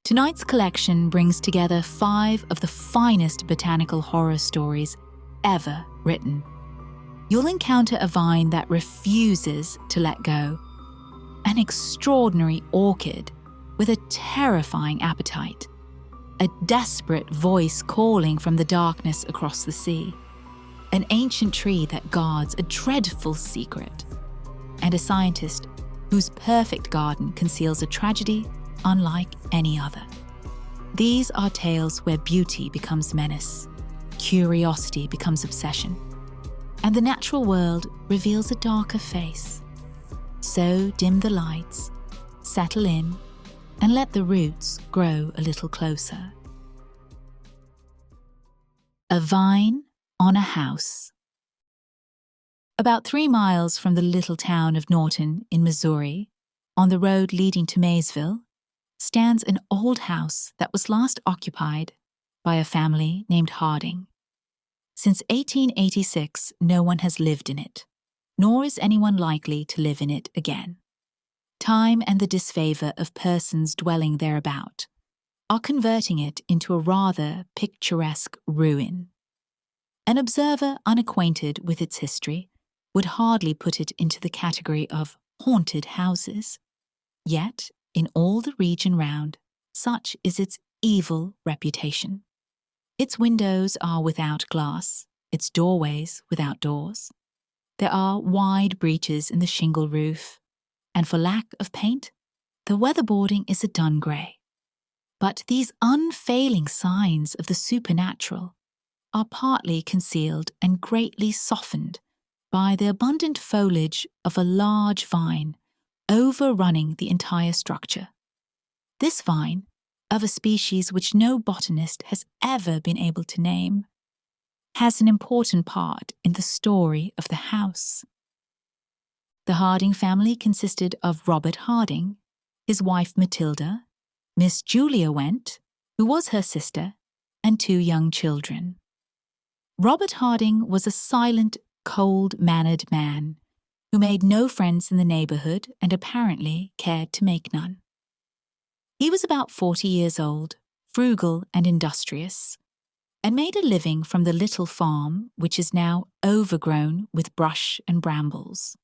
Tonight's collection brings together 5 of the finest botanical horror stories ever written. You'll encounter a vine that refuses to let go, an extraordinary orchid with a terrifying appetite, a desperate voice calling from the darkness across the sea, an ancient tree that guards a dreadful secret, and a scientist whose perfect garden conceals a tragedy unlike any other. These are tales where beauty becomes menace, curiosity becomes obsession, and the natural world reveals a darker face. So dim the lights, settle in, and let the roots grow a little closer. A vine on a house. About 3 miles from the little town of Norton in Missouri, on the road leading to Maysville, stands an old house that was last occupied by a family named Harding. Since 1886, no one has lived in it, nor is anyone likely to live in it again. Time and the disfavor of persons dwelling thereabout are converting it into a rather picturesque ruin. An observer unacquainted with its history would hardly put it into the category of haunted houses. Yet, in all the region round, such is its evil reputation. Its windows are without glass, its doorways without doors. There are wide breaches in the shingle roof, and for lack of paint, the weatherboarding is a dun grey. But these unfailing signs of the supernatural are partly concealed and greatly softened by the abundant foliage of a large vine overrunning the entire structure. This vine, of a species which no botanist has ever been able to name, has an important part in the story of the house. The Harding family consisted of Robert Harding, his wife Matilda, Miss Julia Went, who was her sister, and 2 young children. Robert Harding was a silent, cold-mannered man who made no friends in the neighborhood and apparently cared to make none. He was about 40 years old, frugal and industrious, and made a living from the little farm which is now overgrown with brush and brambles.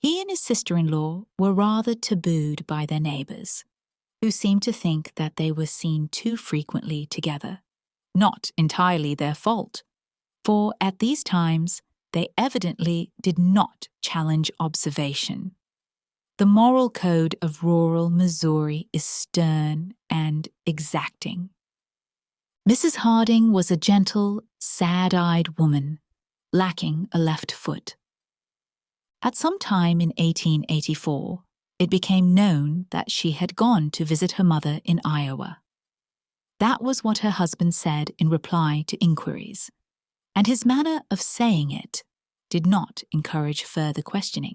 He and his sister-in-law were rather tabooed by their neighbors, who seemed to think that they were seen too frequently together. Not entirely their fault, for at these times they evidently did not challenge observation. The moral code of rural Missouri is stern and exacting. Mrs. Harding was a gentle, sad-eyed woman, lacking a left foot. At some time in 1884, it became known that she had gone to visit her mother in Iowa. That was what her husband said in reply to inquiries, and his manner of saying it did not encourage further questioning.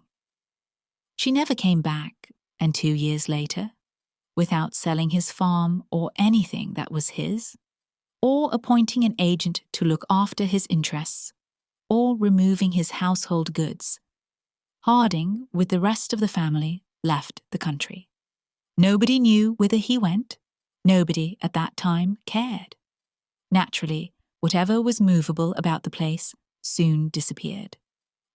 She never came back, and 2 years later, without selling his farm or anything that was his, or appointing an agent to look after his interests, or removing his household goods, Harding, with the rest of the family, left the country. Nobody knew whither he went. Nobody at that time cared. Naturally, whatever was movable about the place soon disappeared,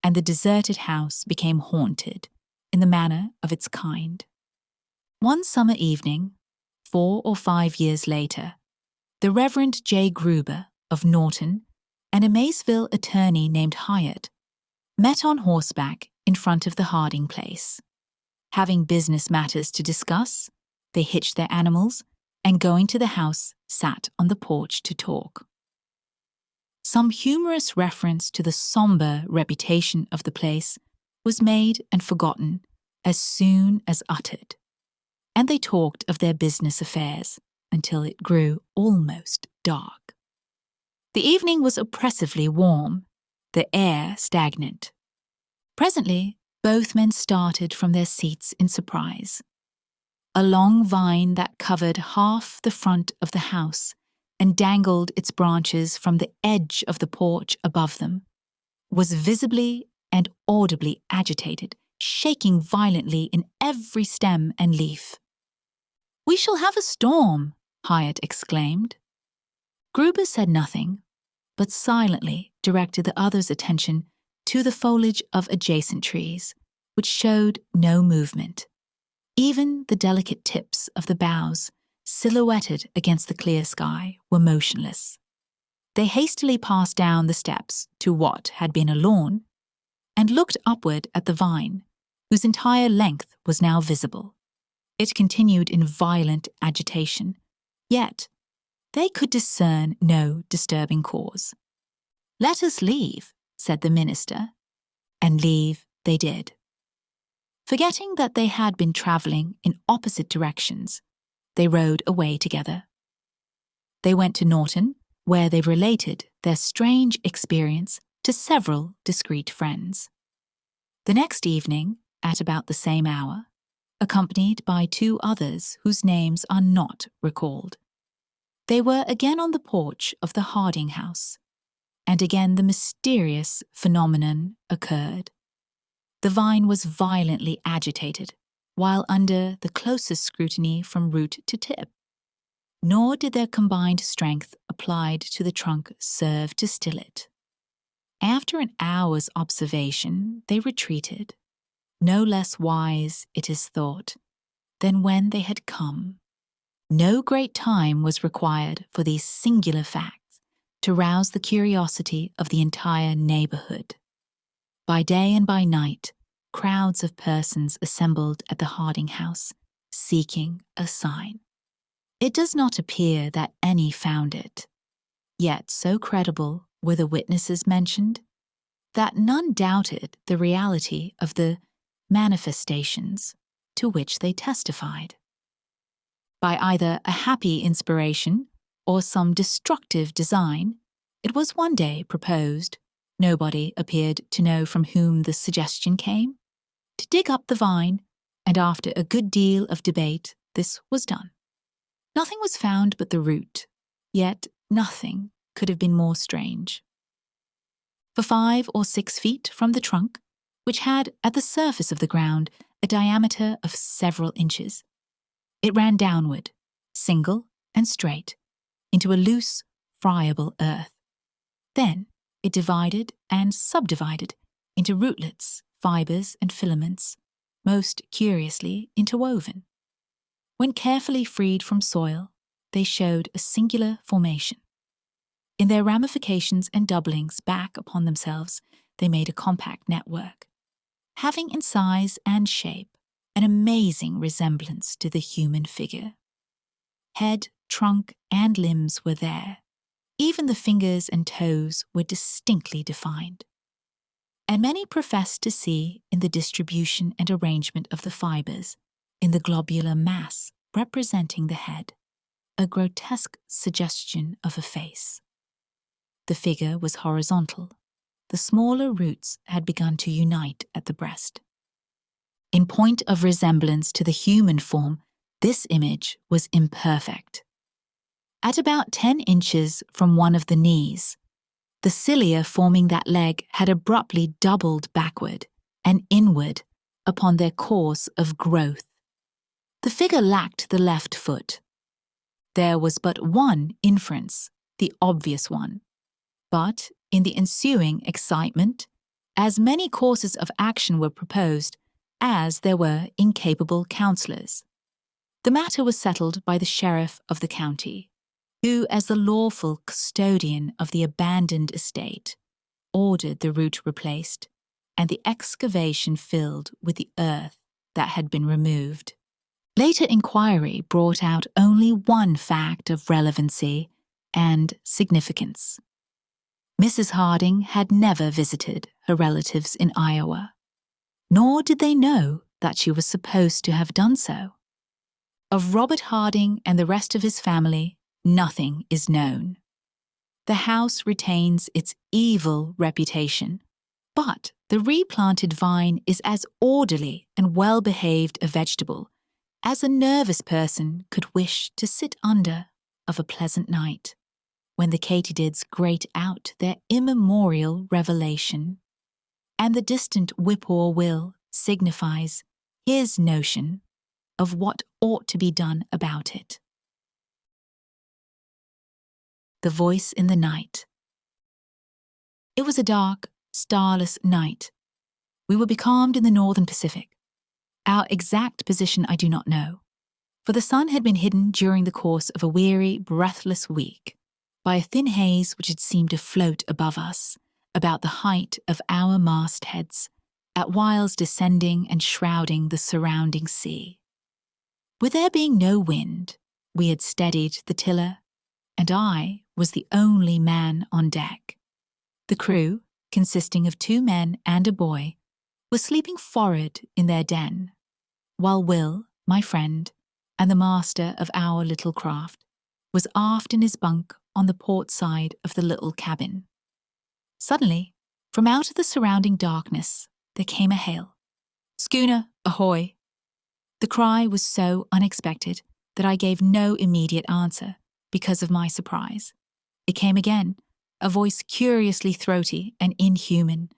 and the deserted house became haunted in the manner of its kind. One summer evening, 4 or 5 years later, the Reverend J. Gruber of Norton and a Maysville attorney named Hyatt met on horseback in front of the Harding place. Having business matters to discuss, they hitched their animals and, going to the house, sat on the porch to talk. Some humorous reference to the somber reputation of the place was made and forgotten as soon as uttered, and they talked of their business affairs until it grew almost dark. The evening was oppressively warm, the air stagnant. Presently, both men started from their seats in surprise. A long vine that covered half the front of the house and dangled its branches from the edge of the porch above them was visibly and audibly agitated, shaking violently in every stem and leaf. "We shall have a storm," Hyatt exclaimed. Gruber said nothing, but silently directed the others' attention to the foliage of adjacent trees, which showed no movement. Even the delicate tips of the boughs, silhouetted against the clear sky, were motionless. They hastily passed down the steps to what had been a lawn and looked upward at the vine, whose entire length was now visible. It continued in violent agitation, yet they could discern no disturbing cause. "Let us leave," said the minister, and leave they did. Forgetting that they had been travelling in opposite directions, they rode away together. They went to Norton, where they related their strange experience to several discreet friends. The next evening, at about the same hour, accompanied by 2 others whose names are not recalled, they were again on the porch of the Harding house, and again the mysterious phenomenon occurred. The vine was violently agitated, while under the closest scrutiny from root to tip. Nor did their combined strength applied to the trunk serve to still it. After an hour's observation, they retreated, no less wise, it is thought, than when they had come. No great time was required for these singular facts to rouse the curiosity of the entire neighbourhood. By day and by night, crowds of persons assembled at the Harding house, seeking a sign. It does not appear that any found it, yet so credible were the witnesses mentioned that none doubted the reality of the manifestations to which they testified. By either a happy inspiration or some destructive design, it was one day proposed, nobody appeared to know from whom the suggestion came, to dig up the vine, and after a good deal of debate, this was done. Nothing was found but the root, yet nothing could have been more strange. For 5 or 6 feet from the trunk, which had at the surface of the ground a diameter of several inches, it ran downward, single and straight, into a loose, friable earth. Then it divided and subdivided into rootlets, fibres, and filaments, most curiously interwoven. When carefully freed from soil, they showed a singular formation. In their ramifications and doublings back upon themselves, they made a compact network, having in size and shape an amazing resemblance to the human figure. Head, trunk, and limbs were there. Even the fingers and toes were distinctly defined. And many professed to see in the distribution and arrangement of the fibres, in the globular mass representing the head, a grotesque suggestion of a face. The figure was horizontal. The smaller roots had begun to unite at the breast. In point of resemblance to the human form, this image was imperfect. At about 10 inches from one of the knees, the cilia forming that leg had abruptly doubled backward and inward upon their course of growth. The figure lacked the left foot. There was but one inference, the obvious one. But in the ensuing excitement, as many courses of action were proposed as there were incapable counsellors, the matter was settled by the sheriff of the county, who, as the lawful custodian of the abandoned estate, ordered the root replaced and the excavation filled with the earth that had been removed. Later inquiry brought out only one fact of relevancy and significance. Mrs. Harding had never visited her relatives in Iowa, nor did they know that she was supposed to have done so. Of Robert Harding and the rest of his family, nothing is known. The house retains its evil reputation, but the replanted vine is as orderly and well-behaved a vegetable as a nervous person could wish to sit under of a pleasant night, when the katydids grate out their immemorial revelation, and the distant whippoorwill signifies his notion of what ought to be done about it. The voice in the night. It was a dark, starless night. We were becalmed in the northern Pacific. Our exact position I do not know, for the sun had been hidden during the course of a weary, breathless week by a thin haze which had seemed to float above us, about the height of our mastheads, at whiles descending and shrouding the surrounding sea. With there being no wind, we had steadied the tiller, and I was the only man on deck. The crew, consisting of 2 men and a boy, was sleeping forward in their den, while Will, my friend, and the master of our little craft, was aft in his bunk on the port side of the little cabin. Suddenly, from out of the surrounding darkness, there came a hail. "Schooner, ahoy!" The cry was so unexpected that I gave no immediate answer because of my surprise. It came again, a voice curiously throaty and inhuman,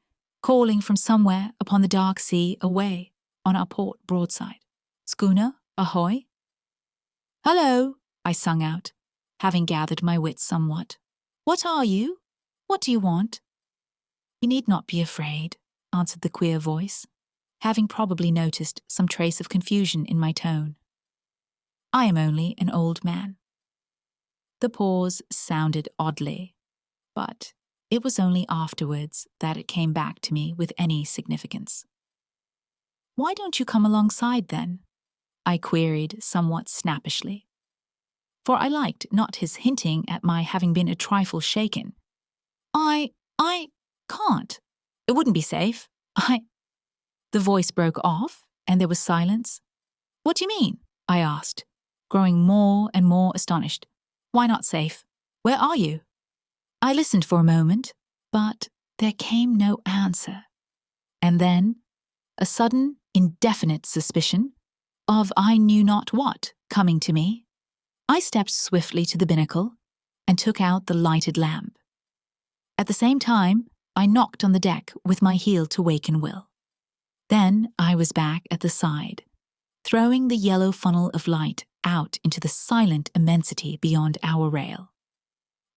calling from somewhere upon the dark sea away on our port broadside. "Schooner, ahoy!" "Hello," I sung out, having gathered my wits somewhat. "What are you? What do you want?" "You need not be afraid," answered the queer voice, having probably noticed some trace of confusion in my tone. "I am only an old man." The pause sounded oddly, but it was only afterwards that it came back to me with any significance. "Why don't you come alongside then?" I queried somewhat snappishly, for I liked not his hinting at my having been a trifle shaken. I can't. It wouldn't be safe. The voice broke off, and there was silence. "What do you mean?" I asked, growing more and more astonished. "Why not safe? Where are you?" I listened for a moment, but there came no answer. And then, a sudden, indefinite suspicion of I knew not what coming to me, I stepped swiftly to the binnacle and took out the lighted lamp. At the same time, I knocked on the deck with my heel to waken Will. Then I was back at the side, throwing the yellow funnel of light out into the silent immensity beyond our rail.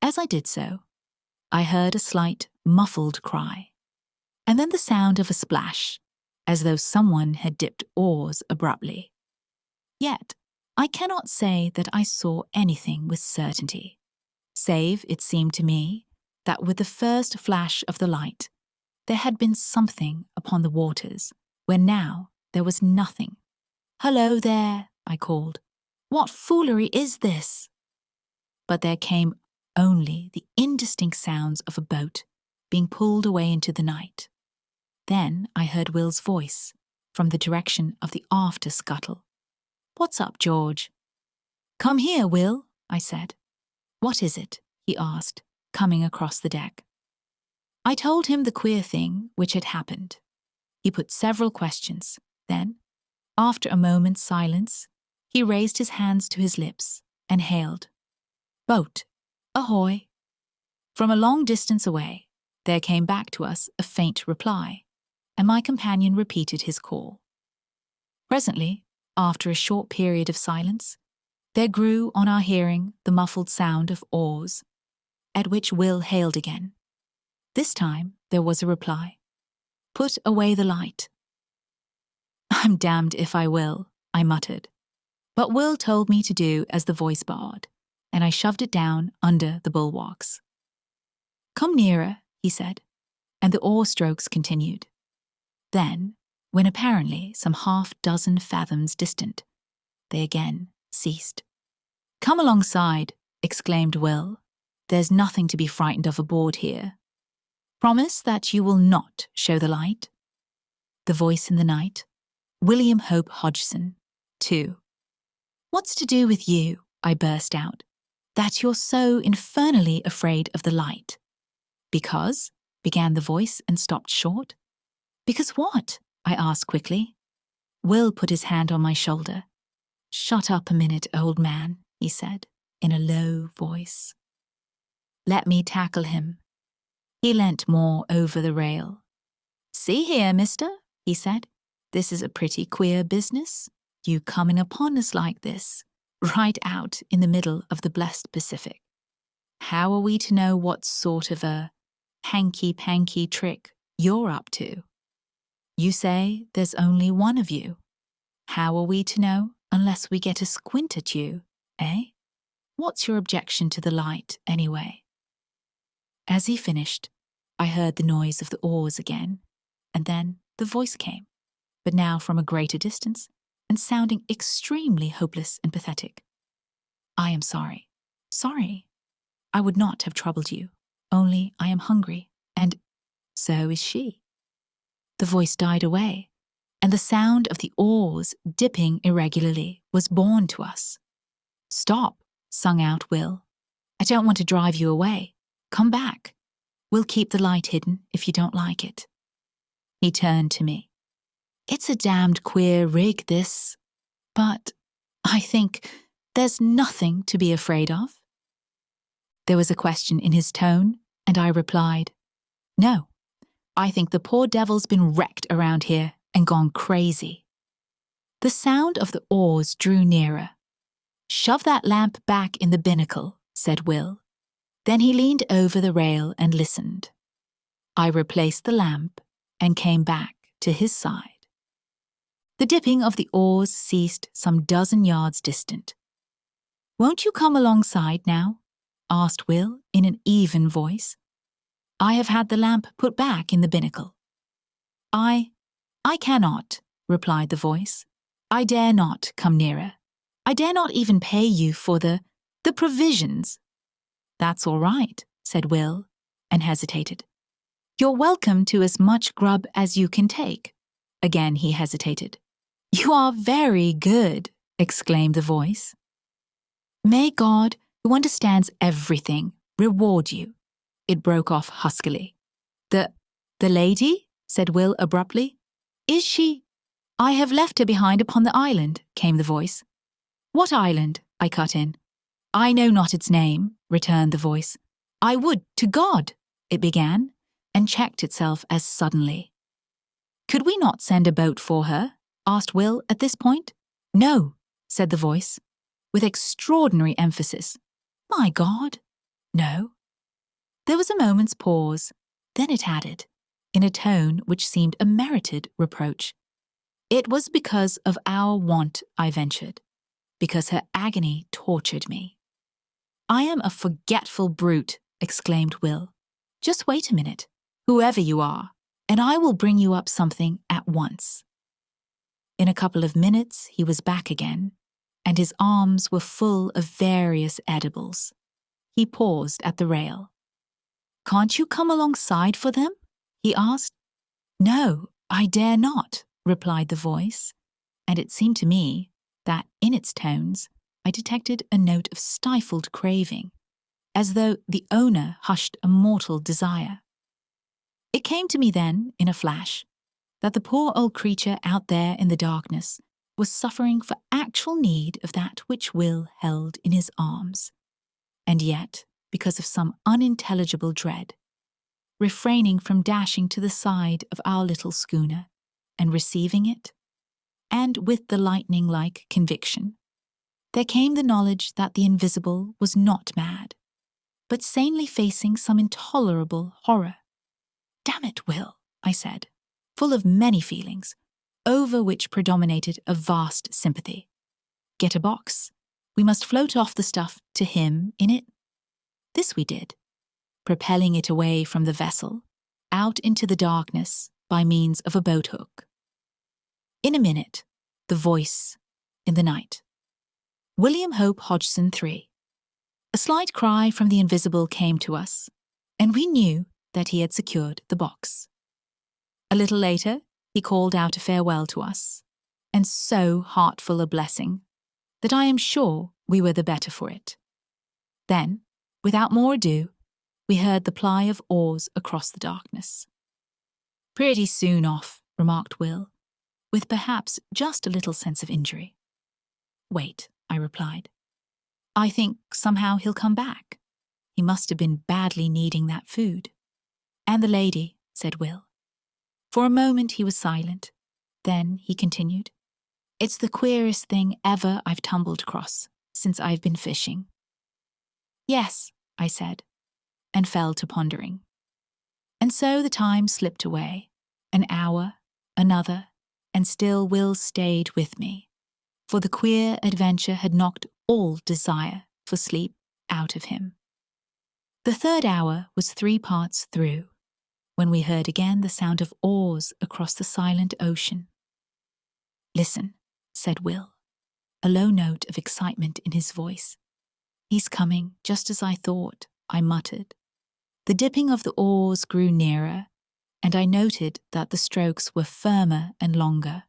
As I did so, I heard a slight, muffled cry, and then the sound of a splash, as though someone had dipped oars abruptly. Yet, I cannot say that I saw anything with certainty, save it seemed to me that with the first flash of the light, there had been something upon the waters, where now there was nothing. "Hello there," I called. "What foolery is this?" But there came only the indistinct sounds of a boat being pulled away into the night. Then I heard Will's voice from the direction of the after scuttle. "What's up, George?" "Come here, Will," I said. "What is it?" he asked, coming across the deck. I told him the queer thing which had happened. He put several questions. Then, after a moment's silence, he raised his hands to his lips and hailed, "Boat, ahoy!" From a long distance away, there came back to us a faint reply, and my companion repeated his call. Presently, after a short period of silence, there grew on our hearing the muffled sound of oars, at which Will hailed again. This time there was a reply. "Put away the light." "I'm damned if I will," I muttered. But Will told me to do as the voice bade, and I shoved it down under the bulwarks. "Come nearer," he said, and the oar strokes continued. Then, when apparently some 6 fathoms distant, they again ceased. "Come alongside," exclaimed Will. "There's nothing to be frightened of aboard here. Promise that you will not show the light." The voice in the night. William Hope Hodgson, 2. "What's to do with you," I burst out, "that you're so infernally afraid of the light?" "Because," began the voice and stopped short. "Because what?" I asked quickly. Will put his hand on my shoulder. "Shut up a minute, old man," he said, in a low voice. "Let me tackle him." He leant more over the rail. "See here, mister," he said, "this is a pretty queer business. You coming upon us like this, right out in the middle of the blessed Pacific. How are we to know what sort of a hanky-panky trick you're up to? You say there's only one of you. How are we to know unless we get a squint at you, eh? What's your objection to the light, anyway? As he finished, I heard the noise of the oars again, and then the voice came, but now from a greater distance, and sounding extremely hopeless and pathetic. I am sorry. Sorry. I would not have troubled you, only I am hungry, and so is she. The voice died away, and the sound of the oars dipping irregularly was borne to us. Stop, sung out Will. I don't want to drive you away. Come back. We'll keep the light hidden if you don't like it. He turned to me. It's a damned queer rig, this, but I think there's nothing to be afraid of. There was a question in his tone, and I replied, No, I think the poor devil's been wrecked around here and gone crazy. The sound of the oars drew nearer. Shove that lamp back in the binnacle, said Will. Then he leaned over the rail and listened. I replaced the lamp and came back to his side. The dipping of the oars ceased some dozen yards distant. Won't you come alongside now? Asked Will in an even voice. I have had the lamp put back in the binnacle. I cannot, replied the voice. I dare not come nearer. I dare not even pay you for the provisions. That's all right, said Will, and hesitated. You're welcome to as much grub as you can take. Again he hesitated. You are very good, exclaimed the voice. May God, who understands everything, reward you. It broke off huskily. The lady? Said Will abruptly. Is she? I have left her behind upon the island, came the voice. What island? I cut in. I know not its name, returned the voice. I would to God, it began, and checked itself as suddenly. Could we not send a boat for her? Asked Will at this point. No, said the voice, with extraordinary emphasis. My God, no. There was a moment's pause, then it added, in a tone which seemed a merited reproach. It was because of our want I ventured, because her agony tortured me. I am a forgetful brute, exclaimed Will. Just wait a minute, whoever you are, and I will bring you up something at once. In a couple of minutes he was back again, and his arms were full of various edibles. He paused at the rail. Can't you come alongside for them? He asked. No, I dare not, replied the voice, and it seemed to me that in its tones I detected a note of stifled craving, as though the owner hushed a mortal desire. It came to me then, in a flash, that the poor old creature out there in the darkness was suffering for actual need of that which Will held in his arms, and yet, because of some unintelligible dread, refraining from dashing to the side of our little schooner and receiving it, and with the lightning-like conviction, there came the knowledge that the invisible was not mad, but sanely facing some intolerable horror. Damn it, Will, I said, full of many feelings, over which predominated a vast sympathy. Get a box. We must float off the stuff to him in it. This we did, propelling it away from the vessel, out into the darkness by means of a boat hook. In a minute, the voice in the night. William Hope Hodgson 3. A slight cry from the invisible came to us, and we knew that he had secured the box. A little later, he called out a farewell to us, and so heartful a blessing that I am sure we were the better for it. Then, without more ado, we heard the ply of oars across the darkness. Pretty soon off, remarked Will, with perhaps just a little sense of injury. Wait, I replied. I think somehow he'll come back. He must have been badly needing that food. And the lady, said Will. For a moment he was silent. Then he continued. It's the queerest thing ever I've tumbled across since I've been fishing." "Yes," I said, and fell to pondering. And so the time slipped away, an hour, another, and still Will stayed with me, for the queer adventure had knocked all desire for sleep out of him. The third hour was 3 parts through, when we heard again the sound of oars across the silent ocean. "Listen," said Will, a low note of excitement in his voice. "He's coming, just as I thought," I muttered. The dipping of the oars grew nearer, and I noted that the strokes were firmer and longer.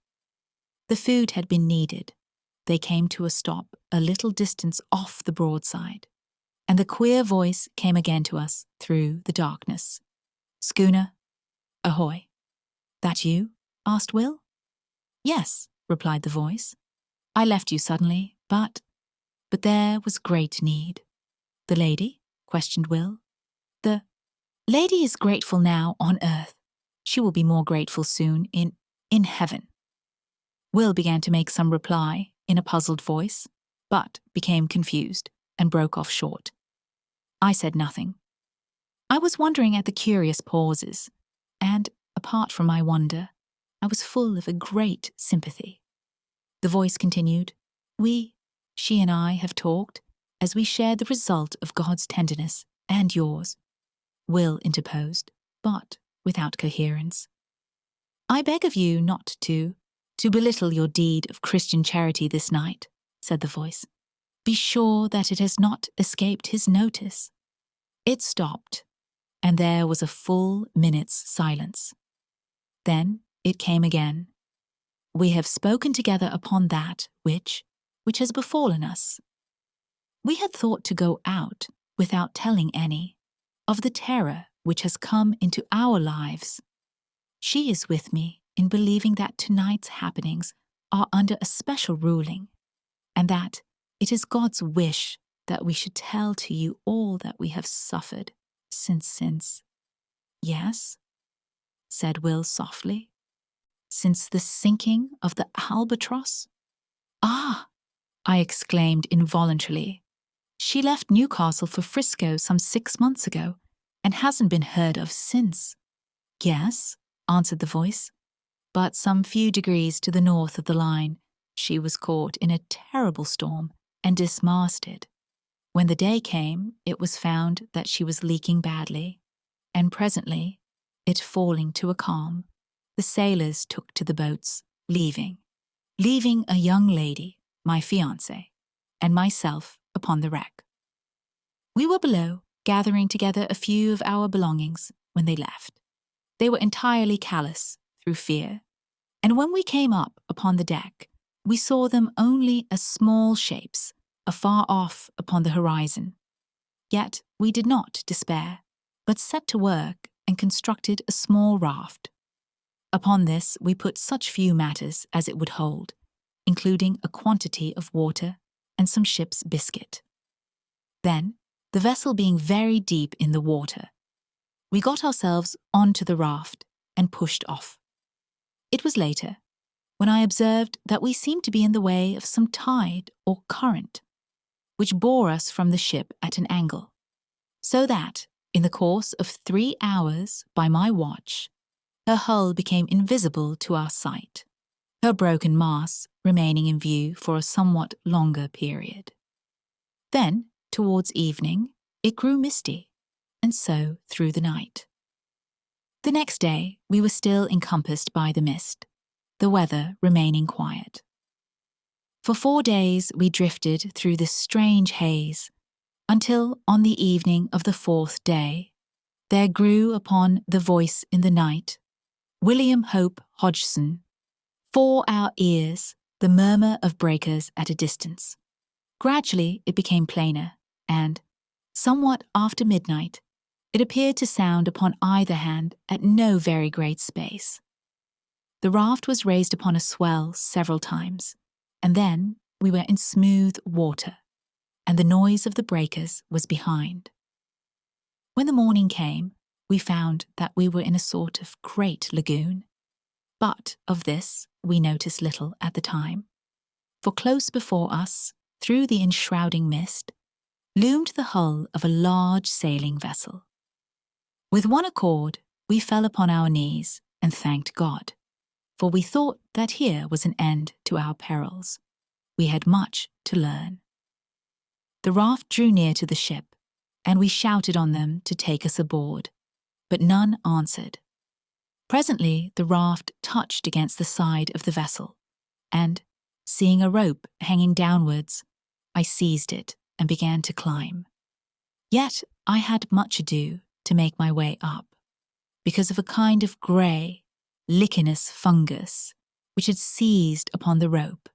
The food had been needed. They came to a stop a little distance off the broadside, and the queer voice came again to us through the darkness. "Schooner, ahoy." "That you?" asked Will. "Yes," replied the voice. "I left you suddenly, but there was great need." "The lady?" questioned Will. "The lady is grateful now on earth. She will be more grateful soon in heaven." Will began to make some reply in a puzzled voice, but became confused and broke off short. I said nothing. I was wondering at the curious pauses, and, apart from my wonder, I was full of a great sympathy. The voice continued, She and I have talked as we shared the result of God's tenderness and yours." Will interposed, but without coherence. "I beg of you not to belittle your deed of Christian charity this night," said the voice. "Be sure that it has not escaped his notice." It stopped, and there was a full minute's silence. Then it came again. "We have spoken together upon that which has befallen us. We had thought to go out without telling any of the terror which has come into our lives. She is with me in believing that tonight's happenings are under a special ruling, and that it is God's wish that we should tell to you all that we have suffered since. "Yes," said Will softly. "Since the sinking of the Albatross?" "Ah!" I exclaimed involuntarily. "She left Newcastle for Frisco some 6 months ago, and hasn't been heard of since." "Yes," answered the voice, "but some few degrees to the north of the line, she was caught in a terrible storm and dismasted. When the day came, it was found that she was leaking badly, and presently, it falling to a calm, the sailors took to the boats, leaving a young lady, my fiancée, and myself upon the wreck. We were below, gathering together a few of our belongings when they left. They were entirely callous through fear, and when we came up upon the deck, we saw them only as small shapes afar off upon the horizon. Yet we did not despair, but set to work and constructed a small raft. Upon this we put such few matters as it would hold, including a quantity of water and some ship's biscuit. Then, the vessel being very deep in the water, we got ourselves onto the raft and pushed off. It was later, when I observed that we seemed to be in the way of some tide or current, which bore us from the ship at an angle, so that, in the course of 3 hours by my watch, her hull became invisible to our sight, her broken masts remaining in view for a somewhat longer period. Then, towards evening, it grew misty, and so through the night. The next day, we were still encompassed by the mist, the weather remaining quiet. For 4 days we drifted through this strange haze, until on the evening of the 4th day, there grew upon the voice in the night, William Hope Hodgson, 'for our ears the murmur of breakers at a distance. Gradually it became plainer, and, somewhat after midnight, it appeared to sound upon either hand at no very great space. The raft was raised upon a swell several times, and then we were in smooth water, and the noise of the breakers was behind. When the morning came, we found that we were in a sort of great lagoon, but of this we noticed little at the time. for close before us, through the enshrouding mist, loomed the hull of a large sailing vessel. With one accord, we fell upon our knees and thanked God, for we thought that here was an end to our perils. We had much to learn. The raft drew near to the ship, and we shouted on them to take us aboard, but none answered. Presently the raft touched against the side of the vessel, and, seeing a rope hanging downwards, I seized it and began to climb. Yet I had much ado to make my way up, because of a kind of grey, lichenous fungus which had seized upon the rope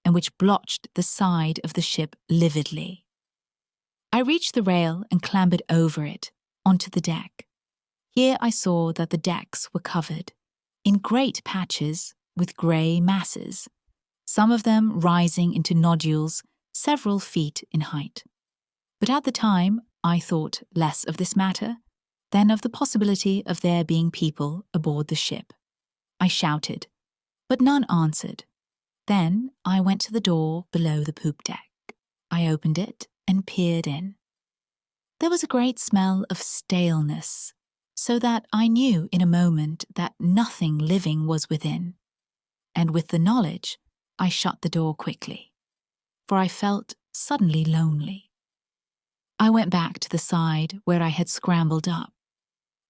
and which blotched the side of the ship lividly. I reached the rail and clambered over it onto the deck. Here I saw that the decks were covered, in great patches, with grey masses, some of them rising into nodules several feet in height. But at the time I thought less of this matter than of the possibility of there being people aboard the ship. I shouted, but none answered. Then I went to the door below the poop deck. I opened it and peered in. There was a great smell of staleness, so that I knew in a moment that nothing living was within, and with the knowledge I shut the door quickly, for I felt suddenly lonely. I went back to the side where I had scrambled up.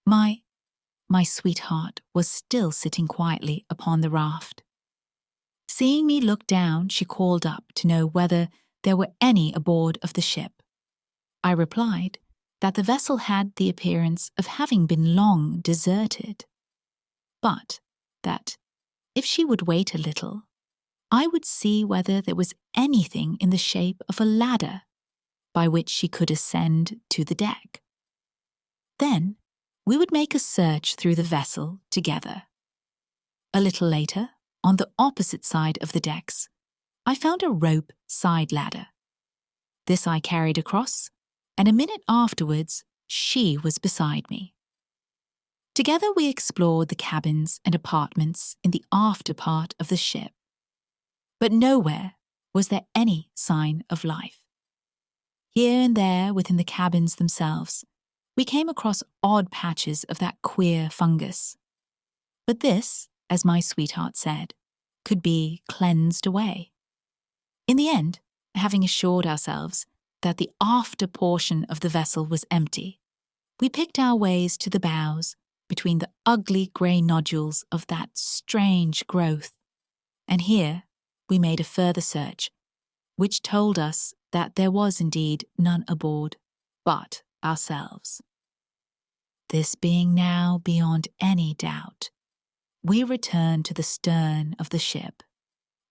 My sweetheart was still sitting quietly upon the raft. Seeing me look down, she called up to know whether there were any aboard of the ship. I replied that the vessel had the appearance of having been long deserted, but that, if she would wait a little, I would see whether there was anything in the shape of a ladder by which she could ascend to the deck. Then we would make a search through the vessel together. A little later, on the opposite side of the decks, I found a rope side ladder. This I carried across, and a minute afterwards she was beside me. Together we explored the cabins and apartments in the after part of the ship, but nowhere was there any sign of life. Here and there within the cabins themselves, we came across odd patches of that queer fungus. But this, as my sweetheart said, could be cleansed away. In the end, having assured ourselves that the after portion of the vessel was empty, we picked our ways to the bows between the ugly grey nodules of that strange growth, and here we made a further search, which told us that there was indeed none aboard but ourselves. This being now beyond any doubt, we returned to the stern of the ship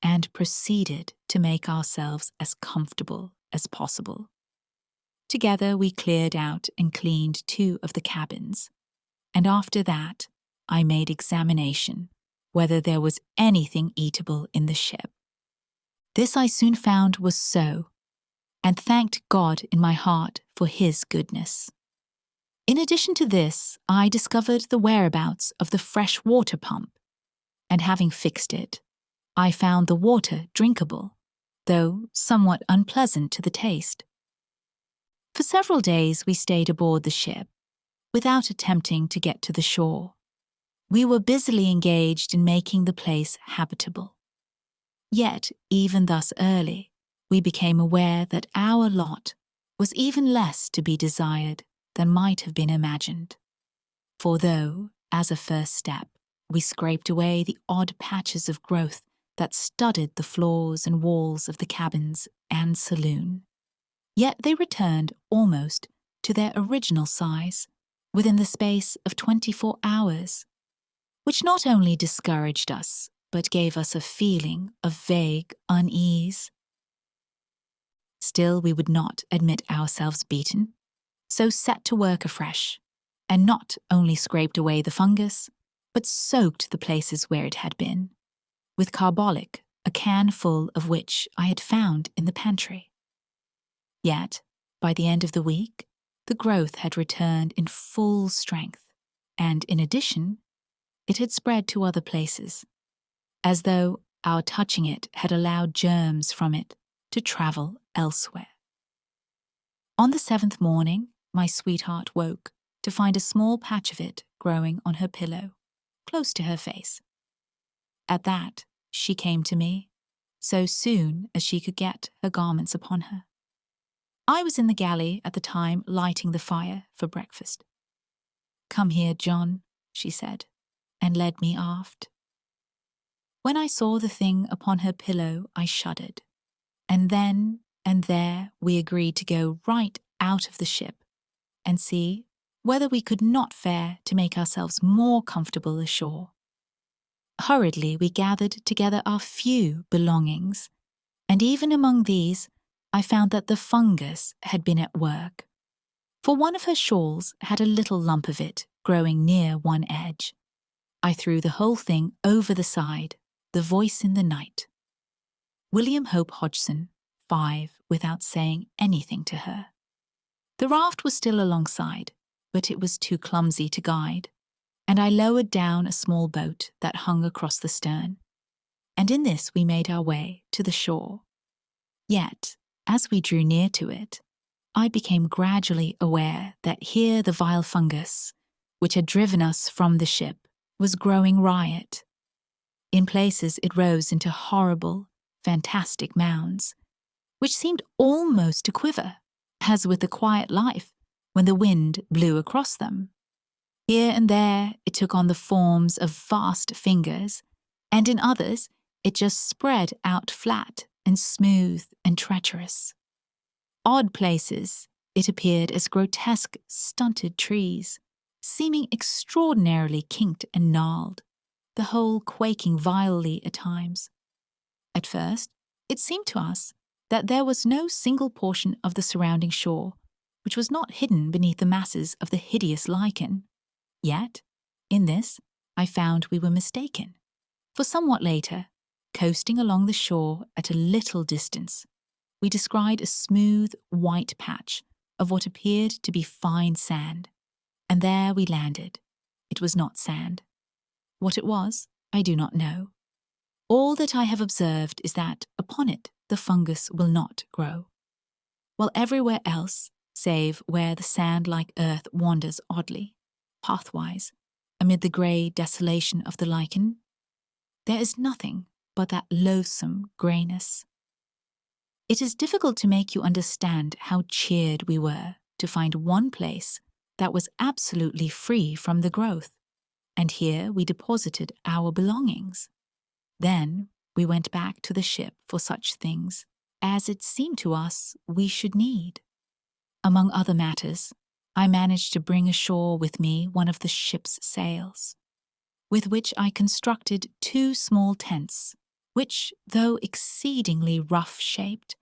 and proceeded to make ourselves as comfortable as possible. Together we cleared out and cleaned 2 of the cabins, and after that I made examination whether there was anything eatable in the ship. This I soon found was so, and thanked God in my heart for His goodness. In addition to this, I discovered the whereabouts of the fresh water pump, and having fixed it, I found the water drinkable, though somewhat unpleasant to the taste. For several days we stayed aboard the ship, without attempting to get to the shore. We were busily engaged in making the place habitable. Yet, even thus early, we became aware that our lot was even less to be desired than might have been imagined. For though, as a first step, we scraped away the odd patches of growth that studded the floors and walls of the cabins and saloon, yet they returned almost to their original size within the space of 24 hours, which not only discouraged us, but gave us a feeling of vague unease. Still we would not admit ourselves beaten, so set to work afresh, and not only scraped away the fungus, but soaked the places where it had been, with carbolic, a can full of which I had found in the pantry. Yet, by the end of the week, the growth had returned in full strength, and in addition, it had spread to other places, as though our touching it had allowed germs from it to travel elsewhere. On the 7th morning, my sweetheart woke to find a small patch of it growing on her pillow, close to her face. At that, she came to me, so soon as she could get her garments upon her. I was in the galley at the time lighting the fire for breakfast. "Come here, John," she said, and led me aft. When I saw the thing upon her pillow, I shuddered, and then and there we agreed to go right out of the ship and see whether we could not fare to make ourselves more comfortable ashore. Hurriedly we gathered together our few belongings, and even among these I found that the fungus had been at work. For one of her shawls had a little lump of it growing near one edge. I threw the whole thing over the side, the voice in the night. William Hope Hodgson, 5, without saying anything to her. The raft was still alongside, but it was too clumsy to guide, and I lowered down a small boat that hung across the stern, and in this we made our way to the shore. Yet, as we drew near to it, I became gradually aware that here the vile fungus, which had driven us from the ship, was growing riot. In places it rose into horrible, fantastic mounds, which seemed almost to quiver, as with the quiet life when the wind blew across them. Here and there it took on the forms of vast fingers, and in others it just spread out flat and smooth and treacherous. Odd places it appeared as grotesque, stunted trees, seeming extraordinarily kinked and gnarled, the whole quaking vilely at times. At first, it seemed to us that there was no single portion of the surrounding shore which was not hidden beneath the masses of the hideous lichen. Yet, in this, I found we were mistaken, for somewhat later, coasting along the shore at a little distance, we descried a smooth, white patch of what appeared to be fine sand, and there we landed. It was not sand. What it was, I do not know. All that I have observed is that upon it the fungus will not grow, while everywhere else, save where the sand-like earth wanders oddly, pathwise, amid the grey desolation of the lichen, there is nothing but that loathsome greyness. It is difficult to make you understand how cheered we were to find one place that was absolutely free from the growth, and here we deposited our belongings. Then we went back to the ship for such things as it seemed to us we should need. Among other matters, I managed to bring ashore with me one of the ship's sails, with which I constructed 2 small tents, which, though exceedingly rough-shaped,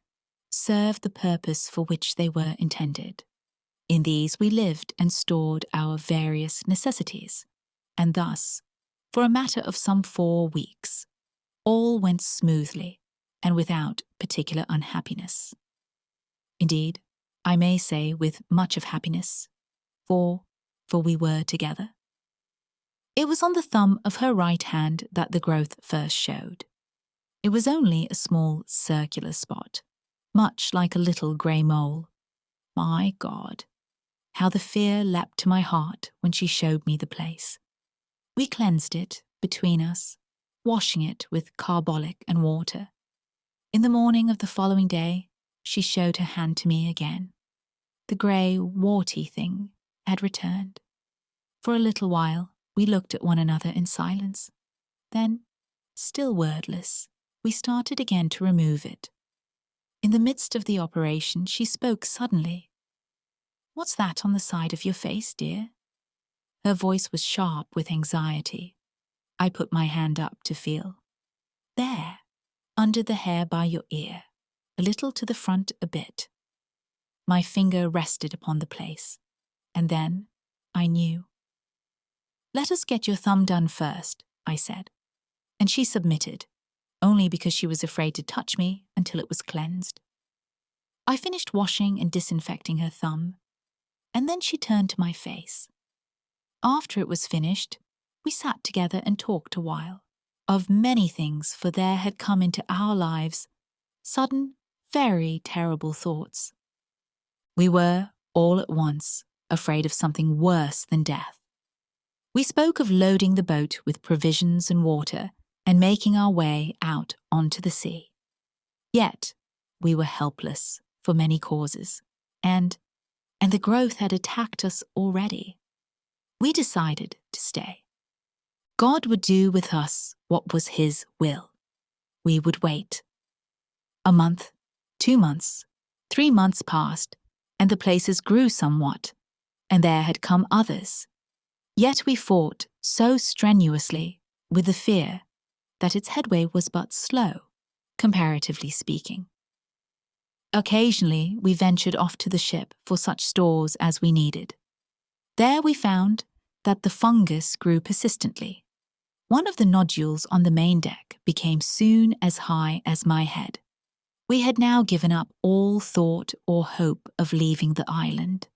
served the purpose for which they were intended. In these we lived and stored our various necessities, and thus, for a matter of some 4 weeks, all went smoothly and without particular unhappiness. Indeed, I may say with much of happiness, for we were together. It was on the thumb of her right hand that the growth first showed. It was only a small circular spot, much like a little grey mole. My God, how the fear leapt to my heart when she showed me the place. We cleansed it between us, washing it with carbolic and water. In the morning of the following day, she showed her hand to me again. The grey, warty thing had returned. For a little while, we looked at one another in silence. Then, still wordless, we started again to remove it. In the midst of the operation, she spoke suddenly. "What's that on the side of your face, dear?" Her voice was sharp with anxiety. I put my hand up to feel. "There, under the hair by your ear, a little to the front a bit." My finger rested upon the place, and then I knew. "Let us get your thumb done first," I said, and she submitted, only because she was afraid to touch me until it was cleansed. I finished washing and disinfecting her thumb, and then she turned to my face. After it was finished, we sat together and talked a while. of many things, for there had come into our lives sudden, very terrible thoughts. We were, all at once, afraid of something worse than death. We spoke of loading the boat with provisions and water and making our way out onto the sea. Yet, we were helpless for many causes, and the growth had attacked us already. We decided to stay. God would do with us what was His will. We would wait. A month, 2 months, 3 months passed, and the places grew somewhat, and there had come others. Yet we fought so strenuously with the fear that its headway was but slow, comparatively speaking. Occasionally we ventured off to the ship for such stores as we needed. There we found that the fungus grew persistently. One of the nodules on the main deck became soon as high as my head. We had now given up all thought or hope of leaving the island.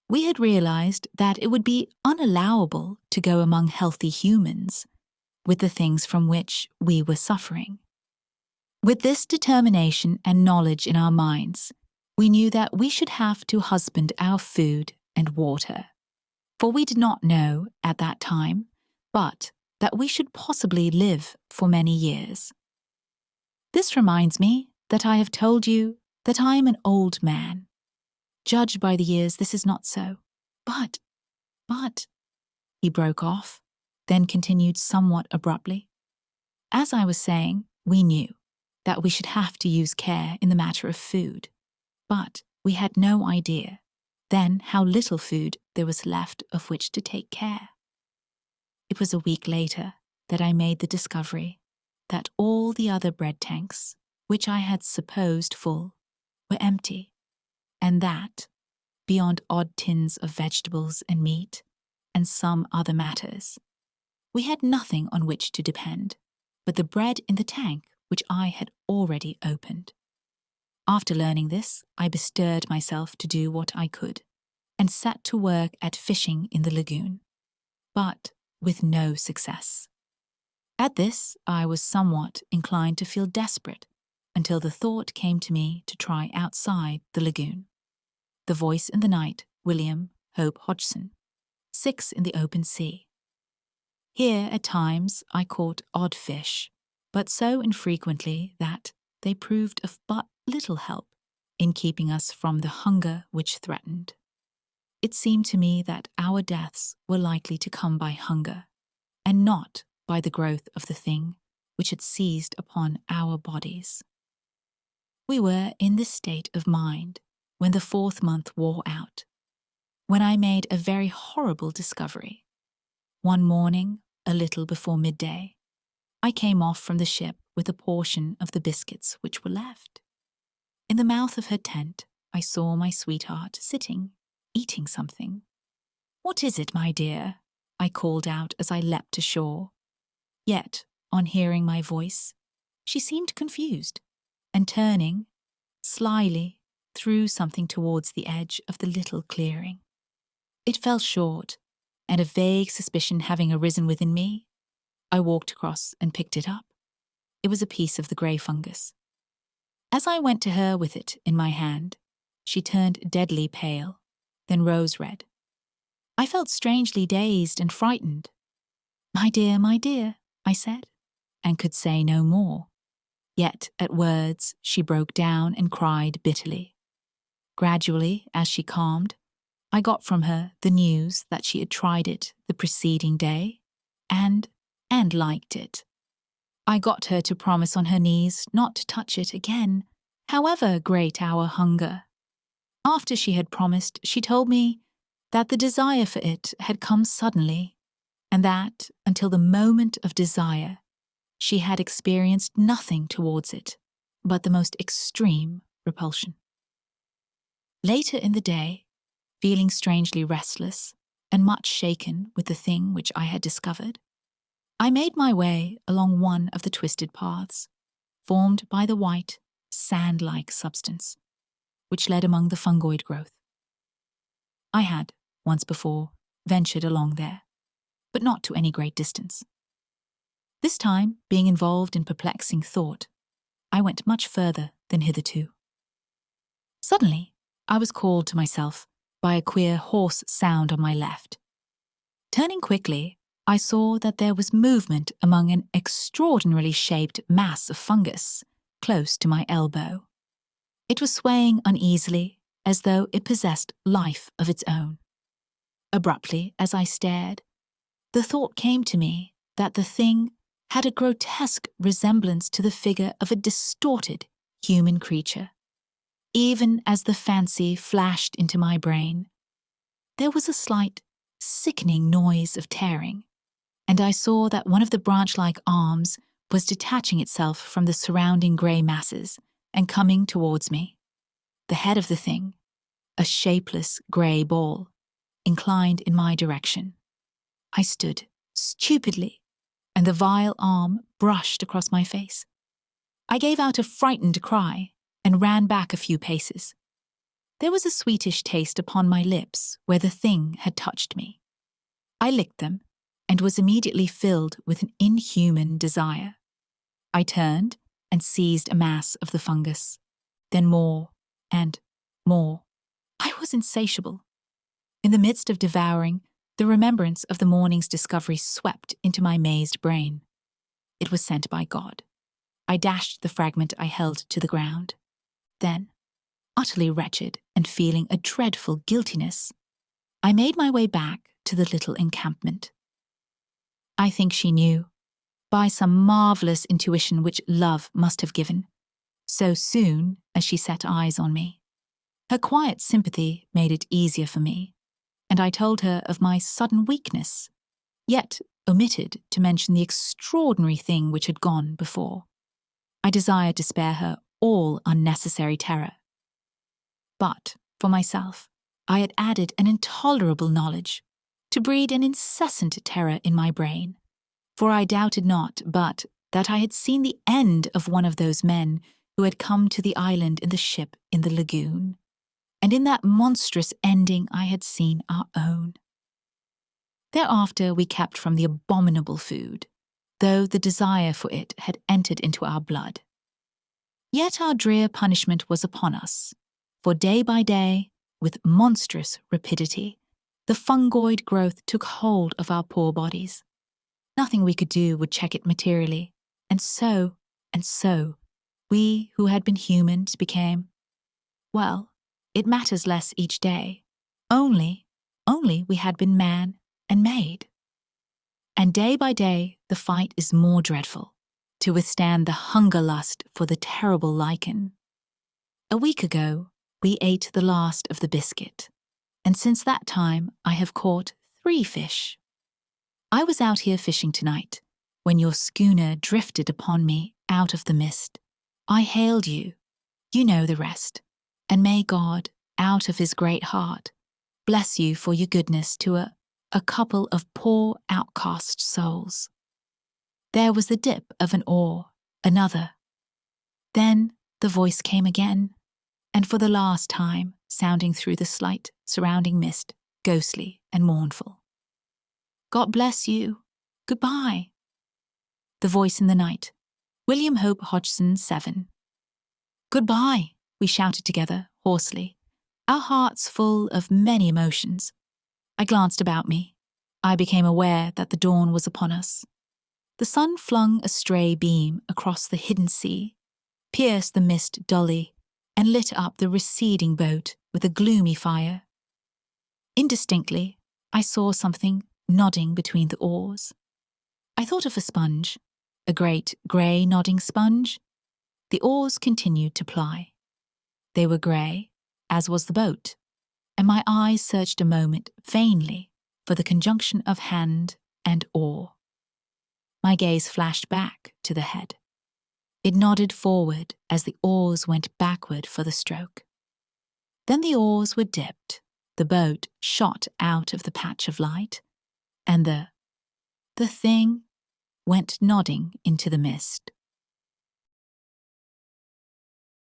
We had realized that it would be unallowable to go among healthy humans with the things from which we were suffering. With this determination and knowledge in our minds, we knew that we should have to husband our food and water. For we did not know at that time, but that we should possibly live for many years. This reminds me that I have told you that I am an old man. Judged by the years, this is not so. But, he broke off, then continued somewhat abruptly. As I was saying, we knew that we should have to use care in the matter of food, but we had no idea then how little food there was left of which to take care. It was a week later that I made the discovery that all the other bread tanks, which I had supposed full, were empty, and that, beyond odd tins of vegetables and meat, and some other matters, we had nothing on which to depend but the bread in the tank which I had already opened. After learning this, I bestirred myself to do what I could, and set to work at fishing in the lagoon, but with no success. At this, I was somewhat inclined to feel desperate, until the thought came to me to try outside the lagoon. The voice in the night, William Hope Hodgson, 6 in the open sea. Here, at times, I caught odd fish, but so infrequently that they proved of but little help in keeping us from the hunger which threatened. It seemed to me that our deaths were likely to come by hunger, and not by the growth of the thing which had seized upon our bodies. We were in this state of mind when the 4th month wore out, when I made a very horrible discovery. One morning, a little before midday, I came off from the ship with a portion of the biscuits which were left. In the mouth of her tent, I saw my sweetheart sitting, eating something. "What is it, my dear?" I called out as I leapt ashore. Yet, on hearing my voice, she seemed confused, and turning, slyly, threw something towards the edge of the little clearing. It fell short, and a vague suspicion having arisen within me, I walked across and picked it up. It was a piece of the grey fungus. As I went to her with it in my hand, she turned deadly pale, then rose red. I felt strangely dazed and frightened. My dear," I said, and could say no more. Yet at words she broke down and cried bitterly. Gradually, as she calmed, I got from her the news that she had tried it the preceding day, and liked it. I got her to promise on her knees not to touch it again, however great our hunger. After she had promised, she told me that the desire for it had come suddenly, and that, until the moment of desire, she had experienced nothing towards it but the most extreme repulsion. Later in the day, feeling strangely restless and much shaken with the thing which I had discovered, I made my way along one of the twisted paths, formed by the white, sand-like substance, which led among the fungoid growth. I had, once before, ventured along there, but not to any great distance. This time, being involved in perplexing thought, I went much further than hitherto. Suddenly, I was called to myself by a queer hoarse sound on my left. Turning quickly, I saw that there was movement among an extraordinarily shaped mass of fungus close to my elbow. It was swaying uneasily, as though it possessed life of its own. Abruptly, as I stared, the thought came to me that the thing had a grotesque resemblance to the figure of a distorted human creature. Even as the fancy flashed into my brain, there was a slight, sickening noise of tearing, and I saw that one of the branch-like arms was detaching itself from the surrounding grey masses and coming towards me. The head of the thing, a shapeless grey ball, inclined in my direction. I stood stupidly, and the vile arm brushed across my face. I gave out a frightened cry and ran back a few paces. There was a sweetish taste upon my lips where the thing had touched me. I licked them and was immediately filled with an inhuman desire. I turned and seized a mass of the fungus, then more and more. I was insatiable. In the midst of devouring, the remembrance of the morning's discovery swept into my mazed brain. It was sent by God. I dashed the fragment I held to the ground. Then, utterly wretched and feeling a dreadful guiltiness, I made my way back to the little encampment. I think she knew, by some marvellous intuition which love must have given, so soon as she set eyes on me. Her quiet sympathy made it easier for me, and I told her of my sudden weakness, yet omitted to mention the extraordinary thing which had gone before. I desired to spare her all unnecessary terror. But, for myself, I had added an intolerable knowledge, to breed an incessant terror in my brain, for I doubted not but that I had seen the end of one of those men who had come to the island in the ship in the lagoon, and in that monstrous ending I had seen our own. Thereafter we kept from the abominable food, though the desire for it had entered into our blood. Yet our drear punishment was upon us, for day by day, with monstrous rapidity, the fungoid growth took hold of our poor bodies. Nothing we could do would check it materially, and so, we who had been humans became, well, it matters less each day, only we had been man and maid. And day by day the fight is more dreadful, to withstand the hunger lust for the terrible lichen. A week ago, we ate the last of the biscuit, and since that time I have caught 3 fish. I was out here fishing tonight, when your schooner drifted upon me out of the mist. I hailed you, you know the rest, and may God, out of his great heart, bless you for your goodness to a couple of poor outcast souls. There was the dip of an oar, another. Then the voice came again, and for the last time, sounding through the slight surrounding mist, ghostly and mournful. God bless you. Goodbye. The voice in the night. William Hope Hodgson, 7. Goodbye, we shouted together, hoarsely, our hearts full of many emotions. I glanced about me. I became aware that the dawn was upon us. The sun flung a stray beam across the hidden sea, pierced the mist dully, and lit up the receding boat with a gloomy fire. Indistinctly, I saw something nodding between the oars. I thought of a sponge, a great grey nodding sponge. The oars continued to ply. They were grey, as was the boat, and my eyes searched a moment vainly for the conjunction of hand and oar. My gaze flashed back to the head. It nodded forward as the oars went backward for the stroke. Then the oars were dipped, the boat shot out of the patch of light, and the thing went nodding into the mist.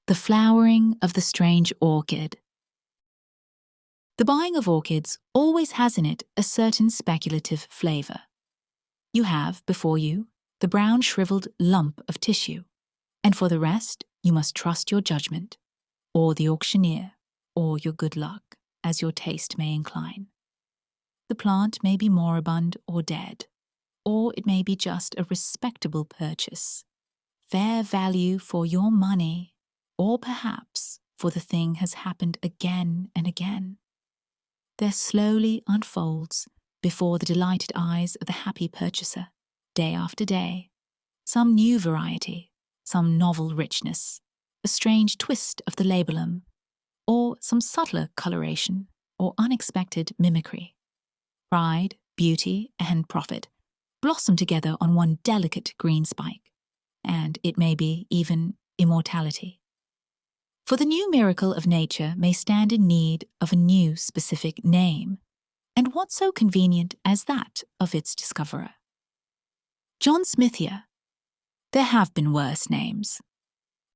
The flowering of the strange orchid. The buying of orchids always has in it a certain speculative flavour. You have, before you, the brown shriveled lump of tissue, and for the rest you must trust your judgment, or the auctioneer, or your good luck, as your taste may incline. The plant may be moribund or dead, or it may be just a respectable purchase, fair value for your money, or perhaps for the thing has happened again and again. There slowly unfolds before the delighted eyes of the happy purchaser, day after day, some new variety, some novel richness, a strange twist of the labellum, or some subtler coloration or unexpected mimicry. Pride, beauty, and profit blossom together on one delicate green spike, and it may be even immortality. For the new miracle of nature may stand in need of a new specific name, and what so convenient as that of its discoverer? John Smithia. There have been worse names.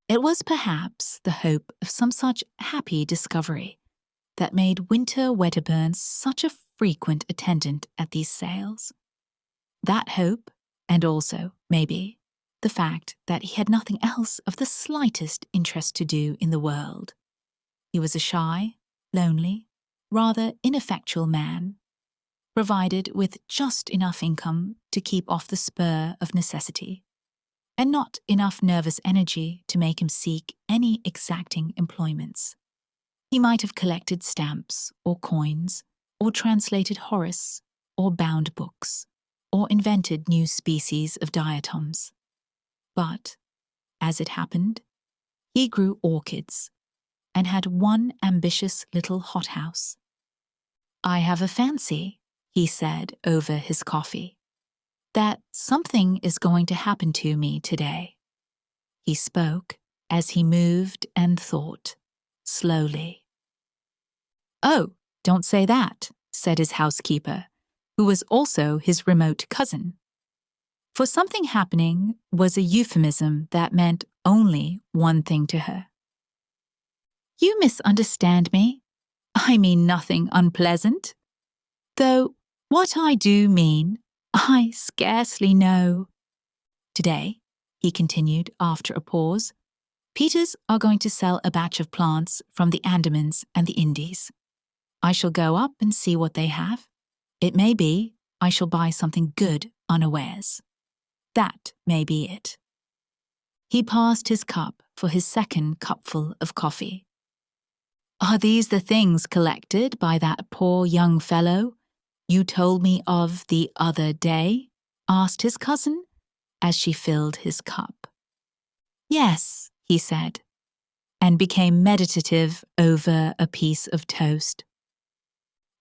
It was perhaps the hope of some such happy discovery that made Winter Wedderburn such a frequent attendant at these sales. That hope, and also, maybe, the fact that he had nothing else of the slightest interest to do in the world. He was a shy, lonely, rather ineffectual man, provided with just enough income to keep off the spur of necessity, and not enough nervous energy to make him seek any exacting employments. He might have collected stamps or coins, or translated Horace, or bound books, or invented new species of diatoms. But, as it happened, he grew orchids, and had one ambitious little hothouse. "I have a fancy," he said over his coffee, "that something is going to happen to me today." He spoke as he moved and thought, slowly. "Oh, don't say that," said his housekeeper, who was also his remote cousin. For something happening was a euphemism that meant only one thing to her. "You misunderstand me. I mean nothing unpleasant. Though what I do mean, I scarcely know. Today," he continued after a pause, "Peters are going to sell a batch of plants from the Andamans and the Indies. I shall go up and see what they have. It may be I shall buy something good unawares. That may be it." He passed his cup for his second cupful of coffee. "Are these the things collected by that poor young fellow you told me of the other day?" asked his cousin, as she filled his cup. "Yes," he said, and became meditative over a piece of toast.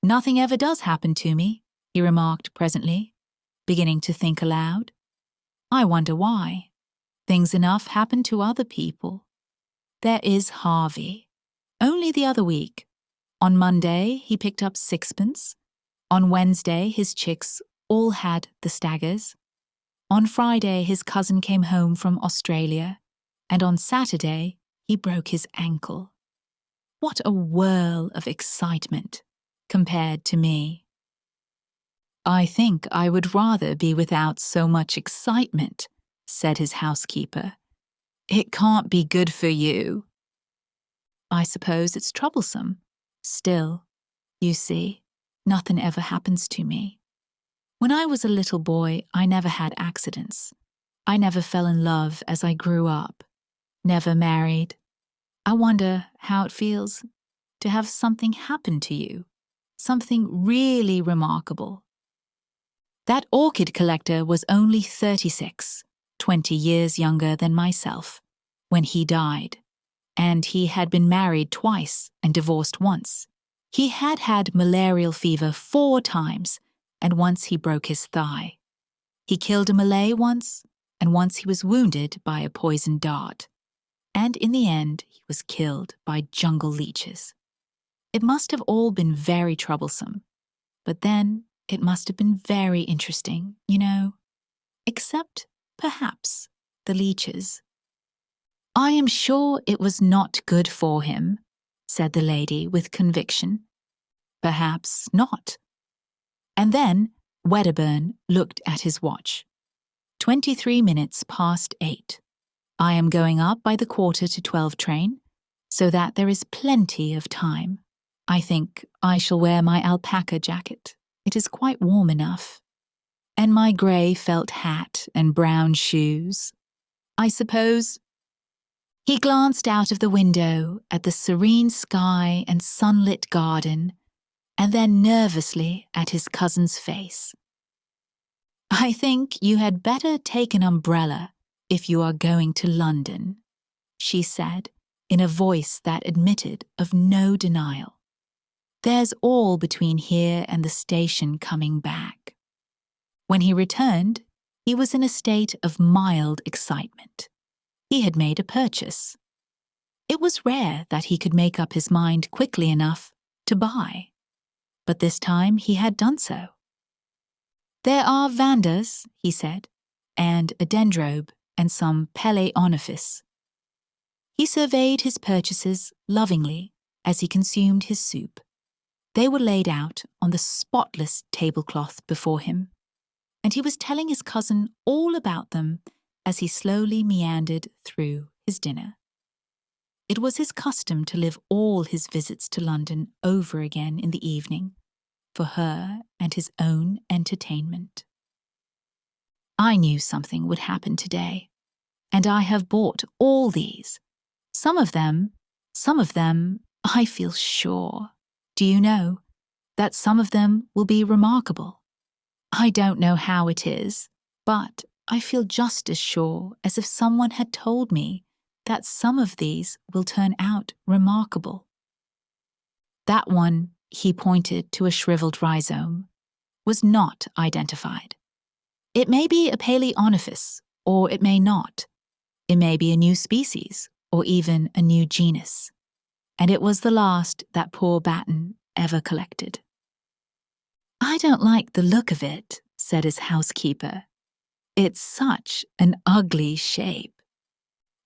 "Nothing ever does happen to me," he remarked presently, beginning to think aloud. "I wonder why. Things enough happen to other people. There is Harvey. Only the other week. On Monday he picked up sixpence. On Wednesday his chicks all had the staggers. On Friday his cousin came home from Australia, and on Saturday he broke his ankle. What a whirl of excitement compared to me. "I think I would rather be without so much excitement," said his housekeeper. "It can't be good for you." "I suppose it's troublesome. Still, you see, nothing ever happens to me. When I was a little boy, I never had accidents. I never fell in love as I grew up. Never married. I wonder how it feels to have something happen to you. Something really remarkable. That orchid collector was only 36, 20 years younger than myself, when he died, and he had been married twice and divorced once. He had had malarial fever 4 times, and once he broke his thigh. He killed a Malay once, and once he was wounded by a poisoned dart. And in the end, he was killed by jungle leeches. It must have all been very troublesome, but then it must have been very interesting, you know, except, perhaps, the leeches." "I am sure it was not good for him," said the lady with conviction. "Perhaps not." And then Wedderburn looked at his watch. 23 minutes past 8. I am going up by the 11:45 train, so that there is plenty of time. I think I shall wear my alpaca jacket. It is quite warm enough. And my grey felt hat and brown shoes. I suppose. He glanced out of the window at the serene sky and sunlit garden, and then nervously at his cousin's face. I think you had better take an umbrella if you are going to London, she said in a voice that admitted of no denial. There's all between here and the station coming back. When he returned, he was in a state of mild excitement. He had made a purchase. It was rare that he could make up his mind quickly enough to buy, but this time he had done so. There are vandas, he said, and a dendrobe and some peleonophis. He surveyed his purchases lovingly as he consumed his soup. They were laid out on the spotless tablecloth before him, and he was telling his cousin all about them as he slowly meandered through his dinner. It was his custom to live all his visits to London over again in the evening, for her and his own entertainment. I knew something would happen today, and I have bought all these. Some of them, I feel sure. Do you know that some of them will be remarkable? I don't know how it is, but I feel just as sure as if someone had told me that some of these will turn out remarkable. That one, he pointed to a shriveled rhizome, was not identified. It may be a paleonophis, or it may not. It may be a new species, or even a new genus. And it was the last that poor Batten ever collected. I don't like the look of it, said his housekeeper. It's such an ugly shape.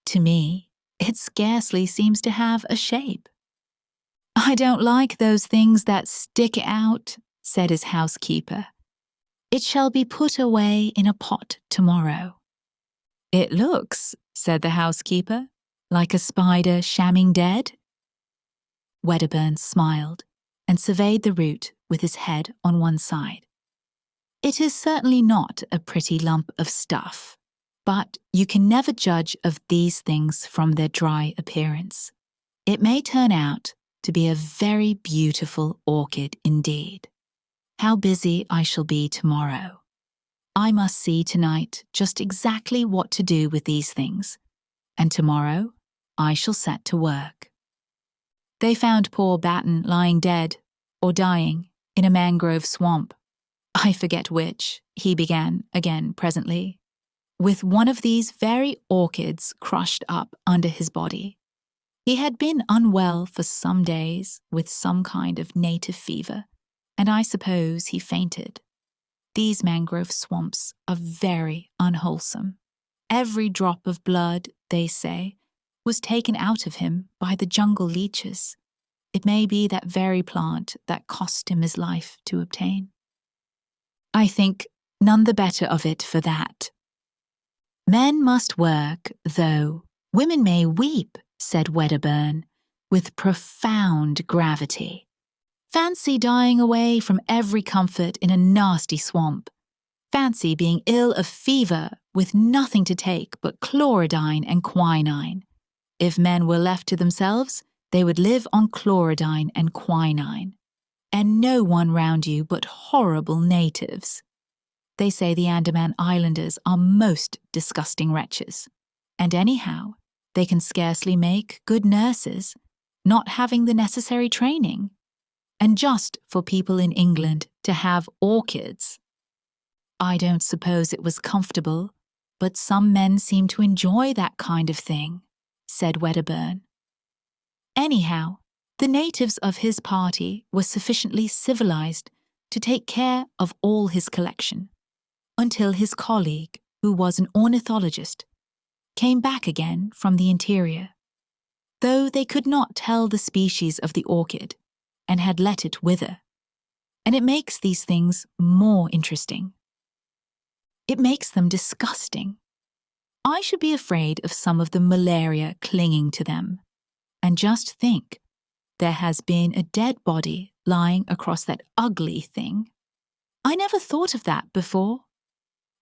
To me, it scarcely seems to have a shape. I don't like those things that stick out, said his housekeeper. It shall be put away in a pot tomorrow. It looks, said the housekeeper, like a spider shamming dead. Wedderburn smiled and surveyed the root with his head on one side. It is certainly not a pretty lump of stuff, but you can never judge of these things from their dry appearance. It may turn out to be a very beautiful orchid indeed. How busy I shall be tomorrow. I must see tonight just exactly what to do with these things, and tomorrow I shall set to work. They found poor Batten lying dead, or dying, in a mangrove swamp. I forget which, he began again presently, with one of these very orchids crushed up under his body. He had been unwell for some days with some kind of native fever, and I suppose he fainted. These mangrove swamps are very unwholesome. Every drop of blood, they say, was taken out of him by the jungle leeches. It may be that very plant that cost him his life to obtain. I think none the better of it for that. Men must work, though women may weep, said Wedderburn, with profound gravity. Fancy dying away from every comfort in a nasty swamp. Fancy being ill of fever with nothing to take but chlorodyne and quinine. If men were left to themselves, they would live on chlorodyne and quinine. And no one round you but horrible natives. They say the Andaman Islanders are most disgusting wretches. And anyhow, they can scarcely make good nurses, not having the necessary training. And just for people in England to have orchids. I don't suppose it was comfortable, but some men seem to enjoy that kind of thing, said Wedderburn. Anyhow, the natives of his party were sufficiently civilized to take care of all his collection, until his colleague, who was an ornithologist, came back again from the interior. Though they could not tell the species of the orchid, and had let it wither, and it makes these things more interesting. It makes them disgusting. I should be afraid of some of the malaria clinging to them. And just think, there has been a dead body lying across that ugly thing. I never thought of that before.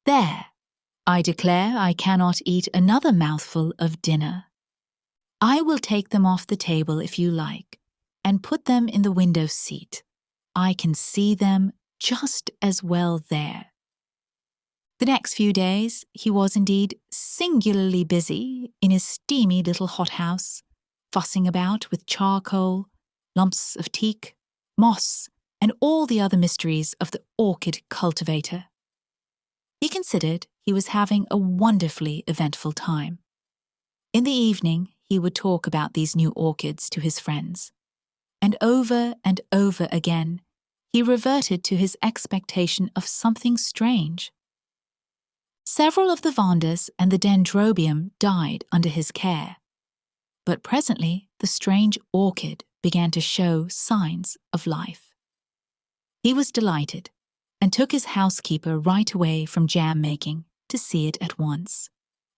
There, I declare I cannot eat another mouthful of dinner. I will take them off the table if you like, and put them in the window seat. I can see them just as well there. The next few days, he was indeed singularly busy in his steamy little hothouse, fussing about with charcoal, lumps of teak, moss, and all the other mysteries of the orchid cultivator. He considered he was having a wonderfully eventful time. In the evening, he would talk about these new orchids to his friends, and over again, he reverted to his expectation of something strange. Several of the vandas and the dendrobium died under his care, but presently the strange orchid began to show signs of life. He was delighted and took his housekeeper right away from jam making to see it at once,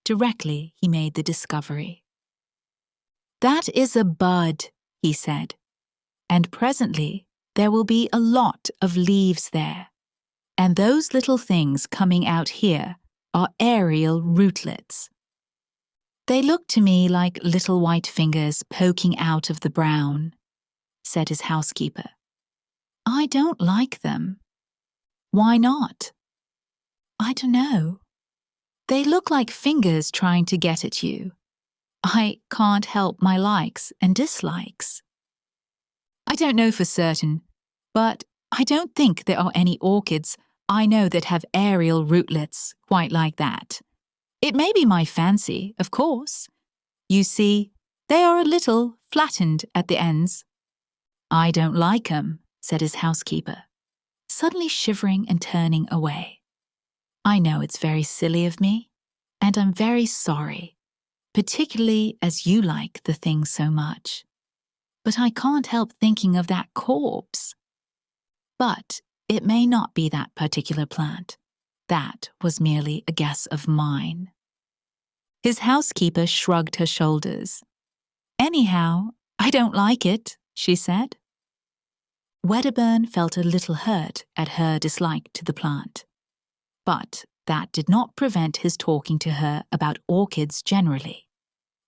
directly he made the discovery. "That is a bud," he said, "and presently there will be a lot of leaves there, and those little things coming out here are aerial rootlets. They look to me like little white fingers poking out of the brown," said his housekeeper. "I don't like them." "Why not?" "I don't know. They look like fingers trying to get at you. I can't help my likes and dislikes." "I don't know for certain, but I don't think there are any orchids I know that have aerial rootlets quite like that. It may be my fancy, of course. You see, they are a little flattened at the ends." "I don't like 'em," said his housekeeper, suddenly shivering and turning away. "I know it's very silly of me, and I'm very sorry, particularly as you like the thing so much. But I can't help thinking of that corpse. But it may not be that particular plant. That was merely a guess of mine." His housekeeper shrugged her shoulders. "Anyhow, I don't like it," she said. Wedderburn felt a little hurt at her dislike to the plant, but that did not prevent his talking to her about orchids generally,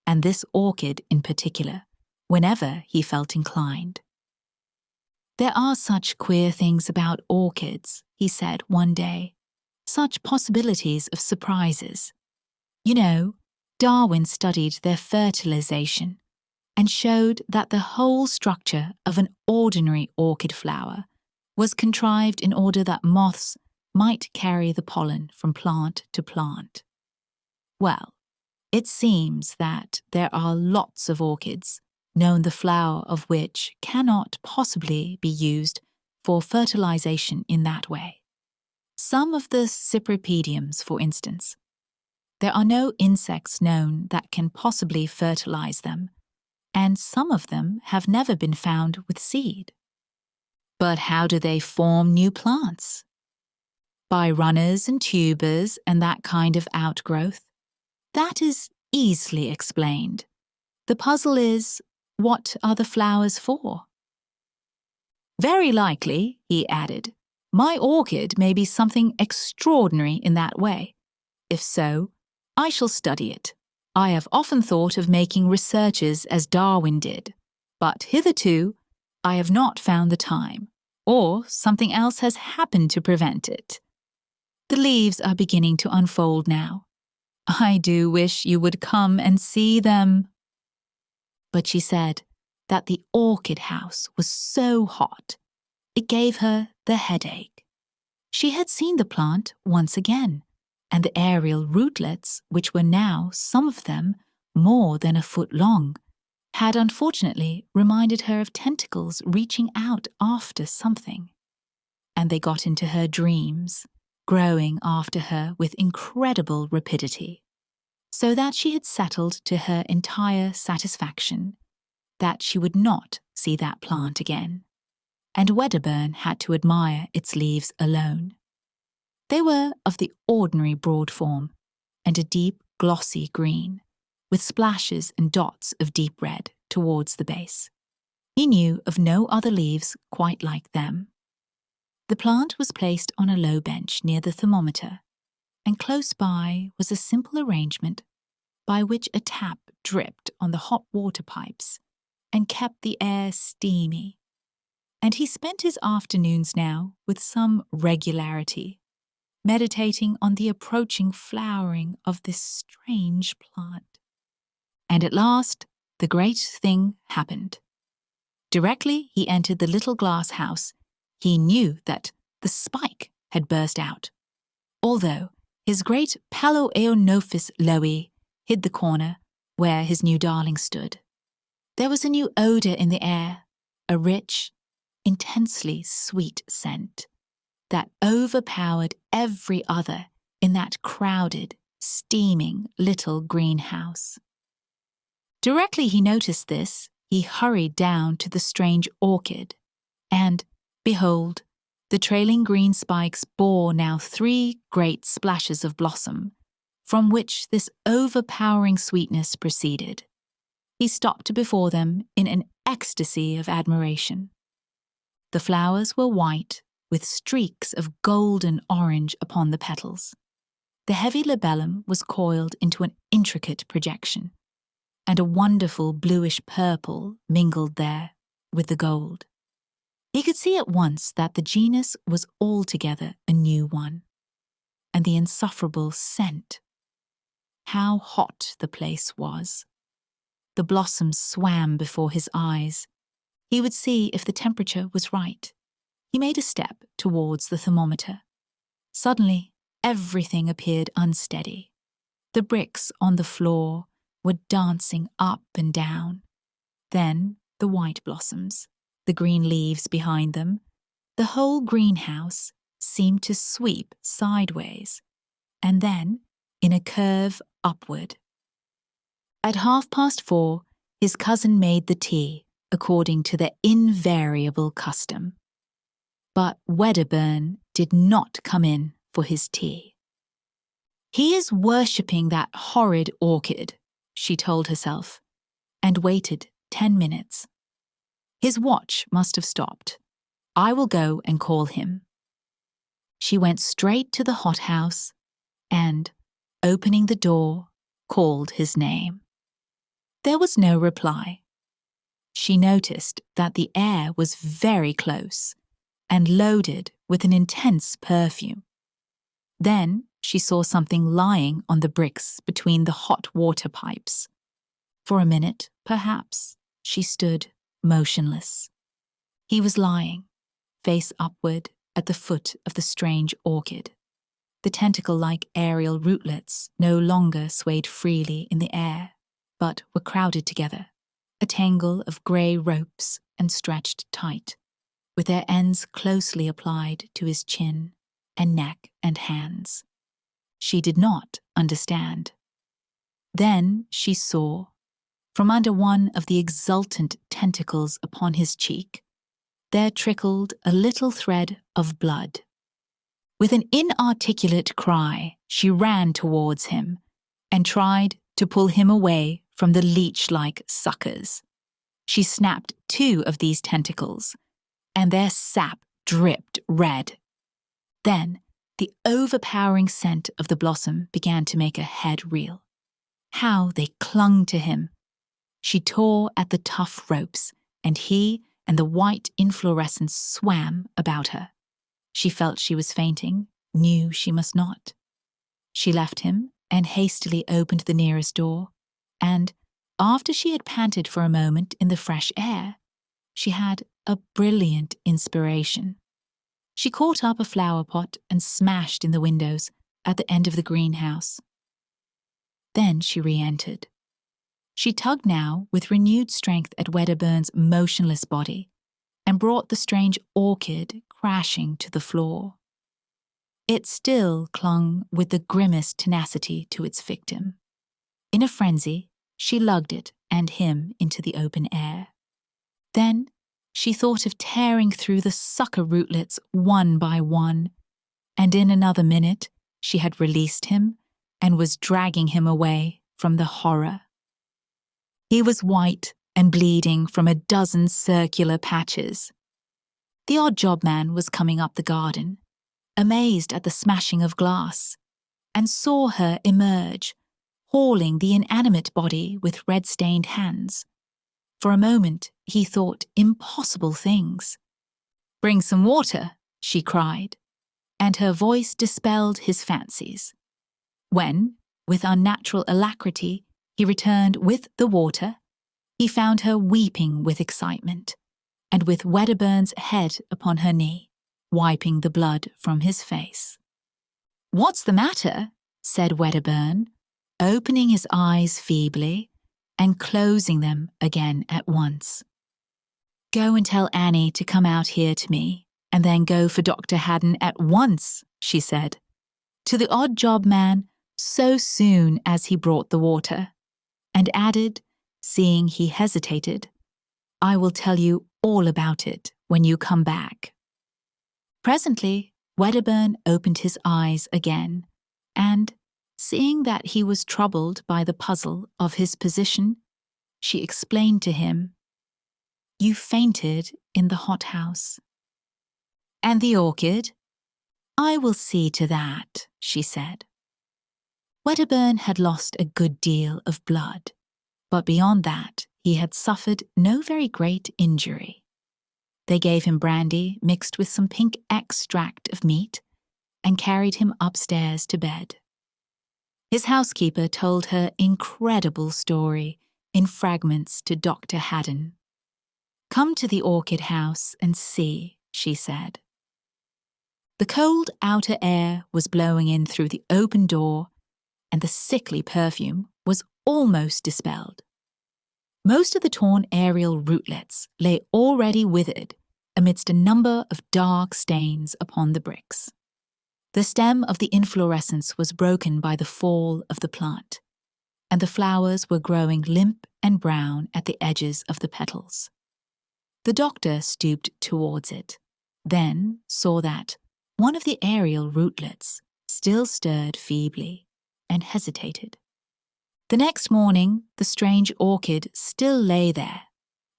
and this orchid in particular, whenever he felt inclined. "There are such queer things about orchids," he said one day, "such possibilities of surprises. You know, Darwin studied their fertilization and showed that the whole structure of an ordinary orchid flower was contrived in order that moths might carry the pollen from plant to plant. Well, it seems that there are lots of orchids, known the flower of which cannot possibly be used for fertilization in that way. Some of the cypripediums, for instance. There are no insects known that can possibly fertilize them, and some of them have never been found with seed. But how do they form new plants? By runners and tubers and that kind of outgrowth. That is easily explained. The puzzle is, what are the flowers for? Very likely, he added, my orchid may be something extraordinary in that way. If so, I shall study it. I have often thought of making researches as Darwin did, but hitherto I have not found the time, or something else has happened to prevent it. The leaves are beginning to unfold now. I do wish you would come and see them." But she said that the orchid house was so hot, it gave her the headache. She had seen the plant once again, and the aerial rootlets, which were now, some of them, more than a foot long, had unfortunately reminded her of tentacles reaching out after something. And they got into her dreams, growing after her with incredible rapidity, so that she had settled to her entire satisfaction that she would not see that plant again, and Wedderburn had to admire its leaves alone. They were of the ordinary broad form, and a deep, glossy green, with splashes and dots of deep red towards the base. He knew of no other leaves quite like them. The plant was placed on a low bench near the thermometer, and close by was a simple arrangement by which a tap dripped on the hot water pipes and kept the air steamy. And he spent his afternoons now with some regularity, meditating on the approaching flowering of this strange plant. And at last, the great thing happened. Directly he entered the little glass house, he knew that the spike had burst out, although his great Paloeonophis loei hid the corner where his new darling stood. There was a new odour in the air, a rich, intensely sweet scent that overpowered every other in that crowded, steaming little greenhouse. Directly he noticed this, he hurried down to the strange orchid, and, behold, the trailing green spikes bore now 3 great splashes of blossom, from which this overpowering sweetness proceeded. He stopped before them in an ecstasy of admiration. The flowers were white, with streaks of golden orange upon the petals. The heavy labellum was coiled into an intricate projection, and a wonderful bluish purple mingled there with the gold. He could see at once that the genus was altogether a new one, and the insufferable scent. How hot the place was! The blossoms swam before his eyes. He would see if the temperature was right. He made a step towards the thermometer. Suddenly, everything appeared unsteady. The bricks on the floor were dancing up and down. Then the white blossoms, the green leaves behind them, the whole greenhouse seemed to sweep sideways, and then in a curve upward. At 4:30, his cousin made the tea, according to their invariable custom. But Wedderburn did not come in for his tea. "He is worshipping that horrid orchid," she told herself, and waited 10 minutes. His watch must have stopped. I will go and call him. She went straight to the hothouse and, opening the door, called his name. There was no reply. She noticed that the air was very close and loaded with an intense perfume. Then she saw something lying on the bricks between the hot water pipes. For a minute, perhaps, she stood motionless. He was lying, face upward, at the foot of the strange orchid. The tentacle-like aerial rootlets no longer swayed freely in the air, but were crowded together, a tangle of grey ropes and stretched tight, with their ends closely applied to his chin and neck and hands. She did not understand. Then she saw, from under one of the exultant tentacles upon his cheek, there trickled a little thread of blood. With an inarticulate cry, she ran towards him and tried to pull him away from the leech-like suckers. She snapped 2 of these tentacles, and their sap dripped red. Then the overpowering scent of the blossom began to make her head reel. How they clung to him! She tore at the tough ropes, and he and the white inflorescence swam about her. She felt she was fainting, knew she must not. She left him and hastily opened the nearest door, and, after she had panted for a moment in the fresh air, she had a brilliant inspiration. She caught up a flower pot and smashed in the windows at the end of the greenhouse. Then she re-entered. She tugged now with renewed strength at Wedderburn's motionless body and brought the strange orchid crashing to the floor. It still clung with the grimmest tenacity to its victim. In a frenzy, she lugged it and him into the open air. Then she thought of tearing through the sucker rootlets one by one, and in another minute she had released him and was dragging him away from the horror. He was white and bleeding from a dozen circular patches. The odd job man was coming up the garden, amazed at the smashing of glass, and saw her emerge, hauling the inanimate body with red-stained hands. For a moment he thought impossible things. "Bring some water," she cried, and her voice dispelled his fancies. When, with unnatural alacrity, he returned with the water, he found her weeping with excitement, and with Wedderburn's head upon her knee, wiping the blood from his face. "What's the matter?" said Wedderburn, opening his eyes feebly and closing them again at once. "Go and tell Annie to come out here to me, and then go for Dr. Haddon at once," she said, to the odd job man so soon as he brought the water, and added, seeing he hesitated, "I will tell you all about it when you come back." Presently, Wedderburn opened his eyes again, and, seeing that he was troubled by the puzzle of his position, she explained to him, "You fainted in the hothouse." "And the orchid?" "I will see to that," she said. Wedderburn had lost a good deal of blood, but beyond that he had suffered no very great injury. They gave him brandy mixed with some pink extract of meat and carried him upstairs to bed. His housekeeper told her incredible story in fragments to Dr. Haddon. "Come to the Orchid house and see," she said. The cold outer air was blowing in through the open door, and the sickly perfume was almost dispelled. Most of the torn aerial rootlets lay already withered amidst a number of dark stains upon the bricks. The stem of the inflorescence was broken by the fall of the plant, and the flowers were growing limp and brown at the edges of the petals. The doctor stooped towards it, then saw that one of the aerial rootlets still stirred feebly, and hesitated. The next morning, the strange orchid still lay there,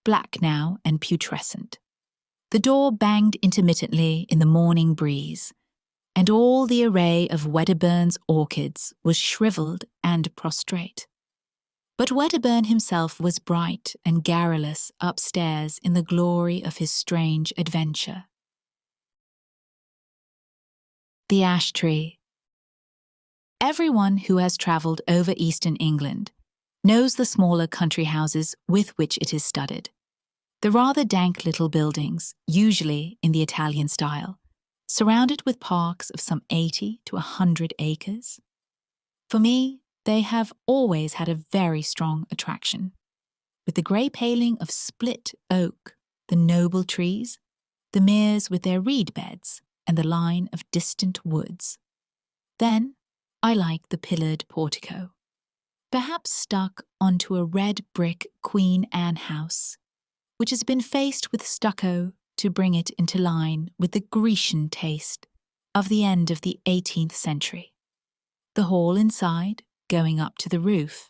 black now and putrescent. The door banged intermittently in the morning breeze, and all the array of Wedderburn's orchids was shriveled and prostrate. But Wedderburn himself was bright and garrulous upstairs in the glory of his strange adventure. The Ash Tree. Everyone who has travelled over eastern England knows the smaller country houses with which it is studded. The rather dank little buildings, usually in the Italian style, surrounded with parks of some 80 to 100 acres. For me, they have always had a very strong attraction. With the grey paling of split oak, the noble trees, the meres with their reed beds, and the line of distant woods. Then, I like the pillared portico, perhaps stuck onto a red brick Queen Anne house, which has been faced with stucco to bring it into line with the Grecian taste of the end of the 18th century. The hall inside, going up to the roof,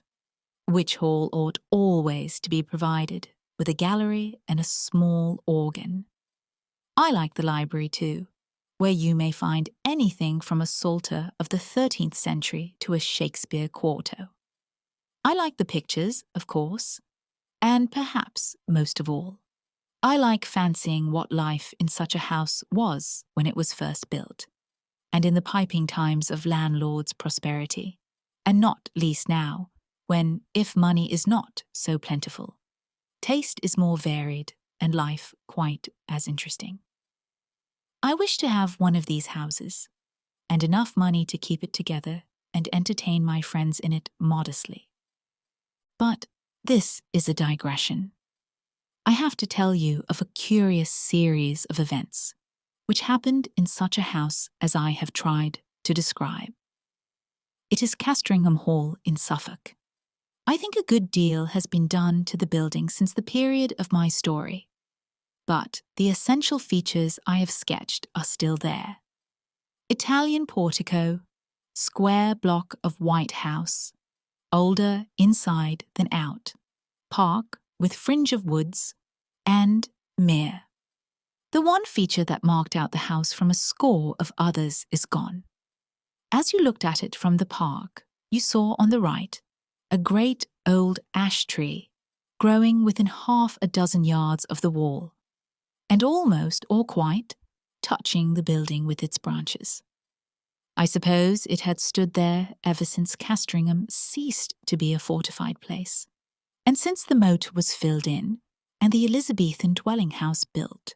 which hall ought always to be provided with a gallery and a small organ. I like the library too, where you may find anything from a Psalter of the 13th century to a Shakespeare quarto. I like the pictures, of course, and perhaps most of all, I like fancying what life in such a house was when it was first built, and in the piping times of landlords' prosperity, and not least now, when, if money is not so plentiful, taste is more varied and life quite as interesting. I wish to have one of these houses, and enough money to keep it together and entertain my friends in it modestly. But this is a digression. I have to tell you of a curious series of events which happened in such a house as I have tried to describe. It is Castringham Hall in Suffolk. I think a good deal has been done to the building since the period of my story, but the essential features I have sketched are still there. Italian portico, square block of white house, older inside than out, park with fringe of woods, and mere. The one feature that marked out the house from a score of others is gone. As you looked at it from the park, you saw on the right a great old ash tree growing within half a dozen yards of the wall, and almost or quite touching the building with its branches. I suppose it had stood there ever since Castringham ceased to be a fortified place, and since the moat was filled in and the Elizabethan dwelling house built.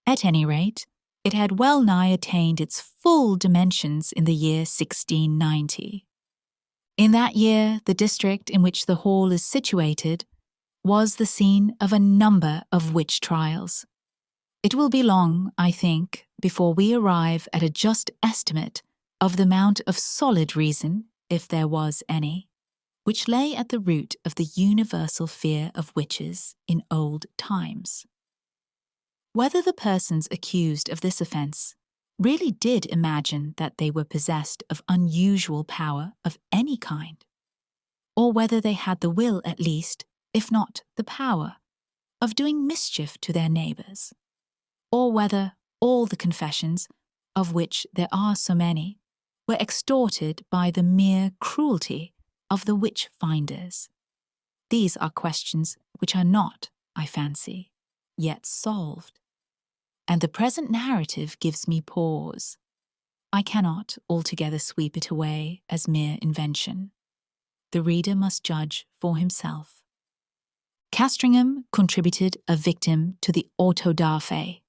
At any rate, it had well nigh attained its full dimensions in the year 1690. In that year, the district in which the hall is situated was the scene of a number of witch trials. It will be long, I think, before we arrive at a just estimate of the amount of solid reason, if there was any, which lay at the root of the universal fear of witches in old times. Whether the persons accused of this offence really did imagine that they were possessed of unusual power of any kind, or whether they had the will at least, if not the power, of doing mischief to their neighbours, or whether all the confessions, of which there are so many, were extorted by the mere cruelty of the witch-finders. These are questions which are not, I fancy, yet solved. And the present narrative gives me pause. I cannot altogether sweep it away as mere invention. The reader must judge for himself. Castringham contributed a victim to the auto da fe.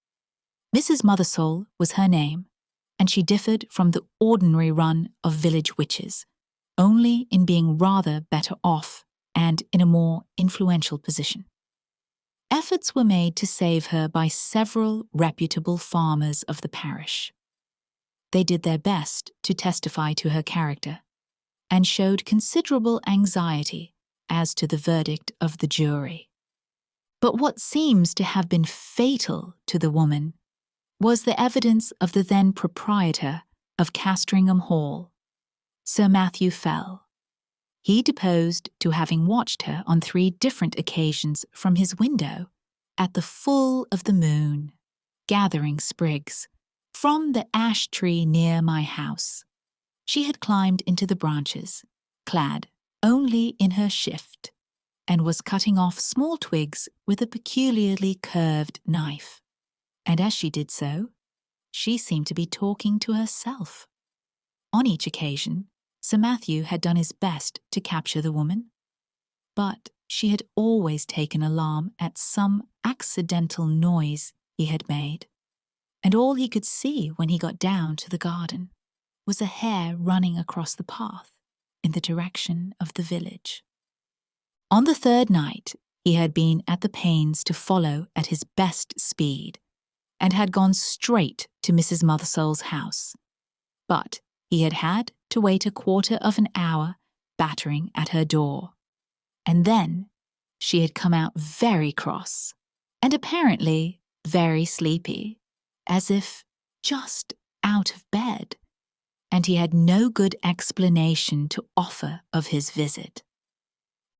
Mrs. Mothersole was her name, and she differed from the ordinary run of village witches, only in being rather better off and in a more influential position. Efforts were made to save her by several reputable farmers of the parish. They did their best to testify to her character, and showed considerable anxiety as to the verdict of the jury. But what seems to have been fatal to the woman was the evidence of the then proprietor of Castringham Hall, Sir Matthew Fell. He deposed to having watched her on 3 different occasions from his window at the full of the moon, gathering sprigs from the ash tree near my house. She had climbed into the branches, clad only in her shift, and was cutting off small twigs with a peculiarly curved knife. And as she did so, she seemed to be talking to herself. On each occasion, Sir Matthew had done his best to capture the woman, but she had always taken alarm at some accidental noise he had made, and all he could see when he got down to the garden was a hare running across the path in the direction of the village. On the 3rd night, he had been at the pains to follow at his best speed, and had gone straight to Mrs. Mothersole's house, but he had had to wait a quarter of an hour battering at her door, and then she had come out very cross, and apparently very sleepy, as if just out of bed, and he had no good explanation to offer of his visit.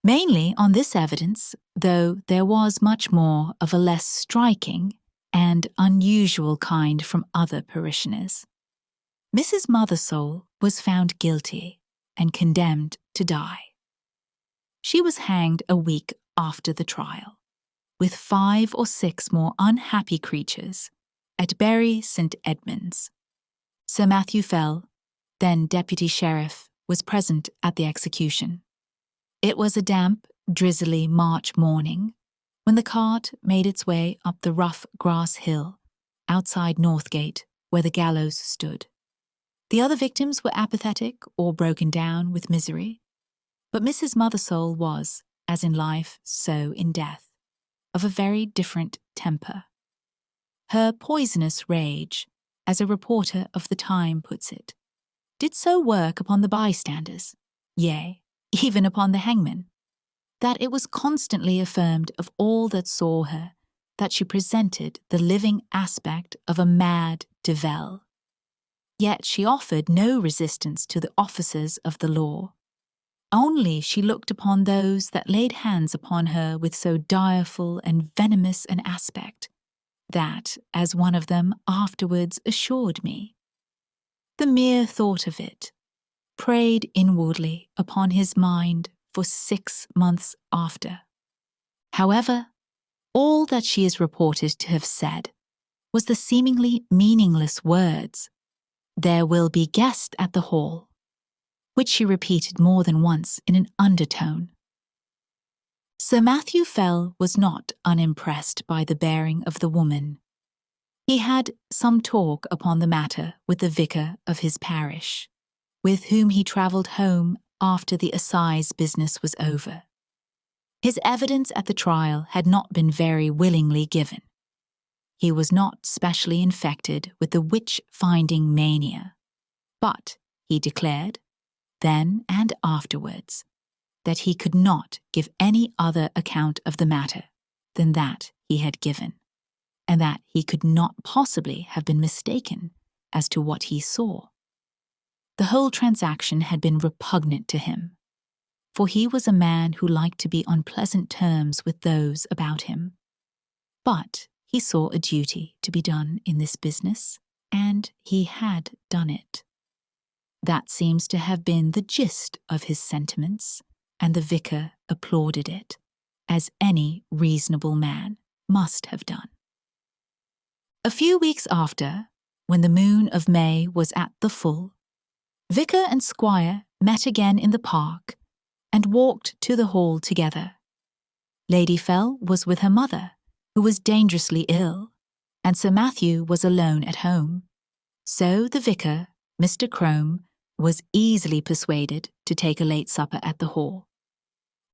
Mainly on this evidence, though there was much more of a less striking and unusual kind from other parishioners. Mrs. Mothersole was found guilty and condemned to die. She was hanged a week after the trial, with 5 or 6 more unhappy creatures, at Bury St. Edmunds. Sir Matthew Fell, then Deputy Sheriff, was present at the execution. It was a damp, drizzly March morning when the cart made its way up the rough grass hill outside Northgate where the gallows stood. The other victims were apathetic or broken down with misery, but Mrs. Mothersole was, as in life, so in death, of a very different temper. Her poisonous rage, as a reporter of the time puts it, did so work upon the bystanders, yea, even upon the hangman, that it was constantly affirmed of all that saw her that she presented the living aspect of a mad Devil. Yet she offered no resistance to the officers of the law. Only she looked upon those that laid hands upon her with so direful and venomous an aspect, that, as one of them afterwards assured me, the mere thought of it preyed inwardly upon his mind for 6 months after. However, all that she is reported to have said was the seemingly meaningless words, "There will be guests at the hall," which she repeated more than once in an undertone. Sir Matthew Fell was not unimpressed by the bearing of the woman. He had some talk upon the matter with the vicar of his parish, with whom he travelled home after the assize business was over. His evidence at the trial had not been very willingly given. He was not specially infected with the witch-finding mania, but he declared, then and afterwards, that he could not give any other account of the matter than that he had given, and that he could not possibly have been mistaken as to what he saw. The whole transaction had been repugnant to him, for he was a man who liked to be on pleasant terms with those about him. But he saw a duty to be done in this business, and he had done it. That seems to have been the gist of his sentiments, and the vicar applauded it, as any reasonable man must have done. A few weeks after, when the moon of May was at the full, vicar and squire met again in the park and walked to the hall together. Lady Fell was with her mother, who was dangerously ill, and Sir Matthew was alone at home. So the vicar, Mr. Crome, was easily persuaded to take a late supper at the hall.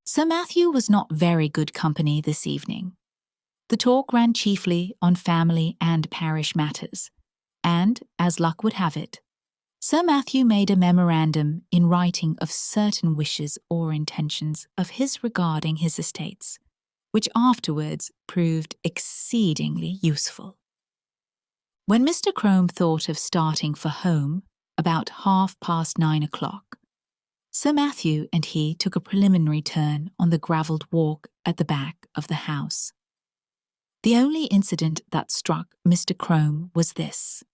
Sir Matthew was not very good company this evening. The talk ran chiefly on family and parish matters, and, as luck would have it, Sir Matthew made a memorandum in writing of certain wishes or intentions of his regarding his estates, which afterwards proved exceedingly useful. When Mr. Crome thought of starting for home about 9:30 o'clock, Sir Matthew and he took a preliminary turn on the gravelled walk at the back of the house. The only incident that struck Mr. Crome was this.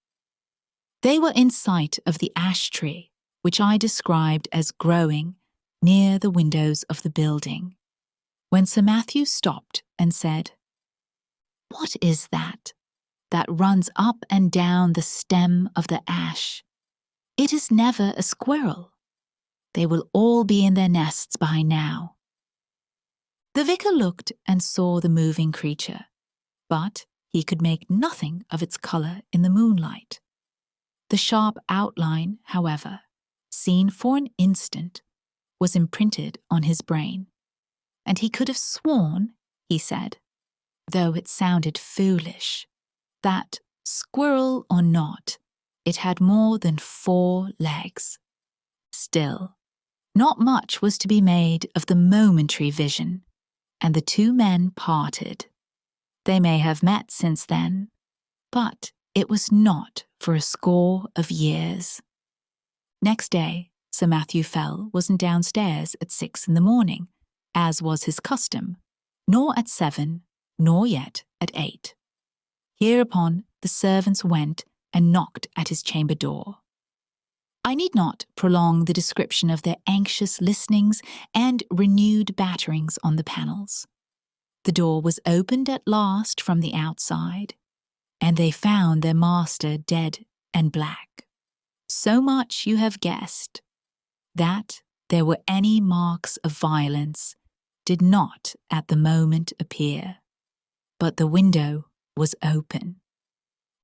They were in sight of the ash tree, which I described as growing near the windows of the building, when Sir Matthew stopped and said, "What is that runs up and down the stem of the ash? It is never a squirrel. They will all be in their nests by now." The vicar looked and saw the moving creature, but he could make nothing of its colour in the moonlight. The sharp outline, however, seen for an instant, was imprinted on his brain, and he could have sworn, he said, though it sounded foolish, that, squirrel or not, it had more than 4 legs. Still, not much was to be made of the momentary vision, and the two men parted. They may have met since then, but it was not for a score of years. Next day, Sir Matthew Fell wasn't downstairs at 6 in the morning, as was his custom, nor at 7, nor yet at 8. Hereupon the servants went and knocked at his chamber door. I need not prolong the description of their anxious listenings and renewed batterings on the panels. The door was opened at last from the outside, and they found their master dead and black. So much you have guessed. That there were any marks of violence did not at the moment appear, but the window was open.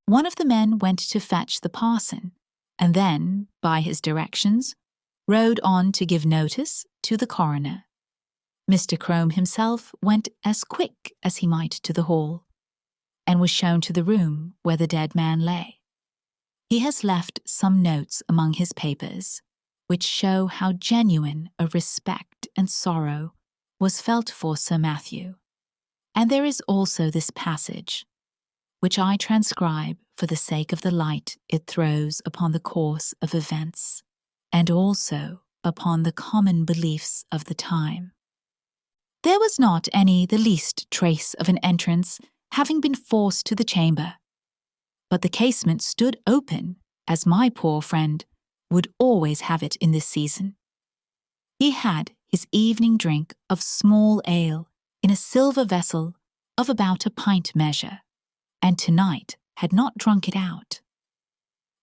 One of the men went to fetch the parson, and then, by his directions, rode on to give notice to the coroner. Mr. Crome himself went as quick as he might to the hall, and was shown to the room where the dead man lay. He has left some notes among his papers, which show how genuine a respect and sorrow was felt for Sir Matthew, and there is also this passage. which I transcribe for the sake of the light it throws upon the course of events, and also upon the common beliefs of the time. There was not the least trace of an entrance having been forced to the chamber, but the casement stood open, as my poor friend would always have it in this season. He had his evening drink of small ale in a silver vessel of about a pint measure, and tonight had not drunk it out.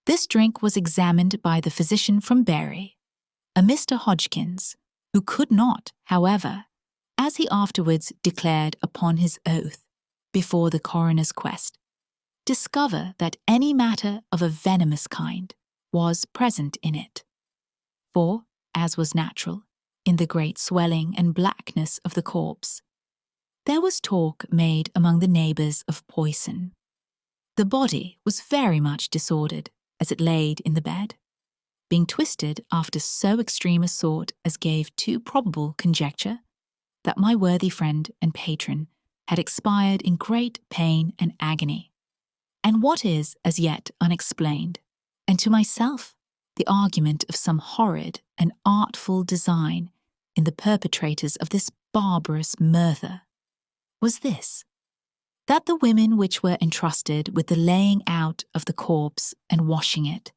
This drink was examined by the physician from Bury, a Mr. Hodgkins, who could not, however, as he afterwards declared upon his oath before the coroner's quest, discover that any matter of a venomous kind was present in it. For, as was natural, in the great swelling and blackness of the corpse, there was talk made among the neighbours of poison. The body was very much disordered as it laid in the bed, being twisted after so extreme a sort as gave too probable conjecture that my worthy friend and patron had expired in great pain and agony, and what is as yet unexplained, and to myself the argument of some horrid and artful design in the perpetrators of this barbarous murder, was this, that the women which were entrusted with the laying out of the corpse and washing it,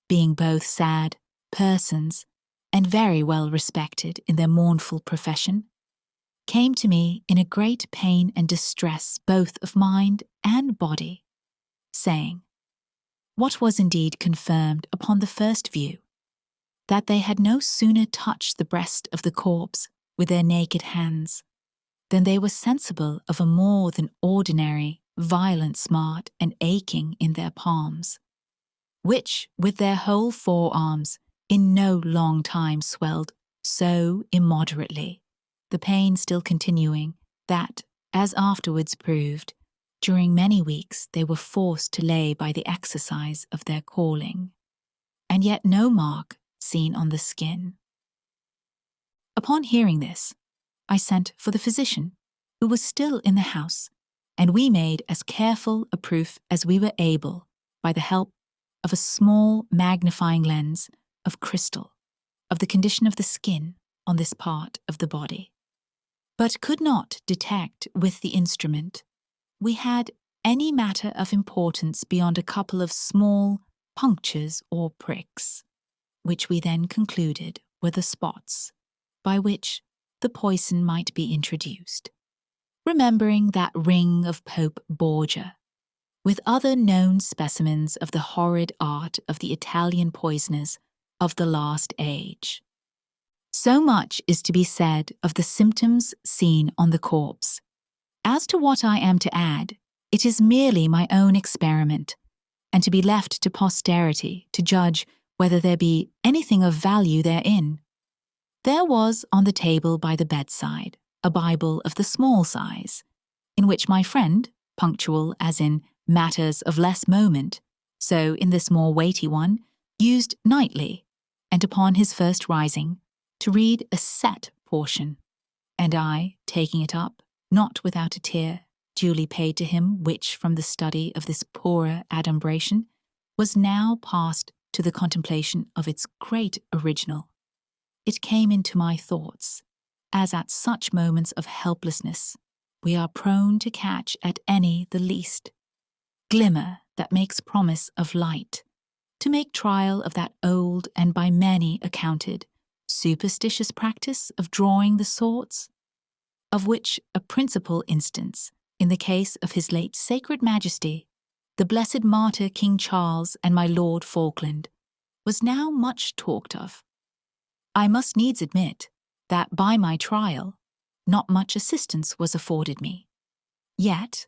being both sad persons and very well respected in their mournful profession, came to me in a great pain and distress both of mind and body, saying, what was indeed confirmed upon the first view, that they had no sooner touched the breast of the corpse with their naked hands than they were sensible of a more than ordinary violent smart and aching in their palms, which with their whole forearms in no long time swelled so immoderately, the pain still continuing, that, as afterwards proved, during many weeks they were forced to lay by the exercise of their calling, and yet no mark seen on the skin. Upon hearing this, I sent for the physician, who was still in the house, and we made as careful a proof as we were able by the help of a small magnifying lens of crystal of the condition of the skin on this part of the body, but could not detect with the instrument we had any matter of importance beyond a couple of small punctures or pricks, which we then concluded were the spots by which the poison might be introduced, remembering that ring of Pope Borgia, with other known specimens of the horrid art of the Italian poisoners of the last age. So much is to be said of the symptoms seen on the corpse. As to what I am to add, it is merely my own experiment, and to be left to posterity to judge whether there be anything of value therein. There was on the table by the bedside a Bible of the small size, in which my friend, punctual as in matters of less moment, so in this more weighty one, used nightly, and upon his first rising, to read a set portion, and I, taking it up, not without a tear, duly paid to him, which from the study of this poorer adumbration was now passed to the contemplation of its great original, it came into my thoughts, as at such moments of helplessness we are prone to catch at any the least glimmer that makes promise of light, to make trial of that old and by many accounted superstitious practice of drawing the swords, of which a principal instance, in the case of his late sacred majesty, the blessed martyr King Charles and my Lord Falkland, was now much talked of. I must needs admit that by my trial not much assistance was afforded me. Yet,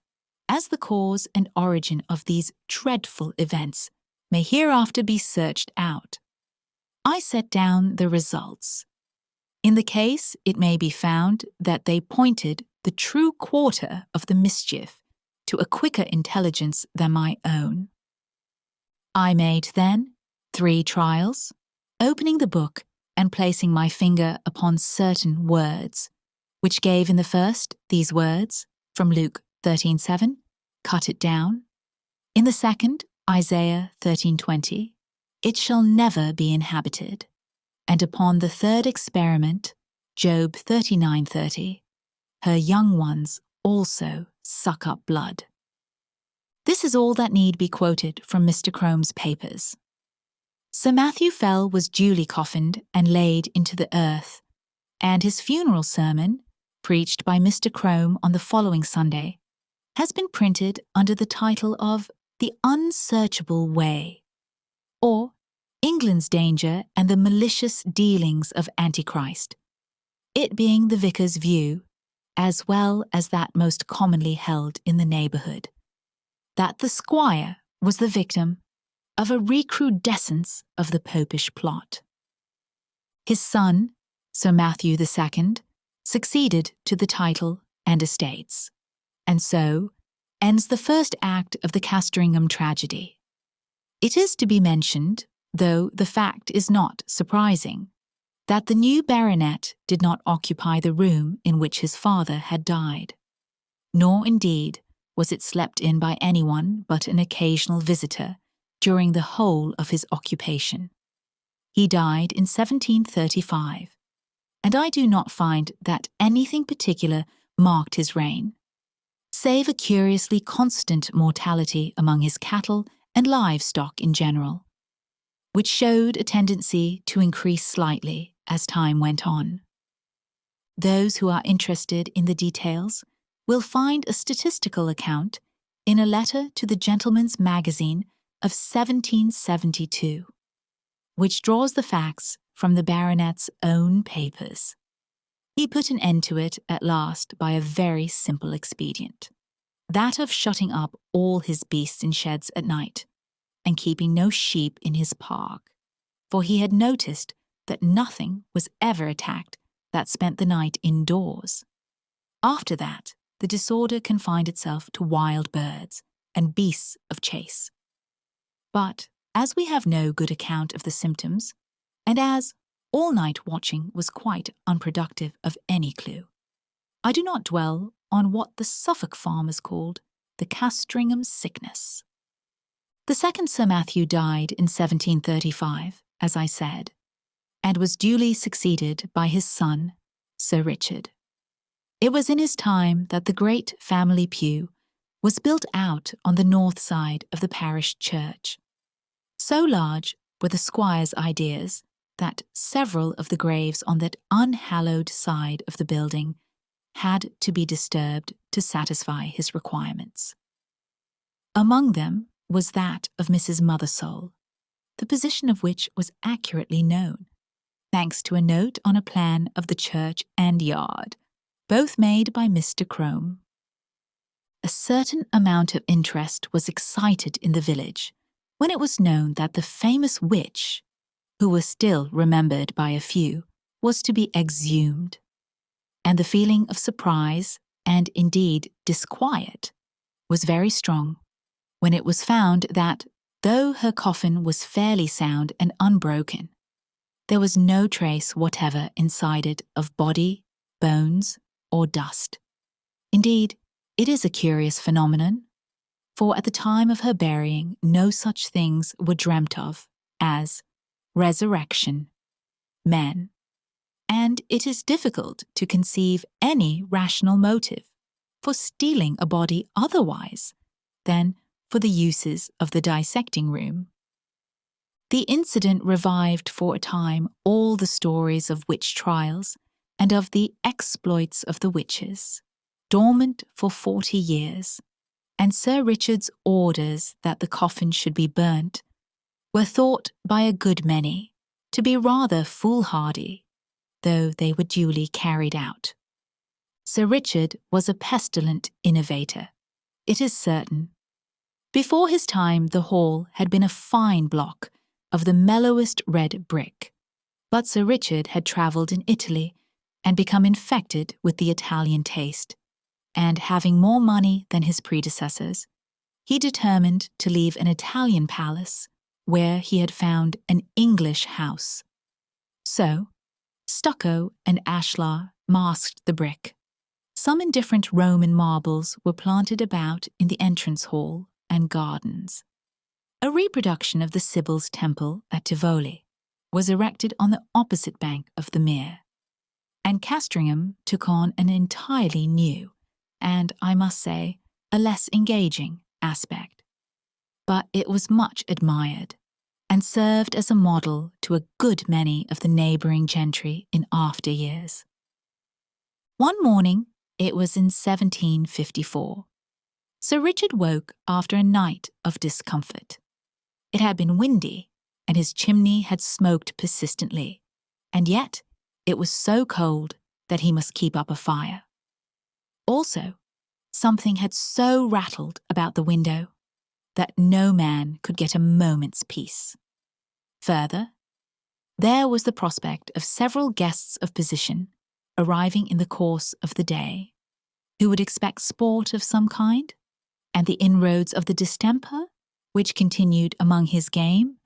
as the cause and origin of these dreadful events may hereafter be searched out, I set down the results. In the case, it may be found that they pointed the true quarter of the mischief to a quicker intelligence than my own. I made, then, 3 trials, opening the book and placing my finger upon certain words, which gave in the first these words from Luke 13:7, cut it down. In the second, Isaiah 13:20, it shall never be inhabited. And upon the third experiment, Job 39:30, her young ones also suck up blood. This is all that need be quoted from Mr. Crome's papers. Sir Matthew Fell was duly coffined and laid into the earth, and his funeral sermon, preached by Mr. Crome on the following Sunday, has been printed under the title of The Unsearchable Way, or England's Danger and the Malicious Dealings of Antichrist, it being the vicar's view, as well as that most commonly held in the neighbourhood, that the squire was the victim of a recrudescence of the popish plot. His son, Sir Matthew II, succeeded to the title and estates, and so ends the first act of the Castringham tragedy. It is to be mentioned, though the fact is not surprising, that the new baronet did not occupy the room in which his father had died, nor indeed was it slept in by anyone but an occasional visitor during the whole of his occupation. He died in 1735, and I do not find that anything particular marked his reign, save a curiously constant mortality among his cattle and livestock in general, which showed a tendency to increase slightly as time went on. Those who are interested in the details will find a statistical account in a letter to the Gentleman's Magazine of 1772, which draws the facts from the baronet's own papers. He put an end to it at last by a very simple expedient, that of shutting up all his beasts in sheds at night, and keeping no sheep in his park, for he had noticed that nothing was ever attacked that spent the night indoors. After that, the disorder confined itself to wild birds and beasts of chase. But as we have no good account of the symptoms, and as all-night watching was quite unproductive of any clue, I do not dwell on what the Suffolk farmers called the Castringham sickness. The second Sir Matthew died in 1735, as I said, and was duly succeeded by his son, Sir Richard. It was in his time that the great family pew was built out on the north side of the parish church. So large were the squire's ideas that several of the graves on that unhallowed side of the building had to be disturbed to satisfy his requirements. Among them was that of Mrs. Mothersole, the position of which was accurately known, thanks to a note on a plan of the church and yard, both made by Mr. Crome. A certain amount of interest was excited in the village when it was known that the famous witch, who was still remembered by a few, was to be exhumed, and the feeling of surprise and indeed disquiet was very strong when it was found that, though her coffin was fairly sound and unbroken, there was no trace whatever inside it of body, bones, or dust. Indeed, it is a curious phenomenon, for at the time of her burying no such things were dreamt of as resurrection, men, and it is difficult to conceive any rational motive for stealing a body otherwise than for the uses of the dissecting room. The incident revived for a time all the stories of witch trials and of the exploits of the witches, dormant for 40 years, and Sir Richard's orders that the coffin should be burnt were thought by a good many to be rather foolhardy, though they were duly carried out. Sir Richard was a pestilent innovator, it is certain. Before his time the hall had been a fine block of the mellowest red brick, but Sir Richard had travelled in Italy and become infected with the Italian taste, and having more money than his predecessors, he determined to leave an Italian palace where he had found an English house. So, stucco and ashlar masked the brick, Some indifferent Roman marbles were planted about in the entrance hall and gardens. A reproduction of the Sibyl's temple at Tivoli was erected on the opposite bank of the mere, and Castringham took on an entirely new, and, I must say, a less engaging aspect. But it was much admired, and served as a model to a good many of the neighbouring gentry in after years. One morning, it was in 1754, Sir Richard woke after a night of discomfort. It had been windy, and his chimney had smoked persistently, and yet it was so cold that he must keep up a fire. Also, something had so rattled about the window that no man could get a moment's peace. Further, there was the prospect of several guests of position arriving in the course of the day, who would expect sport of some kind, and the inroads of the distemper, which continued among his game,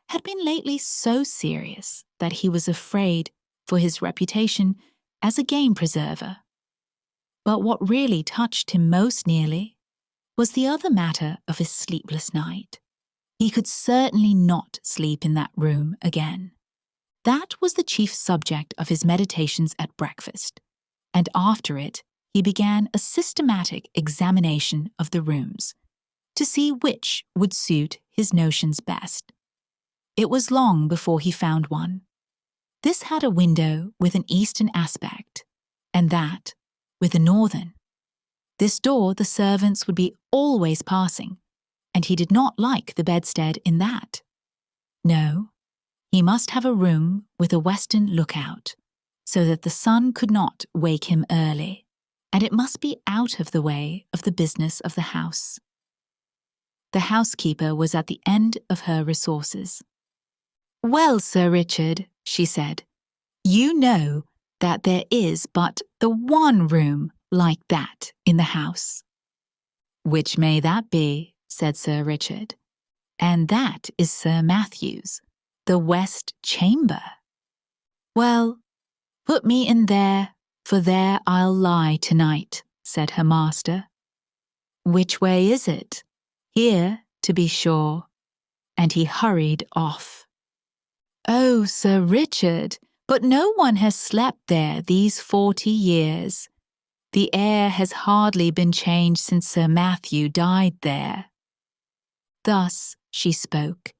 had been lately so serious that he was afraid for his reputation as a game preserver. But what really touched him most nearly was the other matter of his sleepless night. He could certainly not sleep in that room again. That was the chief subject of his meditations at breakfast, and after it he began a systematic examination of the rooms, to see which would suit his notions best. It was long before he found one. This had a window with an eastern aspect, and that with a northern. This door the servants would be always passing, and he did not like the bedstead in that. No, he must have a room with a western lookout, so that the sun could not wake him early, and it must be out of the way of the business of the house. The housekeeper was at the end of her resources. "Well, Sir Richard," she said, "you know that there is but the one room like that in the house." "Which may that be?" said Sir Richard. "And that is Sir Matthew's, the west chamber." "Well, put me in there, for there I'll lie tonight," said her master. "Which way is it?" "Here, to be sure." And he hurried off. "Oh, Sir Richard, but no one has slept there these 40 years. The air has hardly been changed since Sir Matthew died there." Thus she spoke,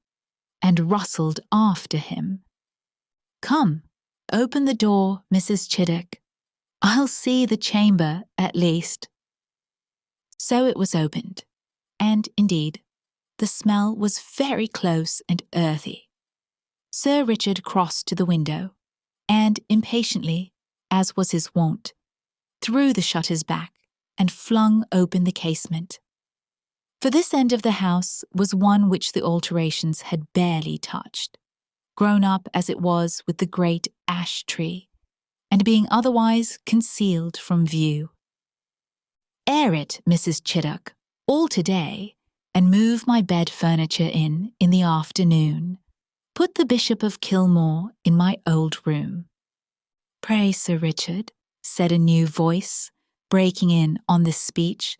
and rustled after him. "Come, open the door, Mrs. Chiddock. I'll see the chamber at least." So it was opened, and indeed, the smell was very close and earthy. Sir Richard crossed to the window, and impatiently, as was his wont, threw the shutters back and flung open the casement. For this end of the house was one which the alterations had barely touched, grown up as it was with the great ash tree, and being otherwise concealed from view. "Air it, Mrs. Chiddock, all today, and move my bed furniture in the afternoon. Put the Bishop of Kilmore in my old room." "Pray, Sir Richard," said a new voice, breaking in on this speech,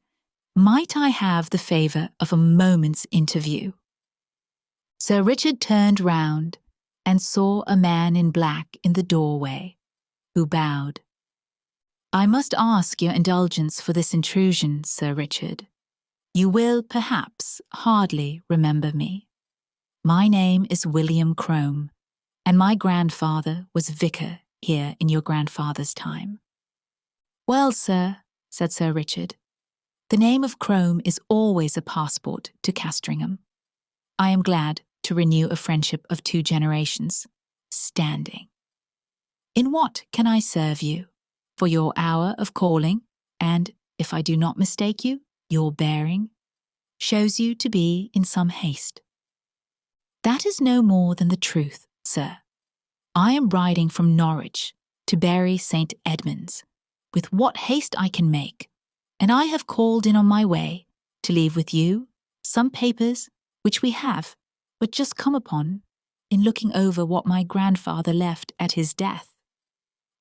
"might I have the favour of a moment's interview?" Sir Richard turned round and saw a man in black in the doorway, who bowed. "I must ask your indulgence for this intrusion, Sir Richard. You will, perhaps, hardly remember me. My name is William Crome, and my grandfather was vicar here in your grandfather's time." "Well, sir," said Sir Richard, "the name of Crome is always a passport to Castringham. I am glad to renew a friendship of 2 generations, standing. In what can I serve you? For your hour of calling, and, if I do not mistake you, your bearing, shows you to be in some haste." "That is no more than the truth, sir. I am riding from Norwich to Bury St. Edmunds, with what haste I can make, and I have called in on my way to leave with you some papers which we have but just come upon in looking over what my grandfather left at his death."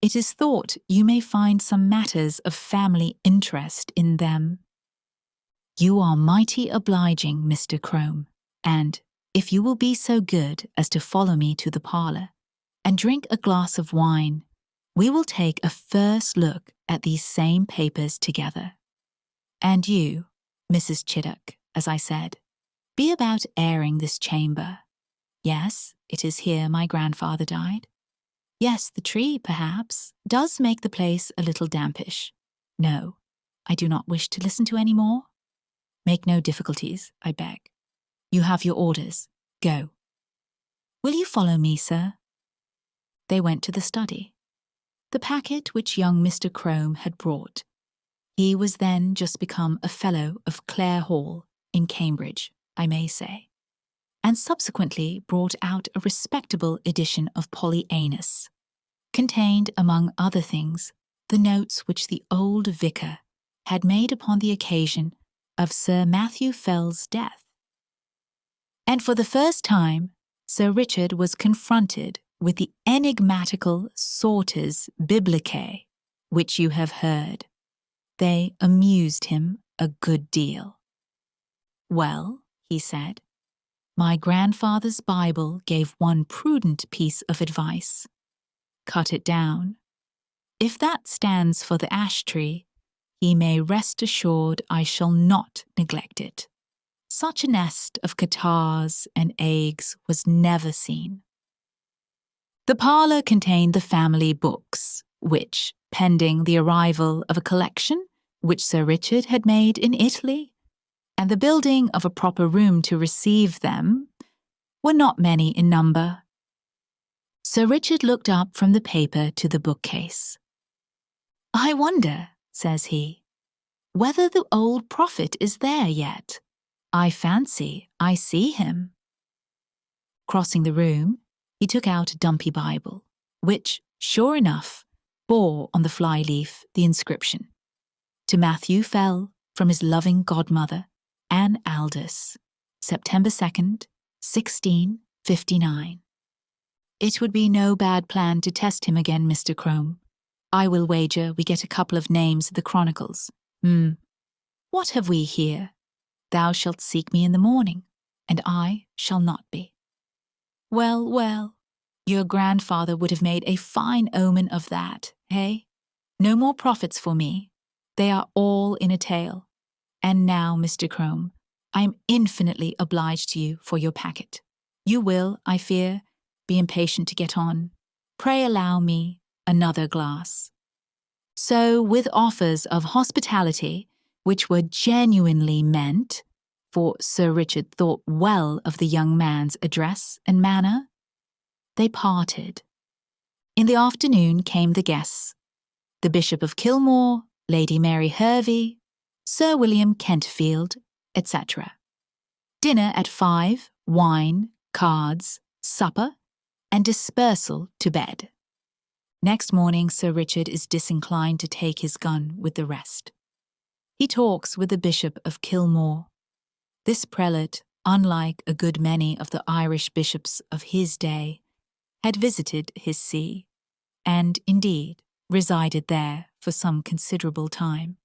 It is thought you may find some matters of family interest in them. You are mighty obliging, Mr. Crome, and if you will be so good as to follow me to the parlour and drink a glass of wine, we will take a first look at these same papers together. And you, Mrs. Chiddock, as I said, be about airing this chamber. Yes, it is here my grandfather died. Yes, the tree, perhaps, does make the place a little dampish. No, I do not wish to listen to any more. Make no difficulties, I beg. You have your orders. Go. Will you follow me, sir? They went to the study. The packet which young Mr. Crome had brought. He was then just become a Fellow of Clare Hall in Cambridge, I may say, and subsequently brought out a respectable edition of Polyanus, contained, among other things, the notes which the old vicar had made upon the occasion of Sir Matthew Fell's death. And for the first time, Sir Richard was confronted with the enigmatical sortes biblicae, which you have heard. They amused him a good deal. Well, he said, my grandfather's Bible gave one prudent piece of advice. Cut it down. If that stands for the ash tree, he may rest assured I shall not neglect it. Such a nest of catarrhs and eggs was never seen. The parlour contained the family books, which, pending the arrival of a collection which Sir Richard had made in Italy, and the building of a proper room to receive them, were not many in number. Sir Richard looked up from the paper to the bookcase. I wonder, says he, whether the old prophet is there yet. I fancy I see him. Crossing the room, he took out a dumpy Bible, which, sure enough, bore on the fly-leaf the inscription, To Matthew Fell, from his loving godmother, Anne Aldous, September 2nd, 1659. It would be no bad plan to test him again, Mr. Crome. I will wager we get a couple of names of the chronicles. What have we here? Thou shalt seek me in the morning, and I shall not be. Well, well, your grandfather would have made a fine omen of that, eh? No more prophets for me. They are all in a tale. And now, Mr. Crome, I am infinitely obliged to you for your packet. You will, I fear, be impatient to get on. Pray allow me another glass. So, with offers of hospitality, which were genuinely meant, for Sir Richard thought well of the young man's address and manner, they parted. In the afternoon came the guests, the Bishop of Kilmore, Lady Mary Hervey, Sir William Kentfield, etc. Dinner at 5, wine, cards, supper, and dispersal to bed. Next morning Sir Richard is disinclined to take his gun with the rest. He talks with the Bishop of Kilmore. This prelate, unlike a good many of the Irish bishops of his day, had visited his see, and, indeed, resided there for some considerable time.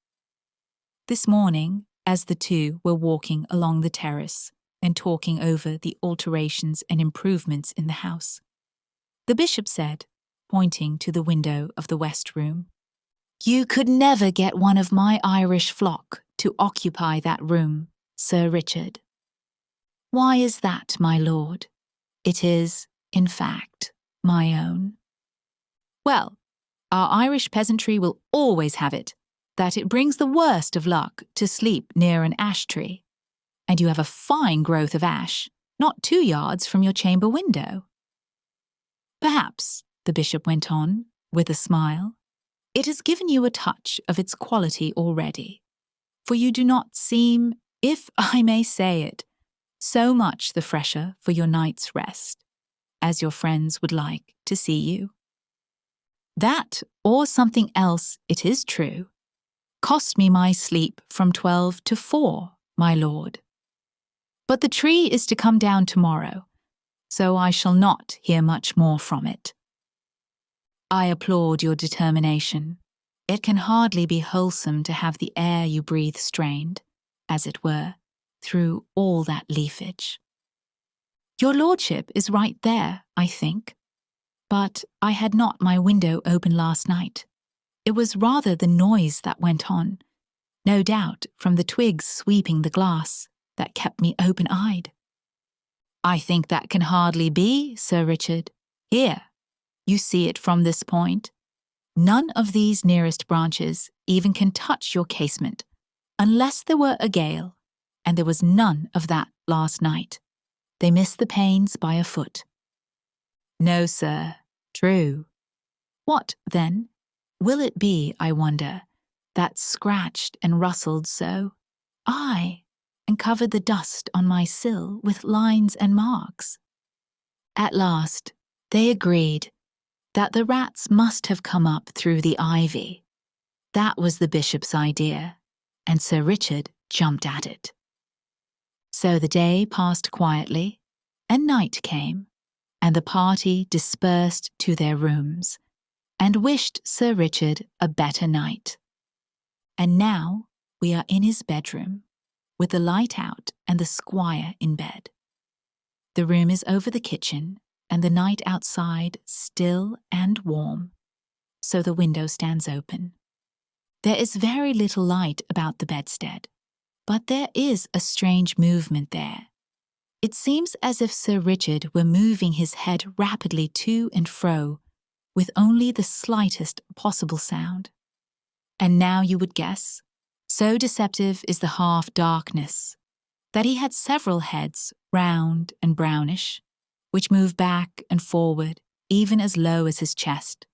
This morning, as the two were walking along the terrace and talking over the alterations and improvements in the house, the bishop said, pointing to the window of the west room, You could never get one of my Irish flock to occupy that room, Sir Richard. Why is that, my lord? It is, in fact, my own. Well, our Irish peasantry will always have it, that it brings the worst of luck to sleep near an ash tree, and you have a fine growth of ash, not 2 yards from your chamber window. Perhaps, the bishop went on, with a smile, it has given you a touch of its quality already, for you do not seem, if I may say it, so much the fresher for your night's rest, as your friends would like to see you. That, or something else, it is true, cost me my sleep from 12 to 4, my lord. But the tree is to come down tomorrow, so I shall not hear much more from it. I applaud your determination. It can hardly be wholesome to have the air you breathe strained, as it were, through all that leafage. Your lordship is right there, I think. But I had not my window open last night. It was rather the noise that went on, no doubt from the twigs sweeping the glass, that kept me open-eyed. I think that can hardly be, Sir Richard. Here, you see it from this point. None of these nearest branches even can touch your casement, unless there were a gale, and there was none of that last night. They missed the panes by a foot. No, sir. True. What, then, will it be, I wonder, that scratched and rustled so? Aye, and covered the dust on my sill with lines and marks. At last, they agreed that the rats must have come up through the ivy. That was the bishop's idea, and Sir Richard jumped at it. So the day passed quietly, and night came, and the party dispersed to their rooms, and wished Sir Richard a better night. And now we are in his bedroom, with the light out and the squire in bed. The room is over the kitchen, and the night outside still and warm, so the window stands open. There is very little light about the bedstead, but there is a strange movement there. It seems as if Sir Richard were moving his head rapidly to and fro, with only the slightest possible sound. And now you would guess, so deceptive is the half-darkness, that he had several heads, round and brownish, which move back and forward, even as low as his chest.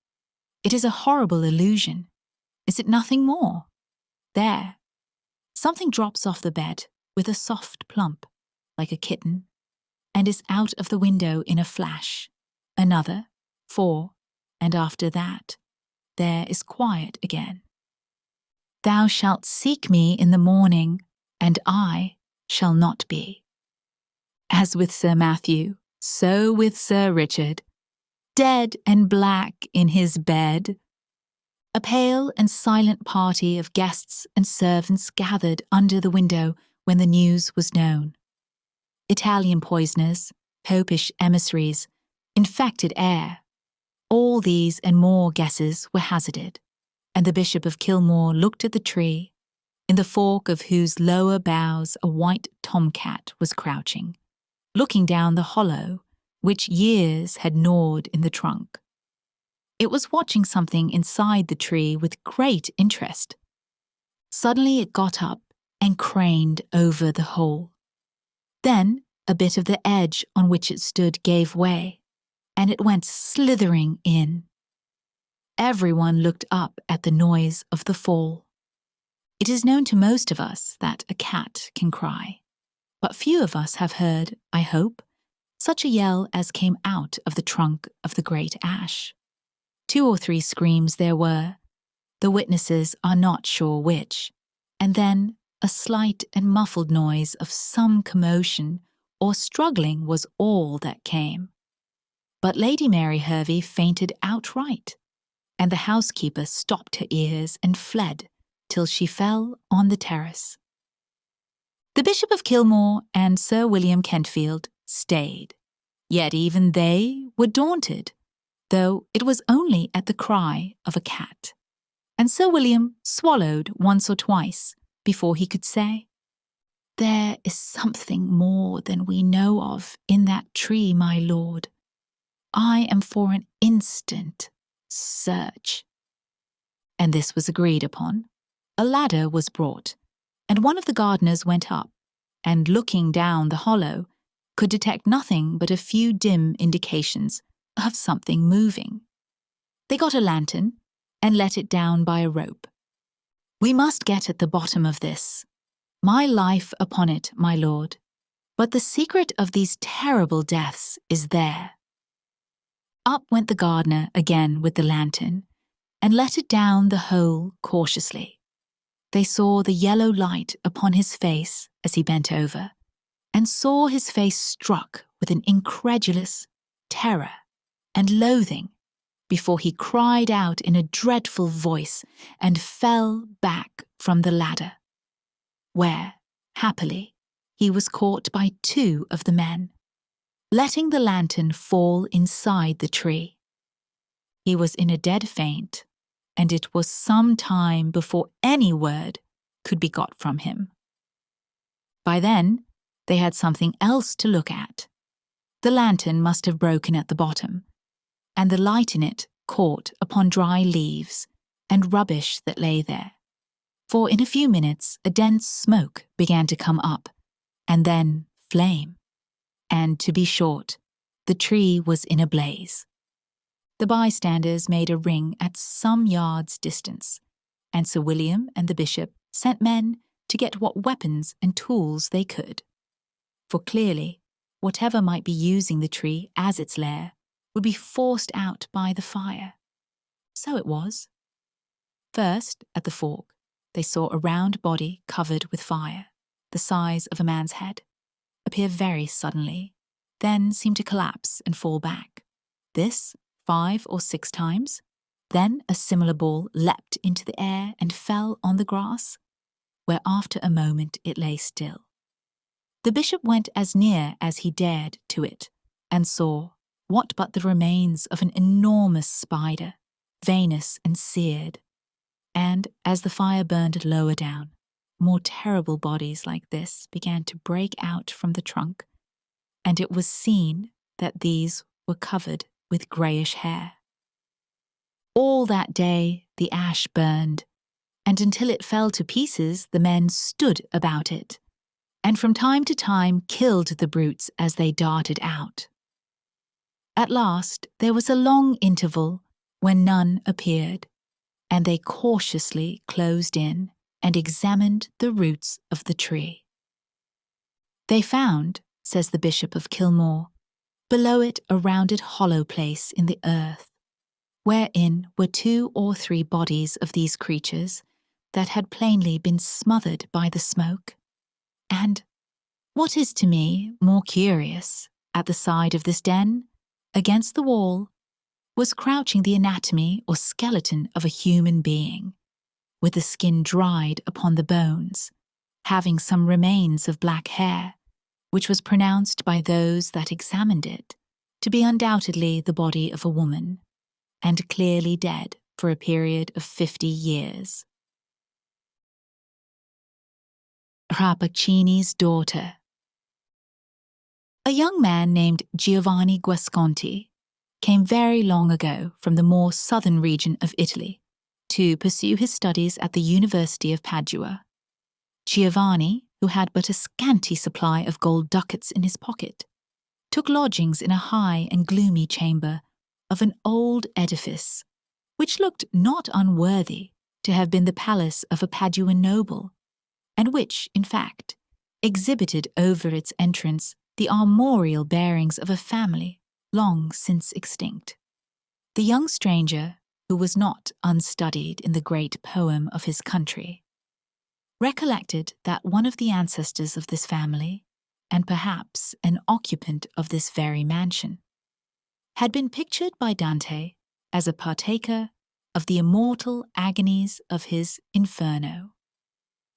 It is a horrible illusion. Is it nothing more? There. Something drops off the bed with a soft plump, like a kitten, and is out of the window in a flash. Another, 4, and after that, there is quiet again. Thou shalt seek me in the morning, and I shall not be. As with Sir Matthew, so with Sir Richard, dead and black in his bed. A pale and silent party of guests and servants gathered under the window when the news was known. Italian poisoners, popish emissaries, infected air. All these and more guesses were hazarded, and the Bishop of Kilmore looked at the tree, in the fork of whose lower boughs a white tomcat was crouching, looking down the hollow which years had gnawed in the trunk. It was watching something inside the tree with great interest. Suddenly it got up and craned over the hole. Then a bit of the edge on which it stood gave way, and it went slithering in. Everyone looked up at the noise of the fall. It is known to most of us that a cat can cry, but few of us have heard, I hope, such a yell as came out of the trunk of the great ash. 2 or 3 screams there were, the witnesses are not sure which, and then a slight and muffled noise of some commotion or struggling was all that came. But Lady Mary Hervey fainted outright, and the housekeeper stopped her ears and fled till she fell on the terrace. The Bishop of Kilmore and Sir William Kentfield stayed, yet even they were daunted, though it was only at the cry of a cat, and Sir William swallowed once or twice before he could say, "There is something more than we know of in that tree, my lord. I am for an instant search." And this was agreed upon. A ladder was brought, and one of the gardeners went up, and looking down the hollow, could detect nothing but a few dim indications of something moving. They got a lantern and let it down by a rope. "We must get at the bottom of this. My life upon it, my lord. But the secret of these terrible deaths is there." Up went the gardener again with the lantern, and let it down the hole cautiously. They saw the yellow light upon his face as he bent over, and saw his face struck with an incredulous terror and loathing, before he cried out in a dreadful voice and fell back from the ladder, where, happily, he was caught by 2 of the men, letting the lantern fall inside the tree. He was in a dead faint, and it was some time before any word could be got from him. By then, they had something else to look at. The lantern must have broken at the bottom, and the light in it caught upon dry leaves and rubbish that lay there. For in a few minutes a dense smoke began to come up, and then flame. And to be short, the tree was in a blaze. The bystanders made a ring at some yards' distance, and Sir William and the bishop sent men to get what weapons and tools they could. For clearly, whatever might be using the tree as its lair would be forced out by the fire. So it was. First, at the fork, they saw a round body covered with fire, the size of a man's head, appear very suddenly, then seem to collapse and fall back. This 5 or 6 times. Then a similar ball leapt into the air and fell on the grass, where after a moment it lay still. The bishop went as near as he dared to it, and saw what but the remains of an enormous spider, veinous and seared. And as the fire burned lower down, more terrible bodies like this began to break out from the trunk, and it was seen that these were covered with greyish hair. All that day the ash burned, and until it fell to pieces the men stood about it, and from time to time killed the brutes as they darted out. At last there was a long interval when none appeared, and they cautiously closed in and examined the roots of the tree. They found, says the Bishop of Kilmore, below it a rounded hollow place in the earth, wherein were 2 or 3 bodies of these creatures that had plainly been smothered by the smoke. And, what is to me more curious, at the side of this den, against the wall, was crouching the anatomy or skeleton of a human being, with the skin dried upon the bones, having some remains of black hair, which was pronounced by those that examined it to be undoubtedly the body of a woman, and clearly dead for a period of 50 years. Rappaccini's daughter. A young man named Giovanni Guasconti came very long ago from the more southern region of Italy to pursue his studies at the University of Padua. Giovanni, who had but a scanty supply of gold ducats in his pocket, took lodgings in a high and gloomy chamber of an old edifice, which looked not unworthy to have been the palace of a Paduan noble, and which, in fact, exhibited over its entrance the armorial bearings of a family long since extinct. The young stranger, who was not unstudied in the great poem of his country, recollected that one of the ancestors of this family, and perhaps an occupant of this very mansion, had been pictured by Dante as a partaker of the immortal agonies of his Inferno.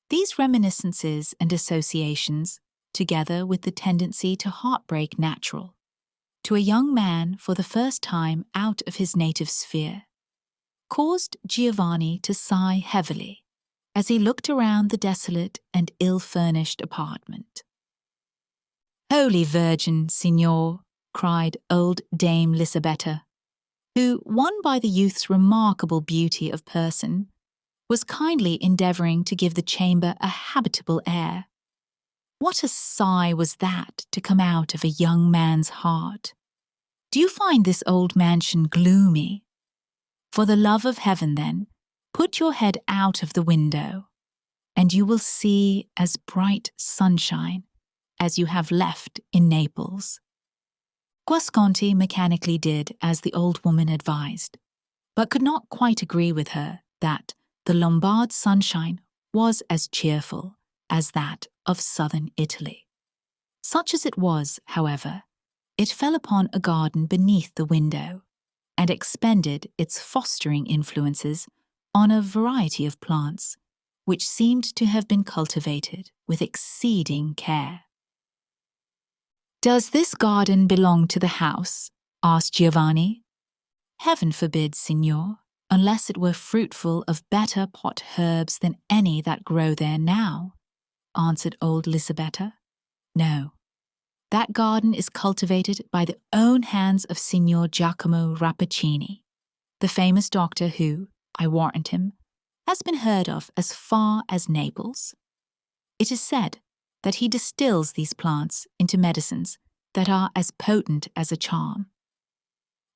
These reminiscences and associations, together with the tendency to heartbreak natural, to a young man for the first time out of his native sphere, caused Giovanni to sigh heavily as he looked around the desolate and ill-furnished apartment. "Holy Virgin, Signor," cried old Dame Lisabetta, who, won by the youth's remarkable beauty of person, was kindly endeavouring to give the chamber a habitable air. What a sigh was that to come out of a young man's heart! Do you find this old mansion gloomy? For the love of heaven, then, put your head out of the window, and you will see as bright sunshine as you have left in Naples. Guasconti mechanically did as the old woman advised, but could not quite agree with her that the Lombard sunshine was as cheerful as that of southern Italy. Such as it was, however, it fell upon a garden beneath the window, and expended its fostering influences on a variety of plants, which seemed to have been cultivated with exceeding care. "Does this garden belong to the house?" asked Giovanni. "Heaven forbid, signor, unless it were fruitful of better pot herbs than any that grow there now," answered old Lisabetta. "No, that garden is cultivated by the own hands of Signor Giacomo Rappaccini, the famous doctor who, I warrant him, has been heard of as far as Naples. It is said that he distills these plants into medicines that are as potent as a charm.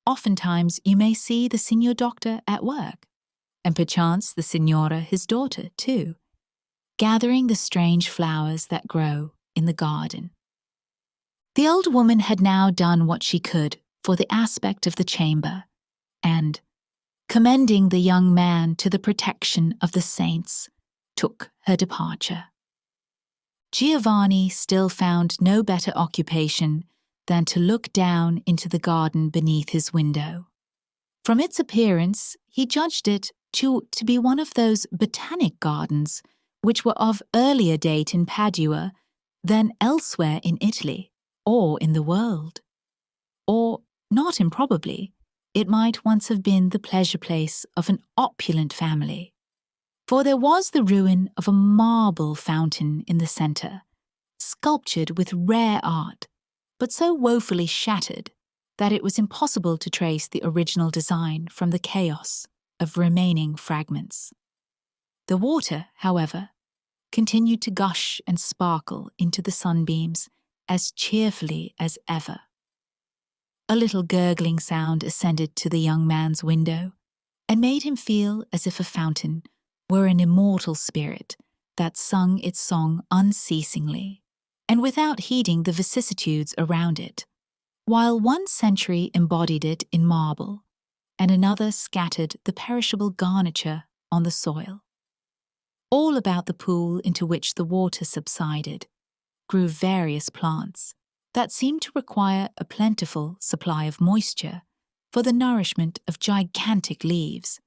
Oftentimes you may see the Signor Doctor at work, and perchance the Signora his daughter too, gathering the strange flowers that grow in the garden." The old woman had now done what she could for the aspect of the chamber, and, commending the young man to the protection of the saints, took her departure. Giovanni still found no better occupation than to look down into the garden beneath his window. From its appearance, he judged it to be one of those botanic gardens which were of earlier date in Padua than elsewhere in Italy or in the world. Or, not improbably, it might once have been the pleasure place of an opulent family, for there was the ruin of a marble fountain in the centre, sculptured with rare art, but so woefully shattered that it was impossible to trace the original design from the chaos of remaining fragments. The water, however, continued to gush and sparkle into the sunbeams as cheerfully as ever. A little gurgling sound ascended to the young man's window and made him feel as if a fountain were an immortal spirit that sung its song unceasingly and without heeding the vicissitudes around it, while one century embodied it in marble and another scattered the perishable garniture on the soil. All about the pool into which the water subsided grew various plants that seemed to require a plentiful supply of moisture for the nourishment of gigantic leaves,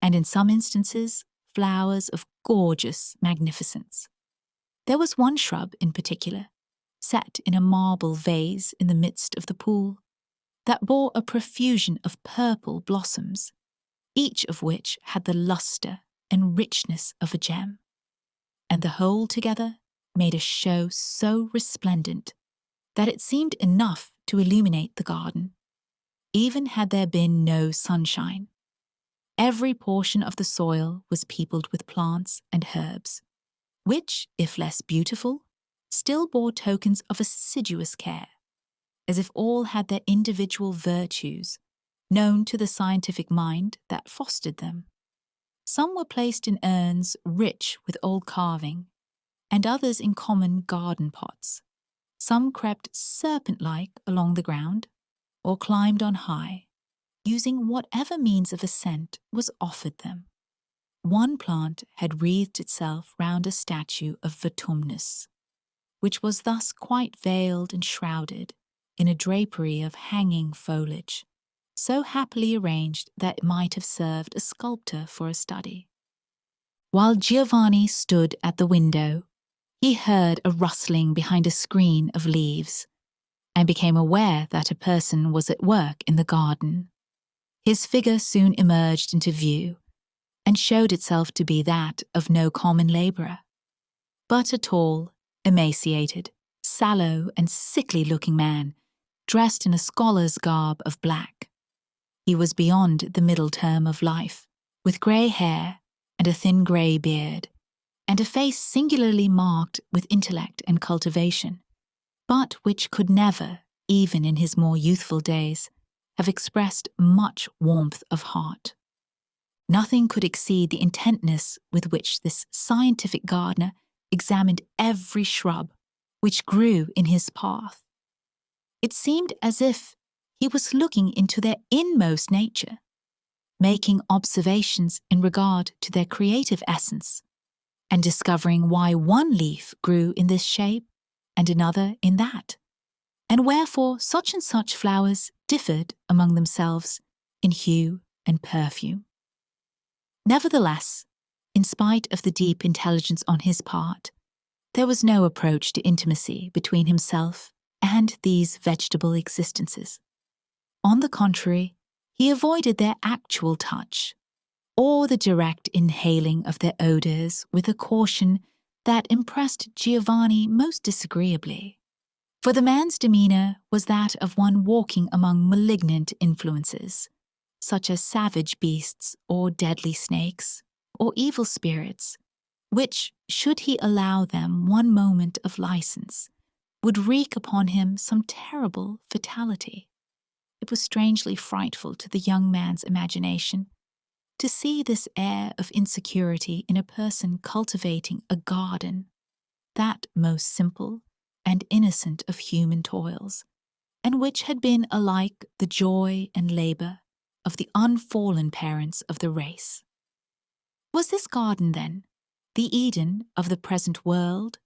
and in some instances flowers of gorgeous magnificence. There was one shrub in particular, set in a marble vase in the midst of the pool, that bore a profusion of purple blossoms, each of which had the lustre and richness of a gem, and the whole together made a show so resplendent that it seemed enough to illuminate the garden, even had there been no sunshine. Every portion of the soil was peopled with plants and herbs, which, if less beautiful, still bore tokens of assiduous care, as if all had their individual virtues, known to the scientific mind that fostered them. Some were placed in urns rich with old carving, and others in common garden pots. Some crept serpent-like along the ground, or climbed on high, using whatever means of ascent was offered them. One plant had wreathed itself round a statue of Vertumnus, which was thus quite veiled and shrouded in a drapery of hanging foliage, so happily arranged that it might have served a sculptor for a study. While Giovanni stood at the window, he heard a rustling behind a screen of leaves, and became aware that a person was at work in the garden. His figure soon emerged into view, and showed itself to be that of no common labourer, but a tall, emaciated, sallow and sickly-looking man, dressed in a scholar's garb of black. He was beyond the middle term of life, with grey hair and a thin grey beard, and a face singularly marked with intellect and cultivation, but which could never, even in his more youthful days, have expressed much warmth of heart. Nothing could exceed the intentness with which this scientific gardener examined every shrub which grew in his path. It seemed as if he was looking into their inmost nature, making observations in regard to their creative essence, and discovering why one leaf grew in this shape and another in that, and wherefore such and such flowers differed among themselves in hue and perfume. Nevertheless, in spite of the deep intelligence on his part, there was no approach to intimacy between himself and these vegetable existences. On the contrary, he avoided their actual touch, or the direct inhaling of their odours with a caution that impressed Giovanni most disagreeably. For the man's demeanour was that of one walking among malignant influences, such as savage beasts or deadly snakes, or evil spirits, which, should he allow them one moment of license, would wreak upon him some terrible fatality. It was strangely frightful to the young man's imagination to see this air of insecurity in a person cultivating a garden, that most simple and innocent of human toils, and which had been alike the joy and labour of the unfallen parents of the race. Was this garden, then, the Eden of the present world?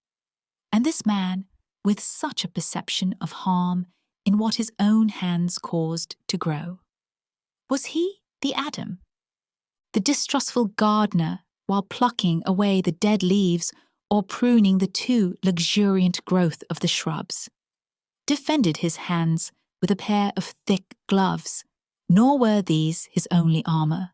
And this man, with such a perception of harm in what his own hands caused to grow? Was he the Adam? The distrustful gardener, while plucking away the dead leaves or pruning the too luxuriant growth of the shrubs, defended his hands with a pair of thick gloves, nor were these his only armour.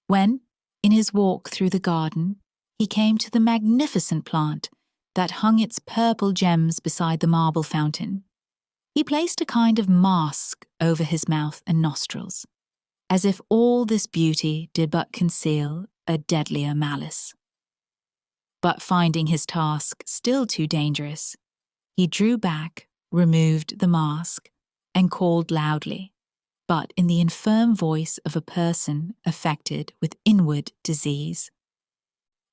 When, in his walk through the garden, he came to the magnificent plant that hung its purple gems beside the marble fountain, he placed a kind of mask over his mouth and nostrils, as if all this beauty did but conceal a deadlier malice. But finding his task still too dangerous, he drew back, removed the mask, and called loudly, but in the infirm voice of a person affected with inward disease,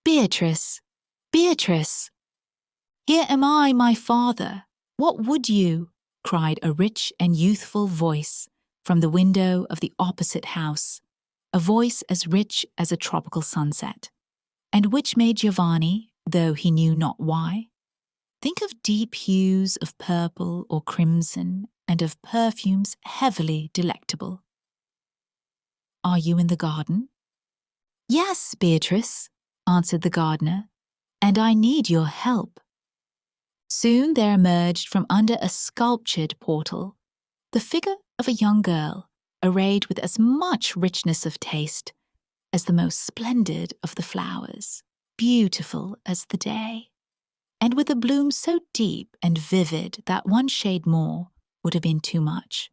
"Beatrice! Beatrice! Here am I, my father. What would you?" cried a rich and youthful voice from the window of the opposite house, a voice as rich as a tropical sunset, and which made Giovanni, though he knew not why, think of deep hues of purple or crimson and of perfumes heavily delectable. "Are you in the garden?" "Yes, Beatrice," answered the gardener, "and I need your help." Soon there emerged from under a sculptured portal the figure of a young girl, arrayed with as much richness of taste as the most splendid of the flowers, beautiful as the day, and with a bloom so deep and vivid that one shade more would have been too much.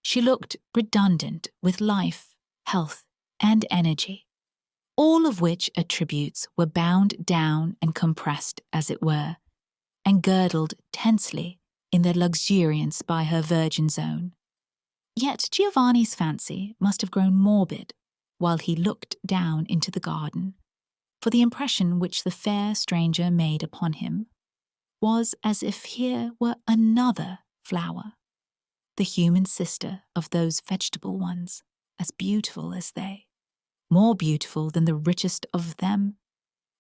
She looked redundant with life, health, and energy, all of which attributes were bound down and compressed, as it were, and girdled tensely in their luxuriance by her virgin zone. Yet Giovanni's fancy must have grown morbid while he looked down into the garden, for the impression which the fair stranger made upon him was as if here were another flower, the human sister of those vegetable ones, as beautiful as they, more beautiful than the richest of them,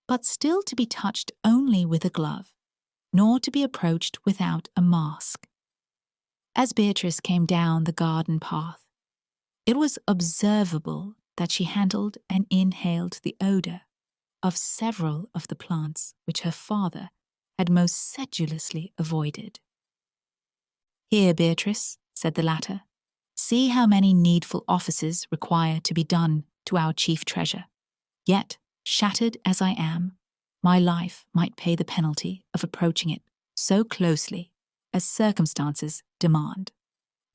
but still to be touched only with a glove, nor to be approached without a mask. As Beatrice came down the garden path, it was observable that she handled and inhaled the odour of several of the plants which her father had most sedulously avoided. "Here, Beatrice," said the latter, "see how many needful offices require to be done to our chief treasure. Yet, shattered as I am, my life might pay the penalty of approaching it so closely as circumstances demand.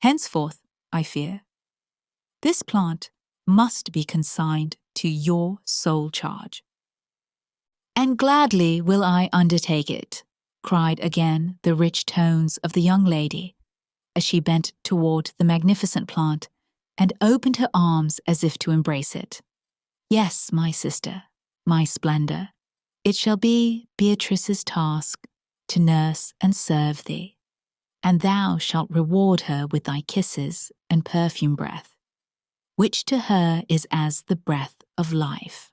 Henceforth, I fear, this plant must be consigned to your sole charge." "And gladly will I undertake it," cried again the rich tones of the young lady, as she bent toward the magnificent plant and opened her arms as if to embrace it. "Yes, my sister, my splendour, it shall be Beatrice's task to nurse and serve thee, and thou shalt reward her with thy kisses and perfume breath, which to her is as the breath of life."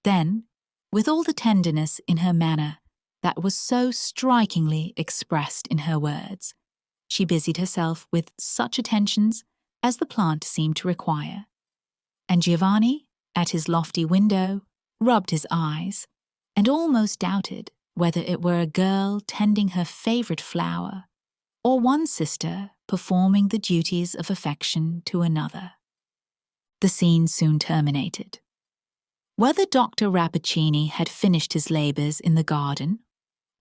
Then, with all the tenderness in her manner that was so strikingly expressed in her words, she busied herself with such attentions as the plant seemed to require, and Giovanni, at his lofty window, rubbed his eyes and almost doubted whether it were a girl tending her favourite flower or one sister performing the duties of affection to another. The scene soon terminated. Whether Dr. Rappaccini had finished his labours in the garden,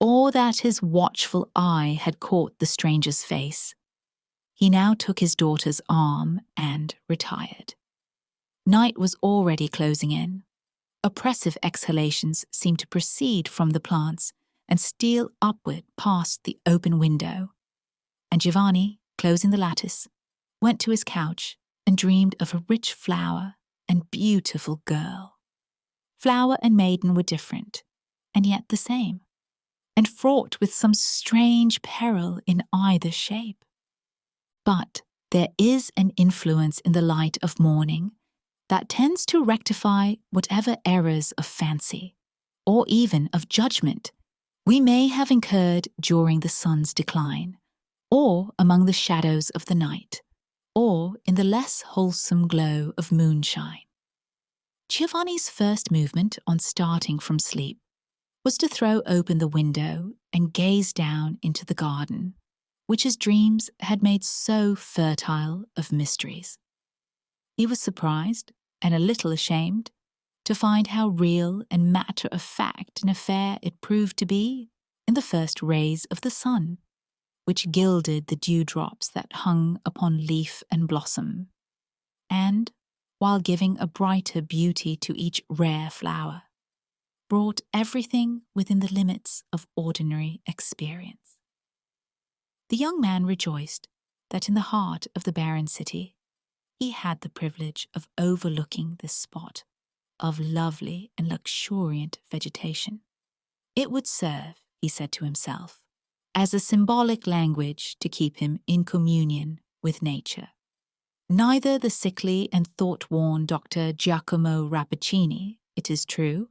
or that his watchful eye had caught the stranger's face, he now took his daughter's arm and retired. Night was already closing in. Oppressive exhalations seemed to proceed from the plants and steal upward past the open window, and Giovanni, closing the lattice, went to his couch and dreamed of a rich flower and beautiful girl. Flower and maiden were different, and yet the same, and fraught with some strange peril in either shape. But there is an influence in the light of morning that tends to rectify whatever errors of fancy, or even of judgment, we may have incurred during the sun's decline, or among the shadows of the night, or in the less wholesome glow of moonshine. Giovanni's first movement on starting from sleep was to throw open the window and gaze down into the garden, which his dreams had made so fertile of mysteries. He was surprised and a little ashamed to find how real and matter-of-fact an affair it proved to be in the first rays of the sun, which gilded the dewdrops that hung upon leaf and blossom, and, while giving a brighter beauty to each rare flower, brought everything within the limits of ordinary experience. The young man rejoiced that in the heart of the barren city he had the privilege of overlooking this spot of lovely and luxuriant vegetation. It would serve, he said to himself, as a symbolic language to keep him in communion with nature. Neither the sickly and thought-worn Dr. Giacomo Rappaccini, it is true,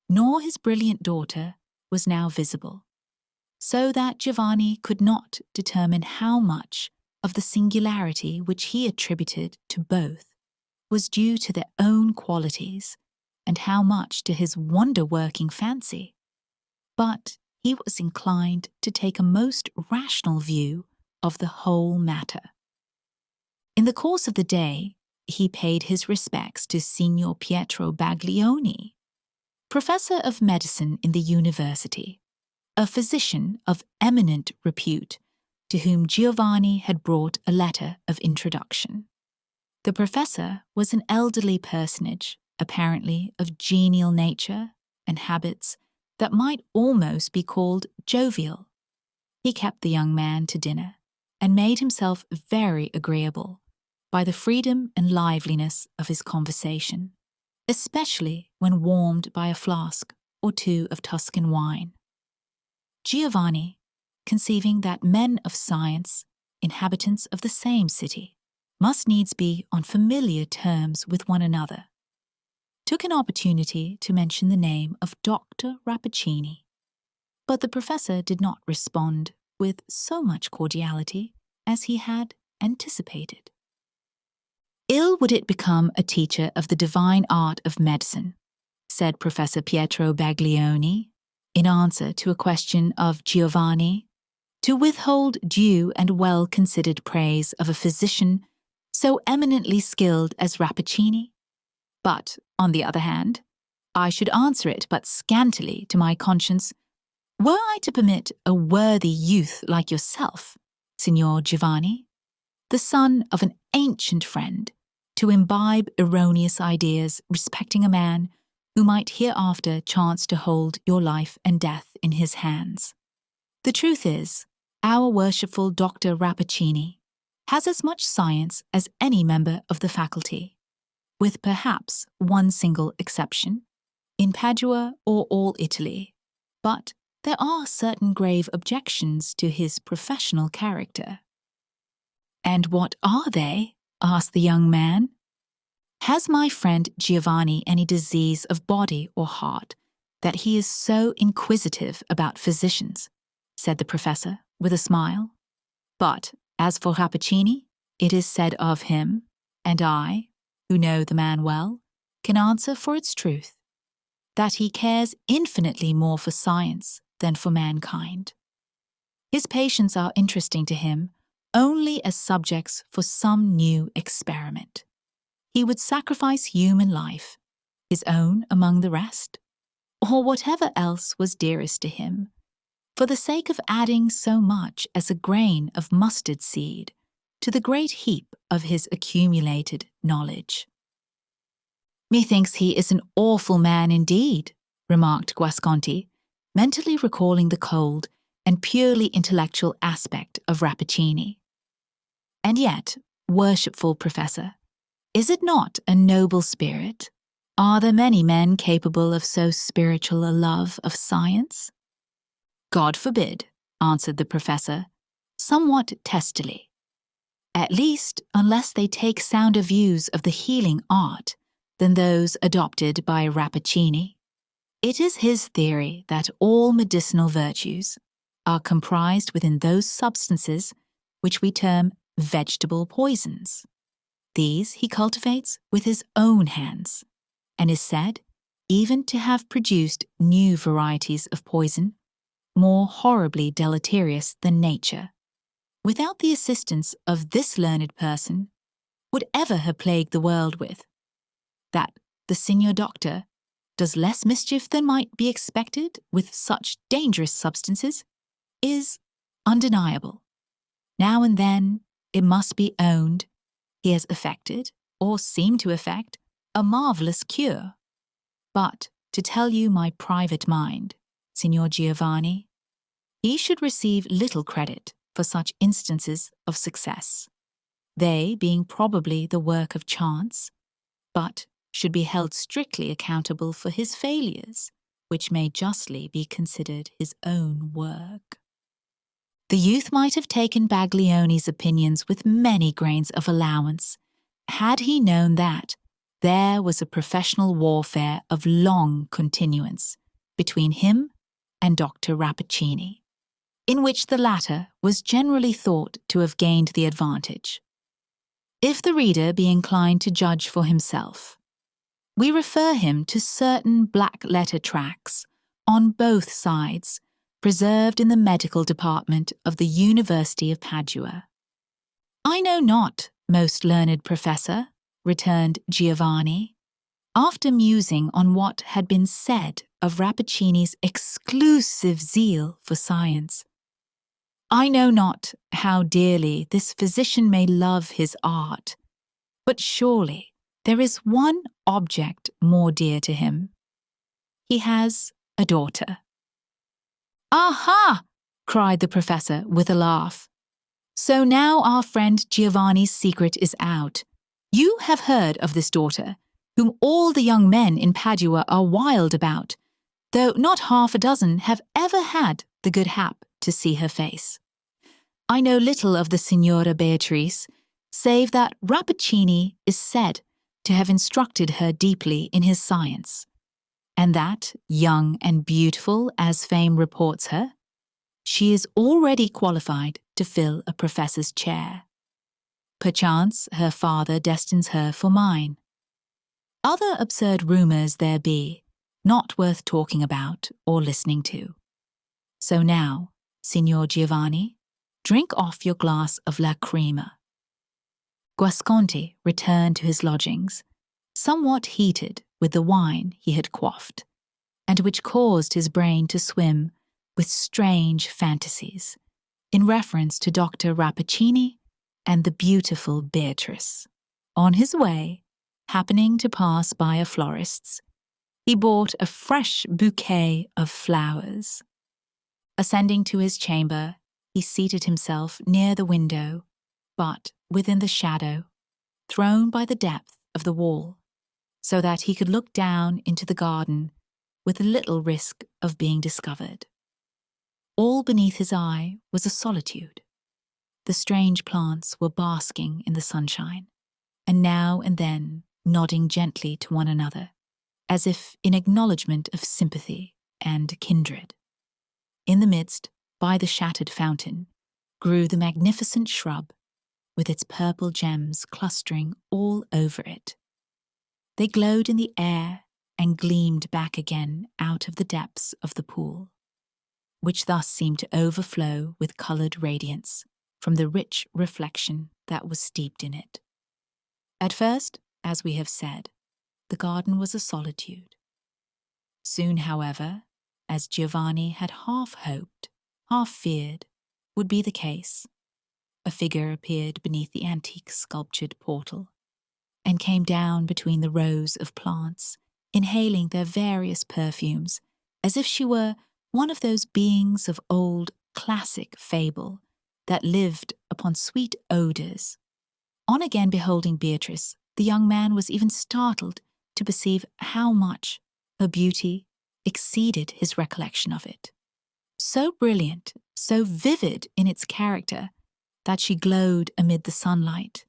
nor his brilliant daughter was now visible, so that Giovanni could not determine how much of the singularity which he attributed to both was due to their own qualities and how much to his wonder-working fancy. But he was inclined to take a most rational view of the whole matter. In the course of the day, he paid his respects to Signor Pietro Baglioni, professor of medicine in the university, a physician of eminent repute, to whom Giovanni had brought a letter of introduction. The professor was an elderly personage, apparently of genial nature and habits that might almost be called jovial. He kept the young man to dinner and made himself very agreeable by the freedom and liveliness of his conversation, especially when warmed by a flask or two of Tuscan wine. Giovanni, conceiving that men of science, inhabitants of the same city, must needs be on familiar terms with one another, took an opportunity to mention the name of Dr. Rappaccini, but the professor did not respond with so much cordiality as he had anticipated. Ill would it become a teacher of the divine art of medicine, said Professor Pietro Baglioni, in answer to a question of Giovanni, to withhold due and well-considered praise of a physician so eminently skilled as Rappaccini. But, on the other hand, I should answer it but scantily to my conscience, were I to permit a worthy youth like yourself, Signor Giovanni, the son of an ancient friend, to imbibe erroneous ideas respecting a man who might hereafter chance to hold your life and death in his hands. The truth is, our worshipful Dr. Rappaccini has as much science as any member of the faculty, with perhaps one single exception, in Padua or all Italy, but there are certain grave objections to his professional character. And what are they? Asked the young man. Has my friend Giovanni any disease of body or heart that he is so inquisitive about physicians? Said the professor with a smile. But as for Rappaccini, it is said of him, and I, who know the man well, can answer for its truth, that he cares infinitely more for science than for mankind. His patients are interesting to him only as subjects for some new experiment. He would sacrifice human life, his own among the rest, or whatever else was dearest to him, for the sake of adding so much as a grain of mustard seed to the great heap of his accumulated knowledge. "Methinks he is an awful man indeed," remarked Guasconti, mentally recalling the cold and purely intellectual aspect of Rappaccini. "And yet, worshipful Professor, is it not a noble spirit? Are there many men capable of so spiritual a love of science?" "God forbid," answered the Professor, somewhat testily. "At least, unless they take sounder views of the healing art than those adopted by Rappaccini. It is his theory that all medicinal virtues are comprised within those substances which we term vegetable poisons. These he cultivates with his own hands, and is said even to have produced new varieties of poison, more horribly deleterious than nature, without the assistance of this learned person, would ever have plagued the world with. That the Signor Doctor does less mischief than might be expected with such dangerous substances is undeniable. Now and then, it must be owned, he has effected, or seemed to effect, a marvellous cure. But, to tell you my private mind, Signor Giovanni, he should receive little credit for such instances of success, they being probably the work of chance, but should be held strictly accountable for his failures, which may justly be considered his own work. The youth might have taken Baglioni's opinions with many grains of allowance, had he known that there was a professional warfare of long continuance between him and Dr. Rappaccini, in which the latter was generally thought to have gained the advantage. If the reader be inclined to judge for himself, we refer him to certain black-letter tracts on both sides, preserved in the medical department of the University of Padua. "I know not, most learned Professor," returned Giovanni, after musing on what had been said of Rappaccini's exclusive zeal for science. "I know not how dearly this physician may love his art, but surely there is one object more dear to him. He has a daughter." "Aha!" cried the Professor with a laugh. "So now our friend Giovanni's secret is out. You have heard of this daughter, whom all the young men in Padua are wild about, though not half a dozen have ever had the good hap to see her face. I know little of the Signora Beatrice, save that Rappaccini is said to have instructed her deeply in his science, and that, young and beautiful as fame reports her, she is already qualified to fill a professor's chair. Perchance her father destines her for mine. Other absurd rumours there be, not worth talking about or listening to. So now, Signor Giovanni, drink off your glass of La Crema." Guasconti returned to his lodgings, somewhat heated with the wine he had quaffed, and which caused his brain to swim with strange fantasies in reference to Dr. Rappaccini and the beautiful Beatrice. On his way, happening to pass by a florist's, he bought a fresh bouquet of flowers. Ascending to his chamber, he seated himself near the window, but within the shadow, thrown by the depth of the wall, so that he could look down into the garden with little risk of being discovered. All beneath his eye was a solitude. The strange plants were basking in the sunshine, and now and then nodding gently to one another, as if in acknowledgement of sympathy and kindred. In the midst, by the shattered fountain, grew the magnificent shrub, with its purple gems clustering all over it. They glowed in the air and gleamed back again out of the depths of the pool, which thus seemed to overflow with coloured radiance from the rich reflection that was steeped in it. At first, as we have said, the garden was a solitude. Soon, however, as Giovanni had half hoped, half feared, would be the case, a figure appeared beneath the antique sculptured portal and came down between the rows of plants, inhaling their various perfumes, as if she were one of those beings of old classic fable that lived upon sweet odours. On again beholding Beatrice, the young man was even startled to perceive how much her beauty exceeded his recollection of it. So brilliant, so vivid in its character, that she glowed amid the sunlight,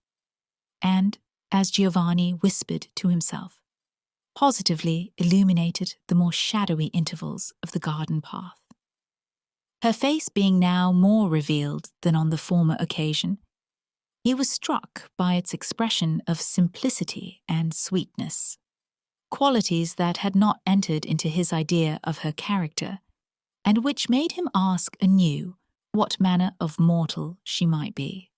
and, as Giovanni whispered to himself, positively illuminated the more shadowy intervals of the garden path. Her face being now more revealed than on the former occasion, he was struck by its expression of simplicity and sweetness, qualities that had not entered into his idea of her character, and which made him ask anew what manner of mortal she might be.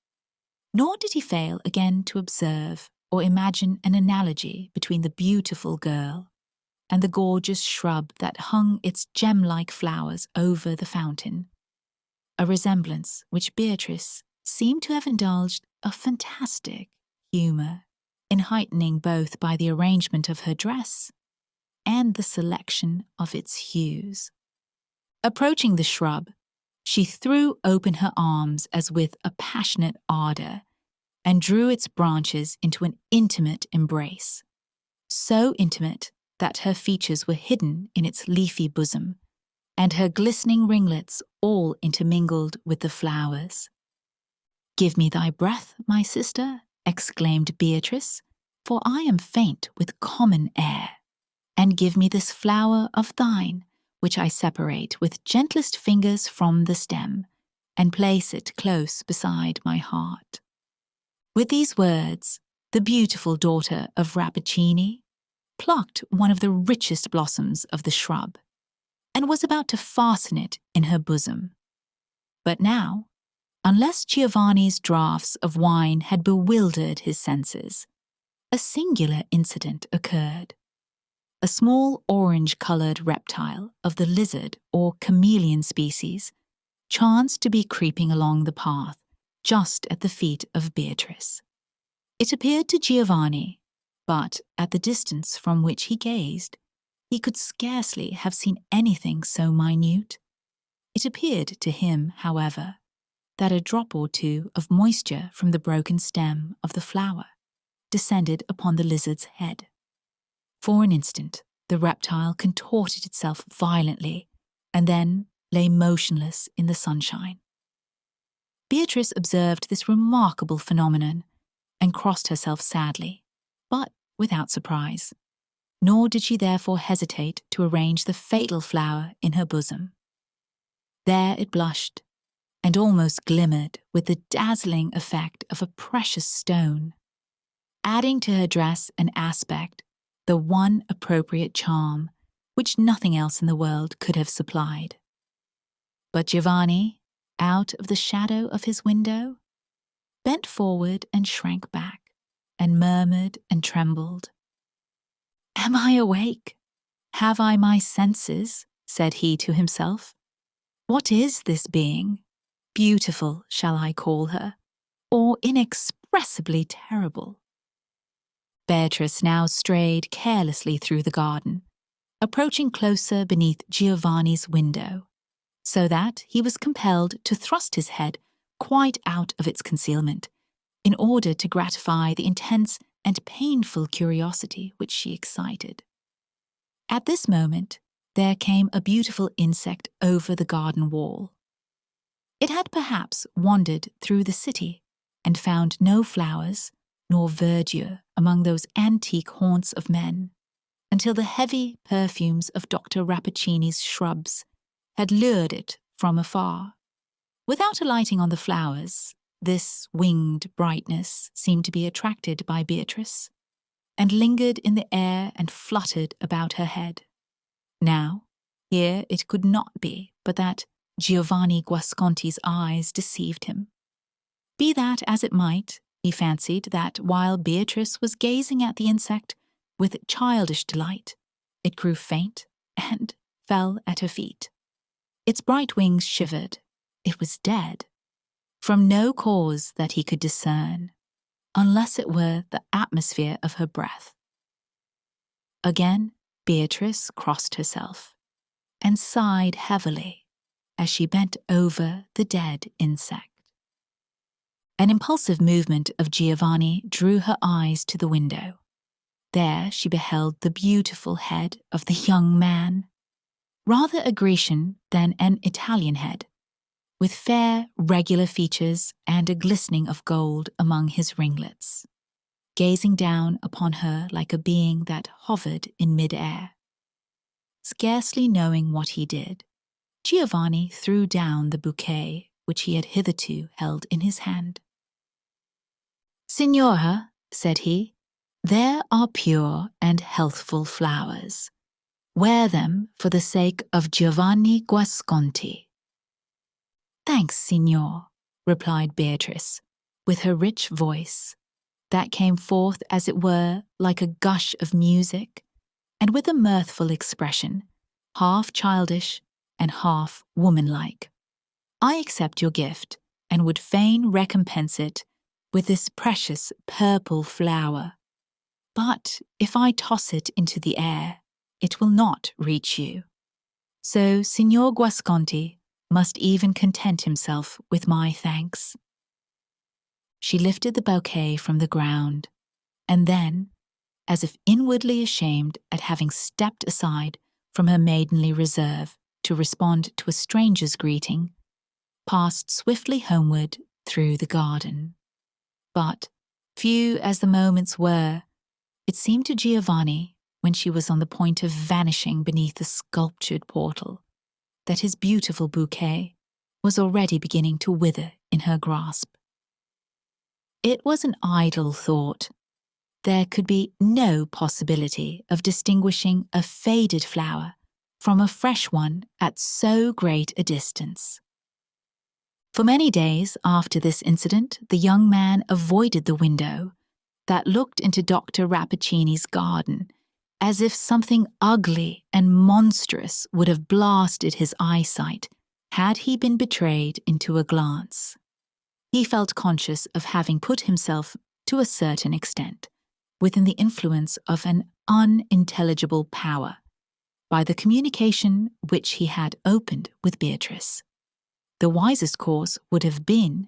Nor did he fail again to observe or imagine an analogy between the beautiful girl and the gorgeous shrub that hung its gem-like flowers over the fountain, a resemblance which Beatrice seemed to have indulged a fantastic humour in heightening both by the arrangement of her dress and the selection of its hues. Approaching the shrub, she threw open her arms as with a passionate ardour and drew its branches into an intimate embrace, so intimate that her features were hidden in its leafy bosom, and her glistening ringlets all intermingled with the flowers. "Give me thy breath, my sister," exclaimed Beatrice, "for I am faint with common air, and give me this flower of thine, which I separate with gentlest fingers from the stem, and place it close beside my heart." With these words, the beautiful daughter of Rappaccini plucked one of the richest blossoms of the shrub, and was about to fasten it in her bosom. But now, unless Giovanni's draughts of wine had bewildered his senses, a singular incident occurred. A small orange-coloured reptile of the lizard or chameleon species chanced to be creeping along the path just at the feet of Beatrice. It appeared to Giovanni, but at the distance from which he gazed, he could scarcely have seen anything so minute. It appeared to him, however, that a drop or two of moisture from the broken stem of the flower descended upon the lizard's head. For an instant, the reptile contorted itself violently and then lay motionless in the sunshine. Beatrice observed this remarkable phenomenon and crossed herself sadly, but without surprise, nor did she therefore hesitate to arrange the fatal flower in her bosom. There it blushed, and almost glimmered with the dazzling effect of a precious stone, adding to her dress and aspect the one appropriate charm which nothing else in the world could have supplied. But Giovanni, out of the shadow of his window, bent forward and shrank back, and murmured and trembled. "Am I awake? Have I my senses?" said he to himself. "What is this being? Beautiful shall I call her, or inexpressibly terrible?" Beatrice now strayed carelessly through the garden, approaching closer beneath Giovanni's window, so that he was compelled to thrust his head quite out of its concealment in order to gratify the intense and painful curiosity which she excited. At this moment, there came a beautiful insect over the garden wall. It had perhaps wandered through the city and found no flowers nor verdure among those antique haunts of men, until the heavy perfumes of Dr. Rappaccini's shrubs had lured it from afar. Without alighting on the flowers, This winged brightness seemed to be attracted by Beatrice, and lingered in the air and fluttered about her head. Now, here it could not be but that Giovanni Guasconti's eyes deceived him. Be that as it might, he fancied that while Beatrice was gazing at the insect with childish delight, it grew faint and fell at her feet. Its bright wings shivered. It was dead, from no cause that he could discern, unless it were the atmosphere of her breath. Again, Beatrice crossed herself and sighed heavily as she bent over the dead insect. An impulsive movement of Giovanni drew her eyes to the window. There she beheld the beautiful head of the young man, rather a Grecian than an Italian head, with fair, regular features and a glistening of gold among his ringlets, gazing down upon her like a being that hovered in mid-air. Scarcely knowing what he did, Giovanni threw down the bouquet which he had hitherto held in his hand. "Signora," said he, "there are pure and healthful flowers. Wear them for the sake of Giovanni Guasconti." "Thanks, signor," replied Beatrice, with her rich voice, that came forth as it were like a gush of music, and with a mirthful expression, half childish and half womanlike. "I accept your gift, and would fain recompense it with this precious purple flower. But if I toss it into the air, it will not reach you. So Signor Guasconti must even content himself with my thanks." She lifted the bouquet from the ground, and then, as if inwardly ashamed at having stepped aside from her maidenly reserve to respond to a stranger's greeting, passed swiftly homeward through the garden. But, few as the moments were, it seemed to Giovanni, when she was on the point of vanishing beneath the sculptured portal, that his beautiful bouquet was already beginning to wither in her grasp. It was an idle thought. There could be no possibility of distinguishing a faded flower from a fresh one at so great a distance. For many days after this incident, the young man avoided the window that looked into Dr. Rappaccini's garden, as if something ugly and monstrous would have blasted his eyesight had he been betrayed into a glance. He felt conscious of having put himself, to a certain extent, within the influence of an unintelligible power, by the communication which he had opened with Beatrice. The wisest course would have been,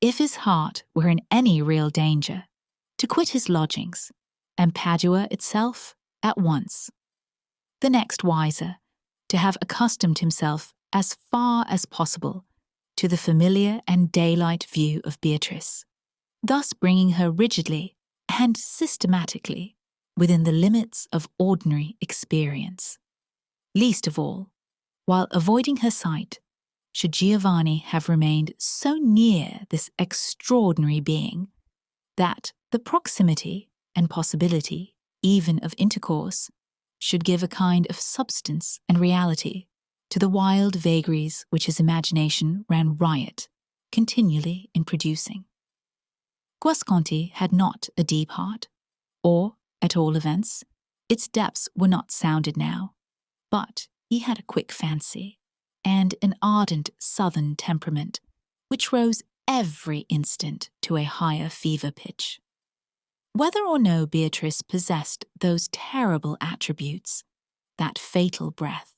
if his heart were in any real danger, to quit his lodgings, and Padua itself at once. The next wiser, to have accustomed himself as far as possible to the familiar and daylight view of Beatrice, thus bringing her rigidly and systematically within the limits of ordinary experience. Least of all, while avoiding her sight, should Giovanni have remained so near this extraordinary being that the proximity and possibility even of intercourse should give a kind of substance and reality to the wild vagaries which his imagination ran riot continually in producing. Guasconti had not a deep heart, or, at all events, its depths were not sounded now, but he had a quick fancy and an ardent southern temperament which rose every instant to a higher fever pitch. Whether or no Beatrice possessed those terrible attributes, that fatal breath,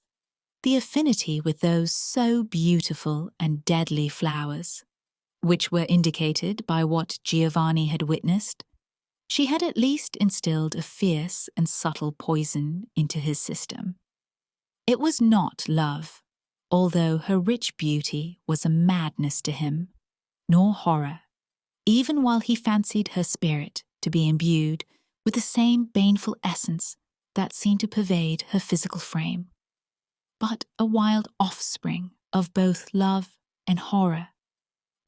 the affinity with those so beautiful and deadly flowers, which were indicated by what Giovanni had witnessed, she had at least instilled a fierce and subtle poison into his system. It was not love, although her rich beauty was a madness to him, nor horror, even while he fancied her spirit to be imbued with the same baneful essence that seemed to pervade her physical frame, but a wild offspring of both love and horror,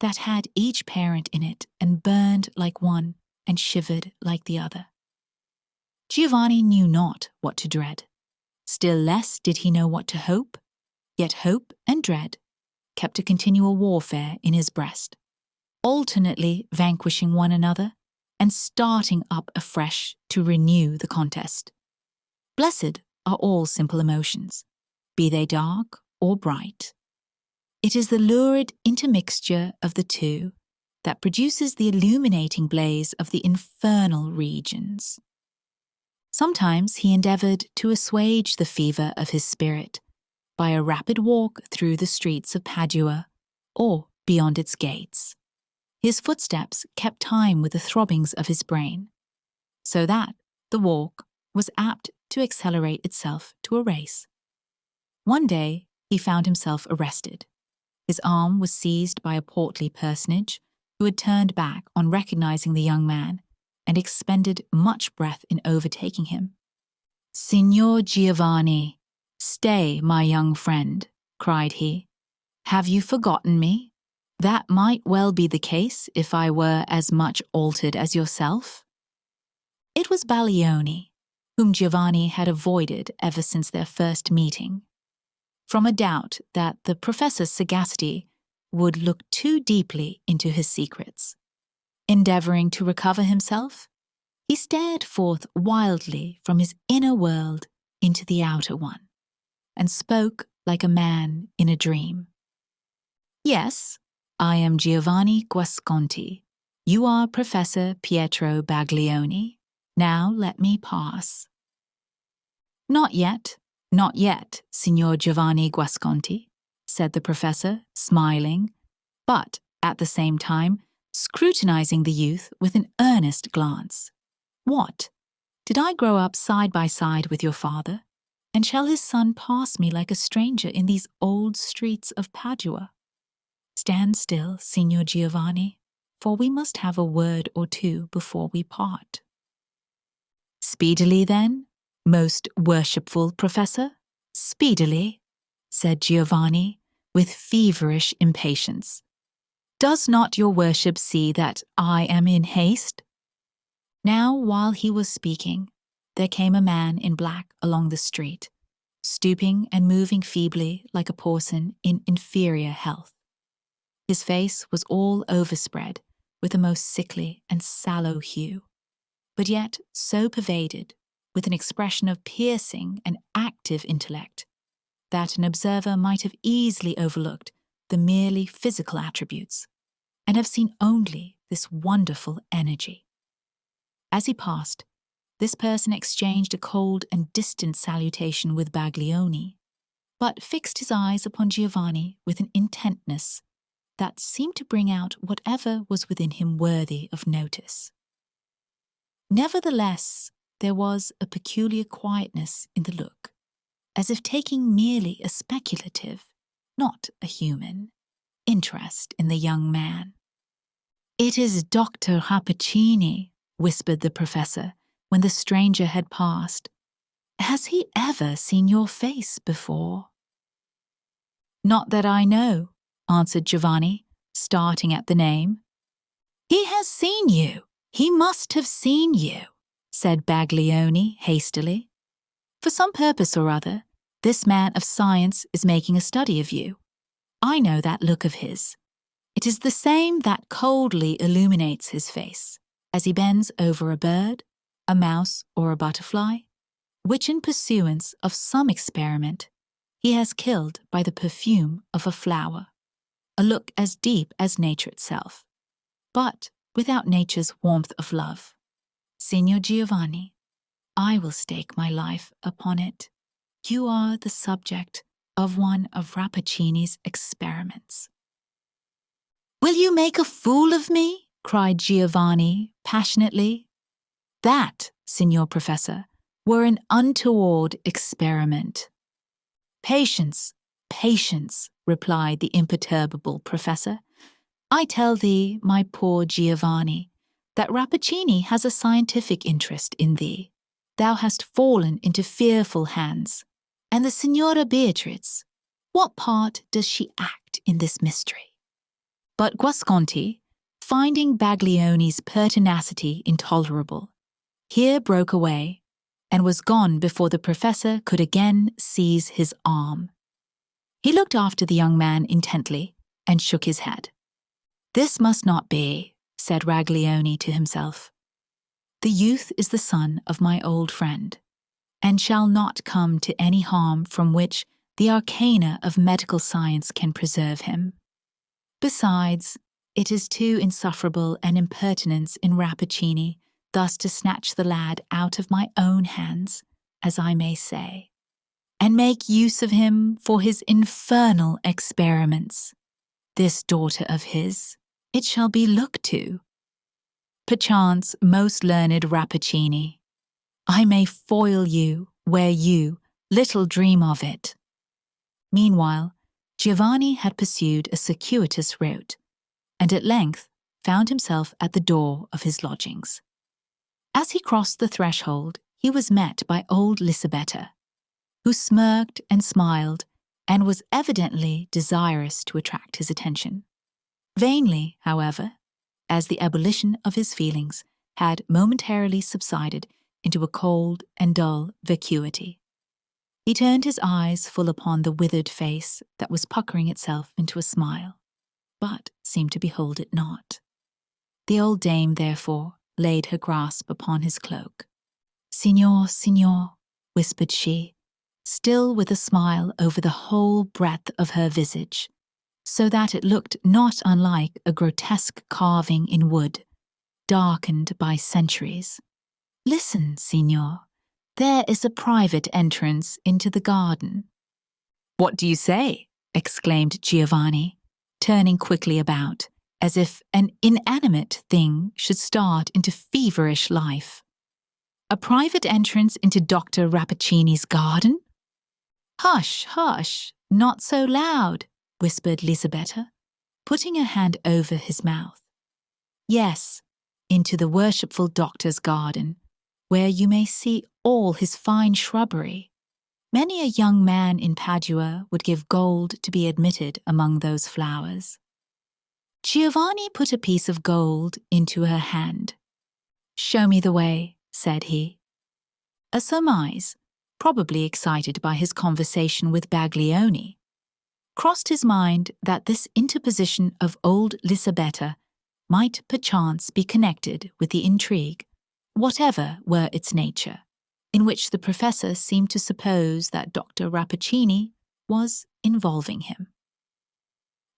that had each parent in it and burned like one and shivered like the other. Giovanni knew not what to dread. Still less did he know what to hope, yet hope and dread kept a continual warfare in his breast, alternately vanquishing one another and starting up afresh to renew the contest. Blessed are all simple emotions, be they dark or bright. It is the lurid intermixture of the two that produces the illuminating blaze of the infernal regions. Sometimes he endeavoured to assuage the fever of his spirit by a rapid walk through the streets of Padua or beyond its gates. His footsteps kept time with the throbbings of his brain, so that the walk was apt to accelerate itself to a race. One day he found himself arrested. His arm was seized by a portly personage who had turned back on recognizing the young man and expended much breath in overtaking him. "Signor Giovanni, stay, my young friend," cried he. "Have you forgotten me? That might well be the case if I were as much altered as yourself." It was Baglioni, whom Giovanni had avoided ever since their first meeting, from a doubt that the professor's sagacity would look too deeply into his secrets. Endeavouring to recover himself, he stared forth wildly from his inner world into the outer one, and spoke like a man in a dream. "Yes, I am Giovanni Guasconti. You are Professor Pietro Baglioni. Now let me pass." Not yet, Signor Giovanni Guasconti," said the professor, smiling, but at the same time scrutinizing the youth with an earnest glance. "What? Did I grow up side by side with your father, and shall his son pass me like a stranger in these old streets of Padua? Stand still, Signor Giovanni, for we must have a word or two before we part." "Speedily, then, most worshipful professor, speedily," said Giovanni with feverish impatience. "Does not your worship see that I am in haste?" Now, while he was speaking, there came a man in black along the street, stooping and moving feebly like a person in inferior health. His face was all overspread with a most sickly and sallow hue, but yet so pervaded with an expression of piercing and active intellect that an observer might have easily overlooked the merely physical attributes and have seen only this wonderful energy. As he passed, this person exchanged a cold and distant salutation with Baglioni, but fixed his eyes upon Giovanni with an intentness that seemed to bring out whatever was within him worthy of notice. Nevertheless, there was a peculiar quietness in the look, as if taking merely a speculative, not a human, interest in the young man. "It is Dr. Rappaccini," whispered the professor when the stranger had passed. "Has he ever seen your face before?" "Not that I know," answered Giovanni, starting at the name. "He has seen you. He must have seen you," said Baglioni hastily. "For some purpose or other, this man of science is making a study of you. I know that look of his. It is the same that coldly illuminates his face as he bends over a bird, a mouse, or a butterfly, which in pursuance of some experiment he has killed by the perfume of a flower, a look as deep as nature itself, but without nature's warmth of love. Signor Giovanni, I will stake my life upon it. You are the subject of one of Rappaccini's experiments." "Will you make a fool of me?" cried Giovanni passionately. "That, Signor Professor, were an untoward experiment." "Patience, patience," replied the imperturbable professor. "I tell thee, my poor Giovanni, that Rappaccini has a scientific interest in thee. Thou hast fallen into fearful hands. And the Signora Beatrice, what part does she act in this mystery?" But Guasconti, finding Baglioni's pertinacity intolerable, here broke away and was gone before the professor could again seize his arm. He looked after the young man intently and shook his head. "This must not be," said Raglioni to himself. "The youth is the son of my old friend, and shall not come to any harm from which the arcana of medical science can preserve him. Besides, it is too insufferable an impertinence in Rappaccini thus to snatch the lad out of my own hands, as I may say, and make use of him for his infernal experiments. This daughter of his, it shall be looked to. Perchance, most learned Rappaccini, I may foil you where you little dream of it." Meanwhile, Giovanni had pursued a circuitous route, and at length found himself at the door of his lodgings. As he crossed the threshold, he was met by old Lisabetta, who smirked and smiled and was evidently desirous to attract his attention. Vainly, however, as the ebullition of his feelings had momentarily subsided into a cold and dull vacuity. He turned his eyes full upon the withered face that was puckering itself into a smile, but seemed to behold it not. The old dame, therefore, laid her grasp upon his cloak. "Signor, signor," whispered she, still with a smile over the whole breadth of her visage, so that it looked not unlike a grotesque carving in wood, darkened by centuries. "Listen, signor. There is a private entrance into the garden." "What do you say?" exclaimed Giovanni, turning quickly about, as if an inanimate thing should start into feverish life. "A private entrance into Dr. Rappaccini's garden?" "Hush, hush, not so loud," whispered Lisabetta, putting her hand over his mouth. "Yes, into the worshipful doctor's garden, where you may see all his fine shrubbery. Many a young man in Padua would give gold to be admitted among those flowers." Giovanni put a piece of gold into her hand. "Show me the way," said he. A surmise, probably excited by his conversation with Baglioni, crossed his mind that this interposition of old Lisabetta might perchance be connected with the intrigue, whatever were its nature, in which the professor seemed to suppose that Dr. Rappaccini was involving him.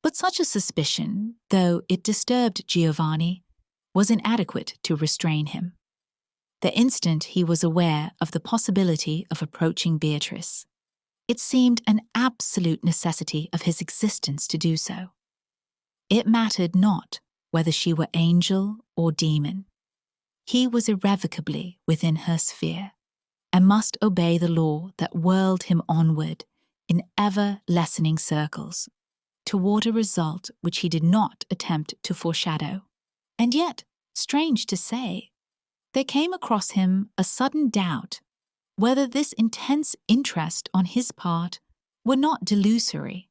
But such a suspicion, though it disturbed Giovanni, was inadequate to restrain him. The instant he was aware of the possibility of approaching Beatrice, it seemed an absolute necessity of his existence to do so. It mattered not whether she were angel or demon. He was irrevocably within her sphere, and must obey the law that whirled him onward in ever-lessening circles, toward a result which he did not attempt to foreshadow. And yet, strange to say, there came across him a sudden doubt whether this intense interest on his part were not delusory,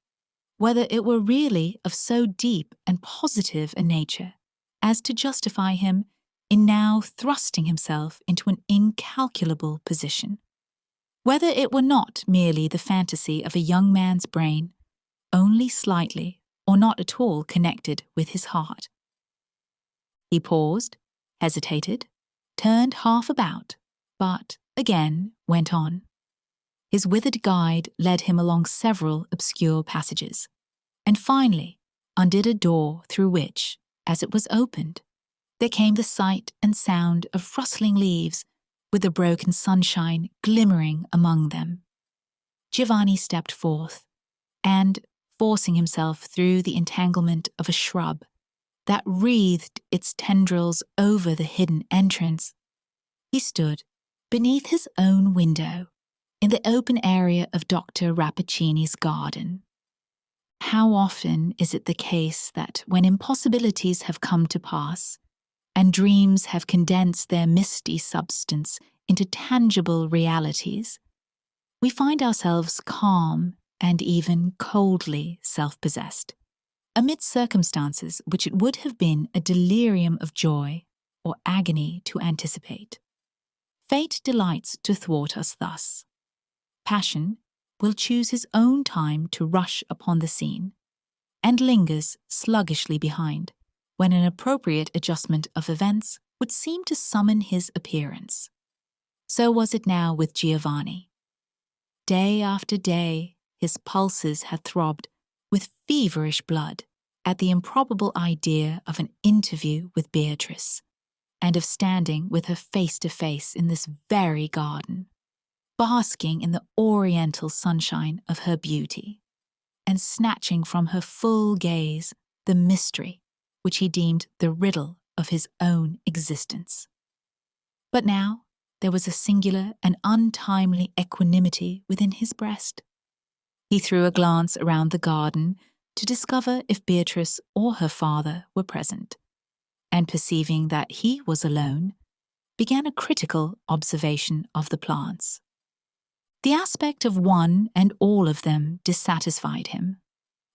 whether it were really of so deep and positive a nature as to justify him in now thrusting himself into an incalculable position, whether it were not merely the fantasy of a young man's brain, only slightly or not at all connected with his heart. He paused, hesitated, turned half about, but again went on. His withered guide led him along several obscure passages, and finally undid a door through which, as it was opened, there came the sight and sound of rustling leaves with the broken sunshine glimmering among them. Giovanni stepped forth, and, forcing himself through the entanglement of a shrub that wreathed its tendrils over the hidden entrance, he stood beneath his own window in the open area of Dr. Rappaccini's garden. How often is it the case that when impossibilities have come to pass, and dreams have condensed their misty substance into tangible realities, we find ourselves calm and even coldly self-possessed, amid circumstances which it would have been a delirium of joy or agony to anticipate. Fate delights to thwart us thus. Passion will choose his own time to rush upon the scene, and lingers sluggishly behind when an appropriate adjustment of events would seem to summon his appearance. So was it now with Giovanni. Day after day, his pulses had throbbed with feverish blood at the improbable idea of an interview with Beatrice, and of standing with her face to face in this very garden, basking in the oriental sunshine of her beauty, and snatching from her full gaze the mystery which he deemed the riddle of his own existence. But now there was a singular and untimely equanimity within his breast. He threw a glance around the garden to discover if Beatrice or her father were present, and perceiving that he was alone, began a critical observation of the plants. The aspect of one and all of them dissatisfied him.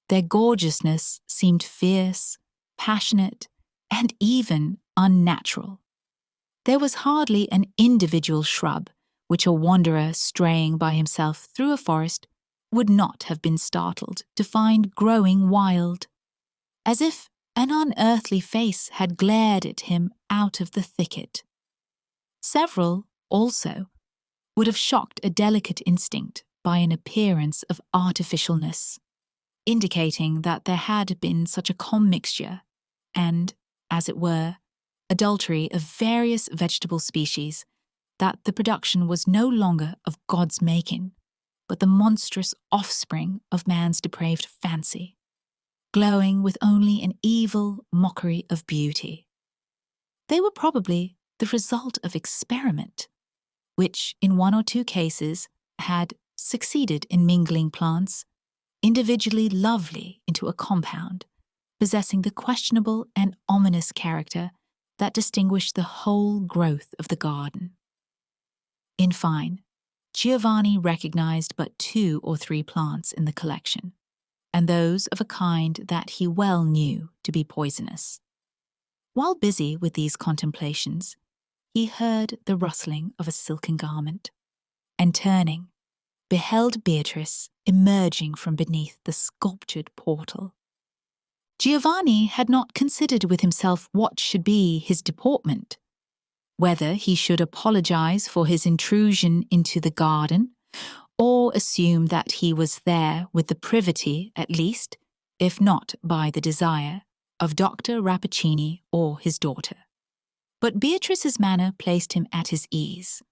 Their gorgeousness seemed fierce, passionate, and even unnatural. There was hardly an individual shrub which a wanderer straying by himself through a forest would not have been startled to find growing wild, as if an unearthly face had glared at him out of the thicket. Several, also, would have shocked a delicate instinct by an appearance of artificialness, indicating that there had been such a commixture and, as it were, adultery of various vegetable species, that the production was no longer of God's making, but the monstrous offspring of man's depraved fancy, glowing with only an evil mockery of beauty. They were probably the result of experiment, which, in one or two cases, had succeeded in mingling plants individually lovely into a compound, possessing the questionable and ominous character that distinguished the whole growth of the garden. In fine, Giovanni recognized but 2 or 3 plants in the collection, and those of a kind that he well knew to be poisonous. While busy with these contemplations, he heard the rustling of a silken garment, and turning, beheld Beatrice emerging from beneath the sculptured portal. Giovanni had not considered with himself what should be his deportment, whether he should apologize for his intrusion into the garden, or assume that he was there with the privity, at least, if not by the desire, of Dr. Rappaccini or his daughter. But Beatrice's manner placed him at his ease,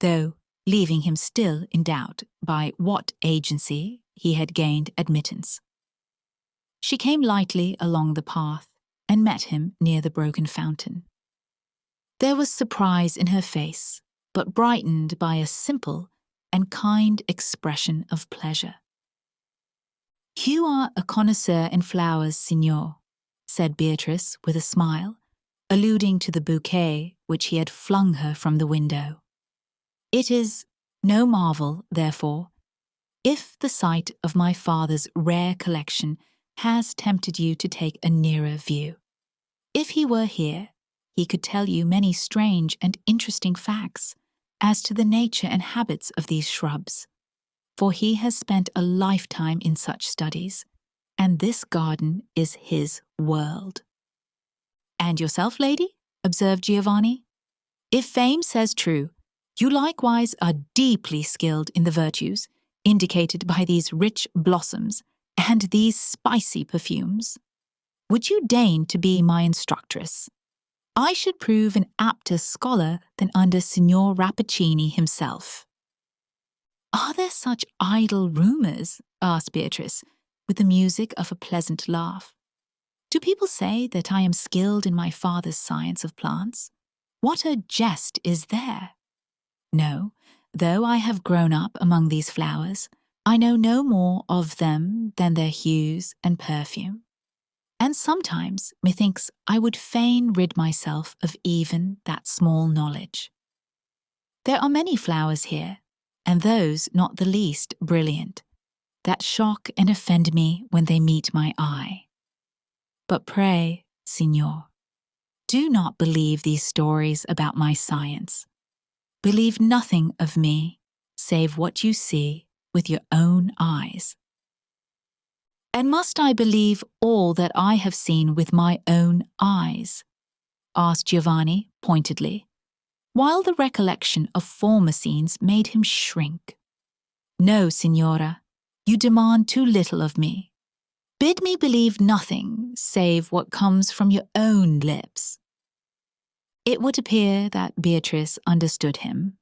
though leaving him still in doubt by what agency he had gained admittance. She came lightly along the path and met him near the broken fountain. There was surprise in her face, but brightened by a simple and kind expression of pleasure. "You are a connoisseur in flowers, signor," said Beatrice with a smile, alluding to the bouquet which he had flung her from the window. "It is no marvel, therefore, if the sight of my father's rare collection has tempted you to take a nearer view. If he were here, he could tell you many strange and interesting facts as to the nature and habits of these shrubs, for he has spent a lifetime in such studies, and this garden is his world." "And yourself, lady?" observed Giovanni. "If fame says true, you likewise are deeply skilled in the virtues indicated by these rich blossoms and these spicy perfumes. Would you deign to be my instructress? I should prove an apter scholar than under Signor Rappaccini himself." "Are there such idle rumours?" asked Beatrice, with the music of a pleasant laugh. "Do people say that I am skilled in my father's science of plants? What a jest is there! No, though I have grown up among these flowers, I know no more of them than their hues and perfume. And sometimes, methinks, I would fain rid myself of even that small knowledge. There are many flowers here, and those not the least brilliant, that shock and offend me when they meet my eye. But pray, signor, do not believe these stories about my science. Believe nothing of me save what you see with your own eyes. And must I believe all that I have seen with my own eyes? Asked Giovanni pointedly, while the recollection of former scenes made him shrink. No, signora, you demand too little of me. Bid me believe nothing save what comes from your own lips. It would appear that Beatrice understood him.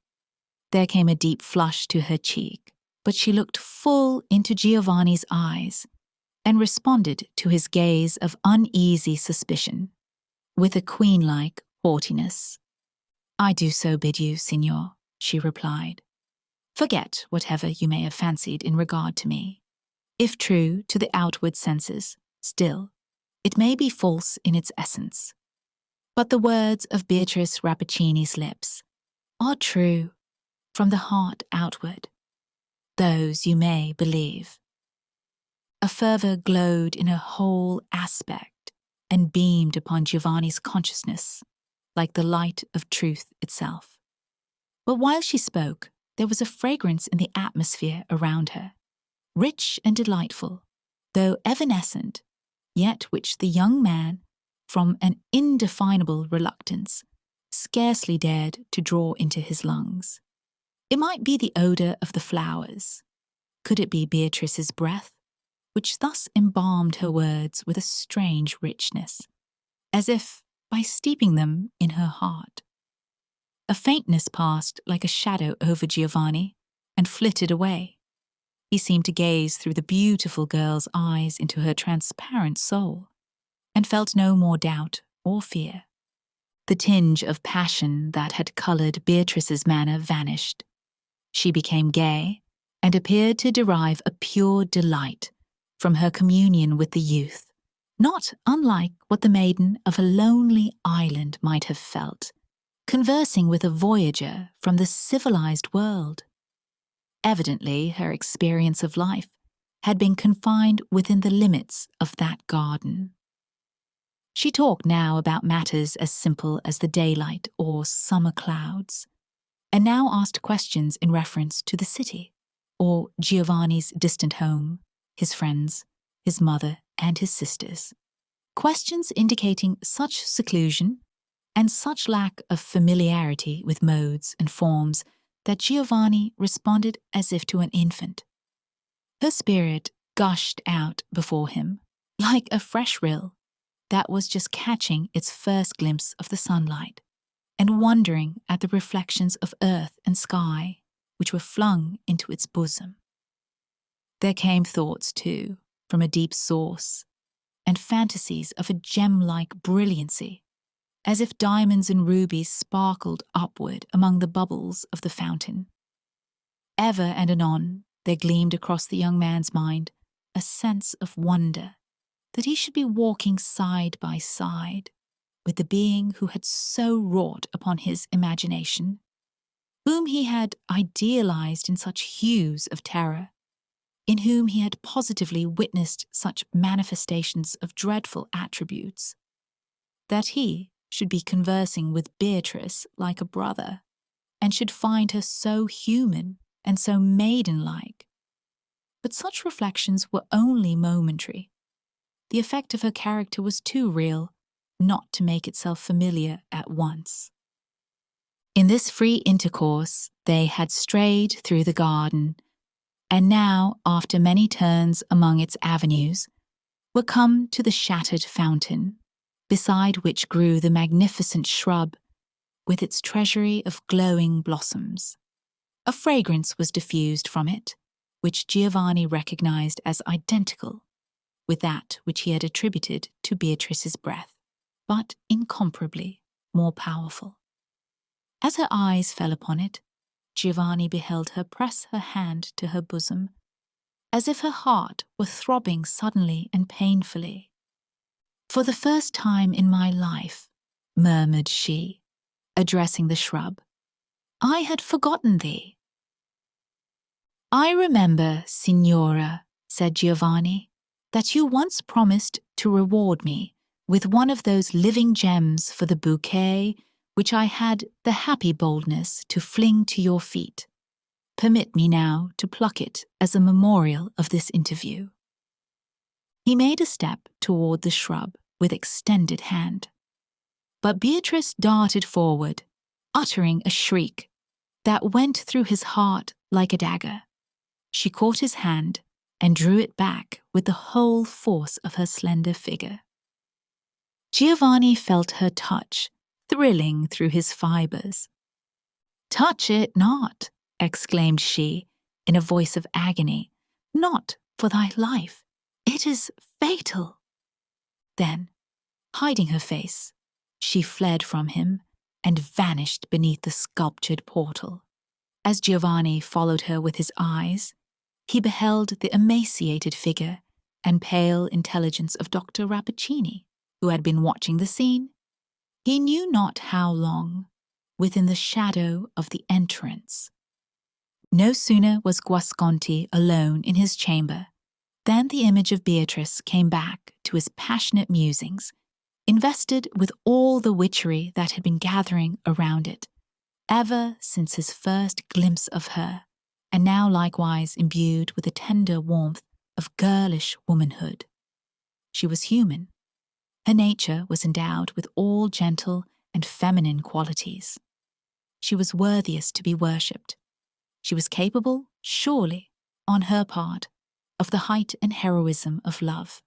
There came a deep flush to her cheek, but she looked full into Giovanni's eyes and responded to his gaze of uneasy suspicion with a queen-like haughtiness. I do so bid you, signor, she replied. Forget whatever you may have fancied in regard to me. If true to the outward senses, still, it may be false in its essence. But the words of Beatrice Rappaccini's lips are true from the heart outward. Those you may believe. A fervour glowed in her whole aspect and beamed upon Giovanni's consciousness like the light of truth itself. But while she spoke, there was a fragrance in the atmosphere around her, rich and delightful, though evanescent, yet which the young man, from an indefinable reluctance, scarcely dared to draw into his lungs. It might be the odour of the flowers. Could it be Beatrice's breath, which thus embalmed her words with a strange richness, as if by steeping them in her heart? A faintness passed like a shadow over Giovanni and flitted away. He seemed to gaze through the beautiful girl's eyes into her transparent soul, and felt no more doubt or fear. The tinge of passion that had coloured Beatrice's manner vanished. She became gay and appeared to derive a pure delight from her communion with the youth, not unlike what the maiden of a lonely island might have felt, conversing with a voyager from the civilized world. Evidently, her experience of life had been confined within the limits of that garden. She talked now about matters as simple as the daylight or summer clouds, and now asked questions in reference to the city, or Giovanni's distant home, his friends, his mother, and his sisters. Questions indicating such seclusion and such lack of familiarity with modes and forms that Giovanni responded as if to an infant. Her spirit gushed out before him like a fresh rill that was just catching its first glimpse of the sunlight and wondering at the reflections of earth and sky which were flung into its bosom. There came thoughts, too, from a deep source, and fantasies of a gem-like brilliancy, as if diamonds and rubies sparkled upward among the bubbles of the fountain. Ever and anon there gleamed across the young man's mind a sense of wonder that he should be walking side by side with the being who had so wrought upon his imagination, whom he had idealized in such hues of terror, in whom he had positively witnessed such manifestations of dreadful attributes, that he should be conversing with Beatrice like a brother, and should find her so human and so maiden-like. But such reflections were only momentary. The effect of her character was too real not to make itself familiar at once. In this free intercourse they had strayed through the garden, and now, after many turns among its avenues, were come to the shattered fountain, beside which grew the magnificent shrub with its treasury of glowing blossoms. A fragrance was diffused from it, which Giovanni recognized as identical with that which he had attributed to Beatrice's breath, but incomparably more powerful. As her eyes fell upon it, Giovanni beheld her press her hand to her bosom, as if her heart were throbbing suddenly and painfully. "For the first time in my life," murmured she, addressing the shrub, "I had forgotten thee." "I remember, signora," said Giovanni, "that you once promised to reward me with one of those living gems for the bouquet which I had the happy boldness to fling to your feet. Permit me now to pluck it as a memorial of this interview." He made a step toward the shrub with extended hand. But Beatrice darted forward, uttering a shriek that went through his heart like a dagger. She caught his hand and drew it back with the whole force of her slender figure. Giovanni felt her touch thrilling through his fibers. "Touch it not," exclaimed she in a voice of agony. "Not for thy life. It is fatal." Then, hiding her face, she fled from him and vanished beneath the sculptured portal. As Giovanni followed her with his eyes, he beheld the emaciated figure and pale intelligence of Dr. Rappaccini, who had been watching the scene, he knew not how long, within the shadow of the entrance. No sooner was Guasconti alone in his chamber than the image of Beatrice came back to his passionate musings, invested with all the witchery that had been gathering around it, ever since his first glimpse of her, and now likewise imbued with the tender warmth of girlish womanhood. She was human. Her nature was endowed with all gentle and feminine qualities. She was worthiest to be worshipped. She was capable, surely, on her part, of the height and heroism of love.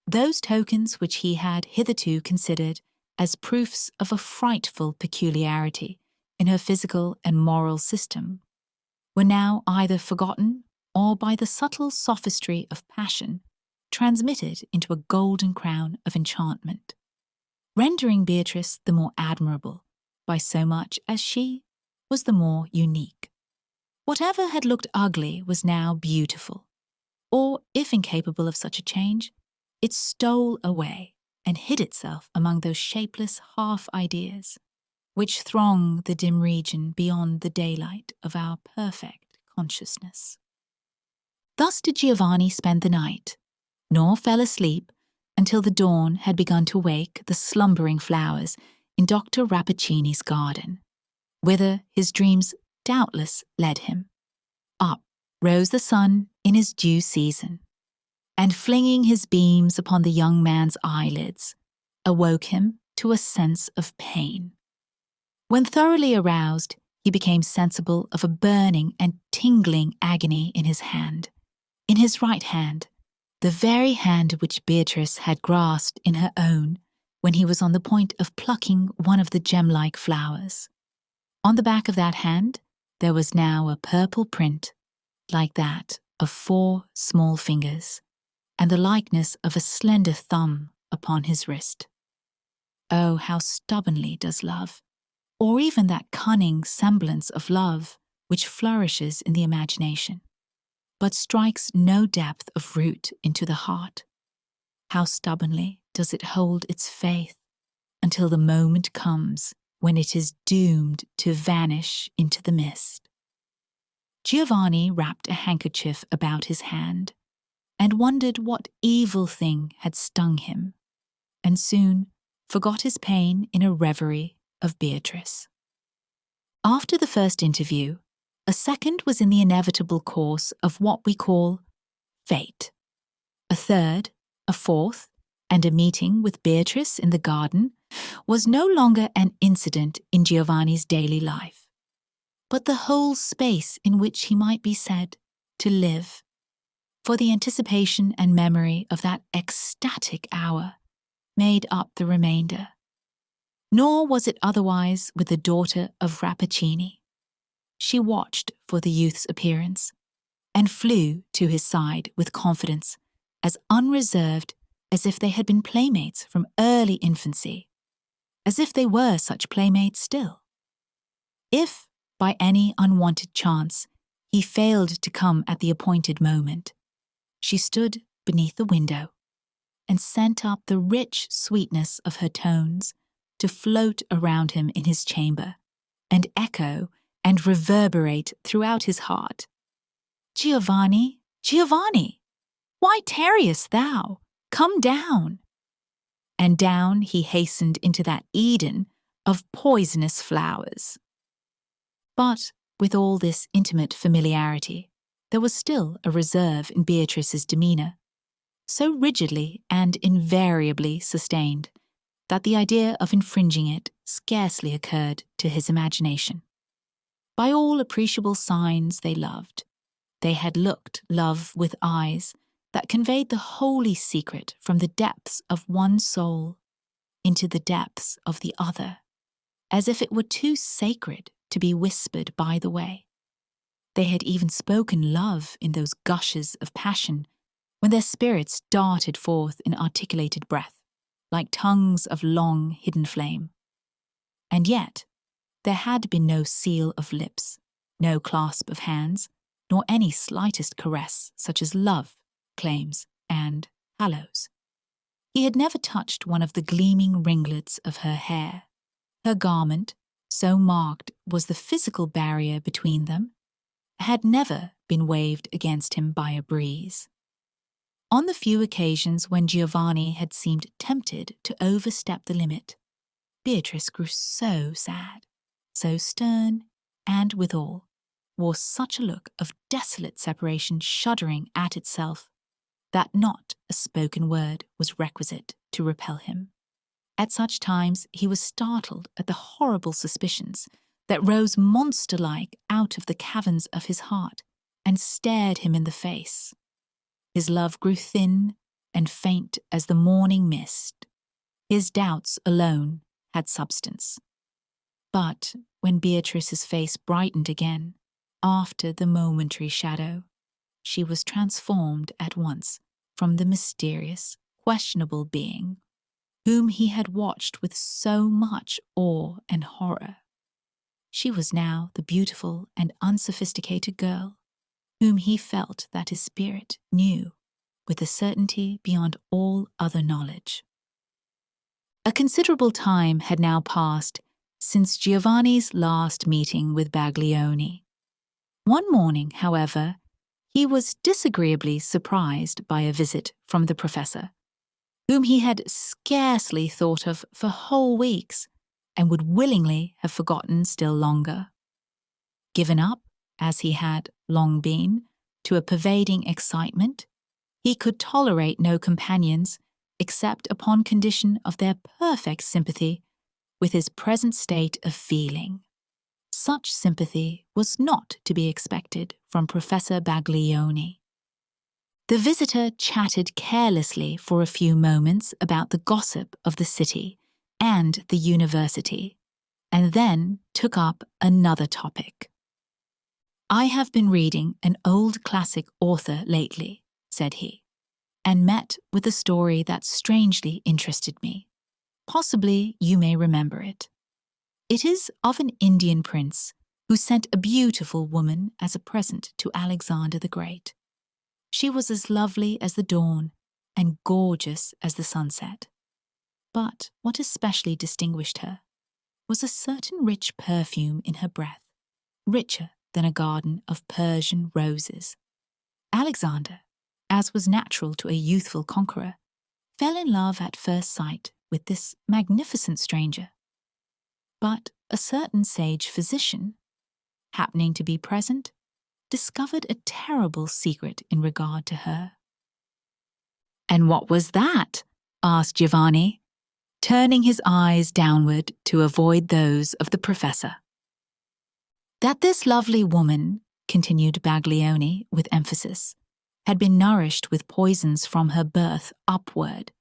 Those tokens which he had hitherto considered as proofs of a frightful peculiarity in her physical and moral system were now either forgotten or by the subtle sophistry of passion transmitted into a golden crown of enchantment, rendering Beatrice the more admirable by so much as she was the more unique. Whatever had looked ugly was now beautiful, or, if incapable of such a change, it stole away and hid itself among those shapeless half-ideas which throng the dim region beyond the daylight of our perfect consciousness. Thus did Giovanni spend the night, nor fell asleep until the dawn had begun to wake the slumbering flowers in Dr. Rappaccini's garden, whither his dreams doubtless led him. Up rose the sun in his due season, and flinging his beams upon the young man's eyelids, awoke him to a sense of pain. When thoroughly aroused, he became sensible of a burning and tingling agony in his hand. In his right hand, the very hand which Beatrice had grasped in her own when he was on the point of plucking one of the gem-like flowers. On the back of that hand, there was now a purple print, like that of 4 small fingers, and the likeness of a slender thumb upon his wrist. Oh, how stubbornly does love, or even that cunning semblance of love which flourishes in the imagination, but strikes no depth of root into the heart, how stubbornly does it hold its faith until the moment comes when it is doomed to vanish into the mist. Giovanni wrapped a handkerchief about his hand and wondered what evil thing had stung him, and soon forgot his pain in a reverie of Beatrice. After the first interview, a second was in the inevitable course of what we call fate. A third, a fourth, and a meeting with Beatrice in the garden was no longer an incident in Giovanni's daily life, but the whole space in which he might be said to live, for the anticipation and memory of that ecstatic hour made up the remainder. Nor was it otherwise with the daughter of Rappaccini. She watched for the youth's appearance, and flew to his side with confidence as unreserved as if they had been playmates from early infancy, as if they were such playmates still. If, by any unwanted chance, he failed to come at the appointed moment, she stood beneath the window and sent up the rich sweetness of her tones to float around him in his chamber and echo and reverberate throughout his heart. "Giovanni, Giovanni, why tarriest thou? Come down." and down he hastened into that Eden of poisonous flowers. But with all this intimate familiarity, there was still a reserve in Beatrice's demeanour, so rigidly and invariably sustained that the idea of infringing it scarcely occurred to his imagination. By all appreciable signs they loved. They had looked love with eyes that conveyed the holy secret from the depths of one soul into the depths of the other, as if it were too sacred to be whispered by the way. They had even spoken love in those gushes of passion when their spirits darted forth in articulated breath, like tongues of long hidden flame. And yet, there had been no seal of lips, no clasp of hands, nor any slightest caress such as love claims and hallows. He had never touched one of the gleaming ringlets of her hair. Her garment, so marked was the physical barrier between them, had never been waved against him by a breeze. On the few occasions when Giovanni had seemed tempted to overstep the limit, Beatrice grew so sad, so stern, and withal wore such a look of desolate separation shuddering at itself, that not a spoken word was requisite to repel him. At such times he was startled at the horrible suspicions that rose monster-like out of the caverns of his heart and stared him in the face. His love grew thin and faint as the morning mist. His doubts alone had substance. But when Beatrice's face brightened again, after the momentary shadow, she was transformed at once from the mysterious, questionable being whom he had watched with so much awe and horror. She was now the beautiful and unsophisticated girl whom he felt that his spirit knew with a certainty beyond all other knowledge. A considerable time had now passed since Giovanni's last meeting with Baglioni. One morning, however, he was disagreeably surprised by a visit from the professor, whom he had scarcely thought of for whole weeks and would willingly have forgotten still longer. Given up, as he had long been, to a pervading excitement, he could tolerate no companions except upon condition of their perfect sympathy with his present state of feeling. Such sympathy was not to be expected from Professor Baglioni. The visitor chatted carelessly for a few moments about the gossip of the city and the university, and then took up another topic. "I have been reading an old classic author lately," said he, "and met with a story that strangely interested me. Possibly you may remember it. It is of an Indian prince who sent a beautiful woman as a present to Alexander the Great. She was as lovely as the dawn and gorgeous as the sunset. But what especially distinguished her was a certain rich perfume in her breath, richer than a garden of Persian roses. Alexander, as was natural to a youthful conqueror, fell in love at first sight with this magnificent stranger. But a certain sage physician, happening to be present, discovered a terrible secret in regard to her." "And what was that?" asked Giovanni, turning his eyes downward to avoid those of the professor. "That this lovely woman," continued Baglioni with emphasis, "had been nourished with poisons from her birth upward,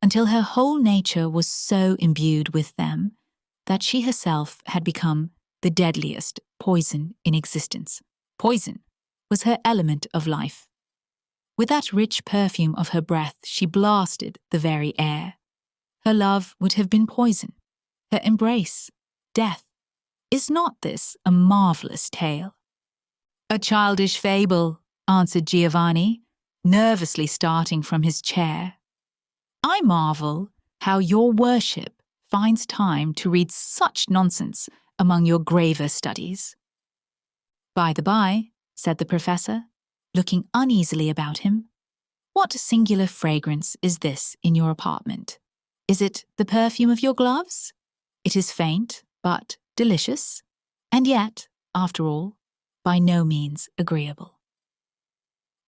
until her whole nature was so imbued with them that she herself had become the deadliest poison in existence. Poison was her element of life. With that rich perfume of her breath she blasted the very air. Her love would have been poison, her embrace, death. Is not this a marvellous tale?" "A childish fable," answered Giovanni, nervously starting from his chair. "I marvel how your worship finds time to read such nonsense among your graver studies." "By the by," said the professor, looking uneasily about him, "what singular fragrance is this in your apartment? Is it the perfume of your gloves? It is faint, but delicious, and yet, after all, by no means agreeable.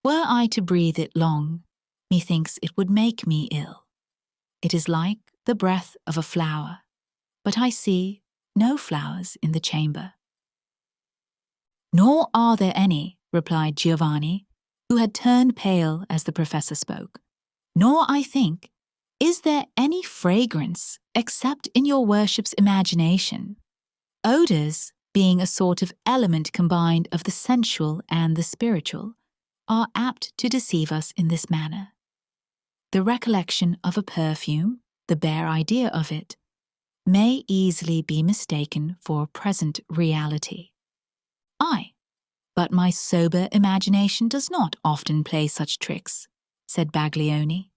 Were I to breathe it long, methinks it would make me ill. It is like the breath of a flower, but I see no flowers in the chamber. Nor are there any, replied Giovanni, who had turned pale as the professor spoke. Nor, I think, is there any fragrance except in your worship's imagination. Odours, being a sort of element combined of the sensual and the spiritual, are apt to deceive us in this manner. The recollection of a perfume, the bare idea of it, may easily be mistaken for present reality. Aye, but my sober imagination does not often play such tricks, said Baglioni,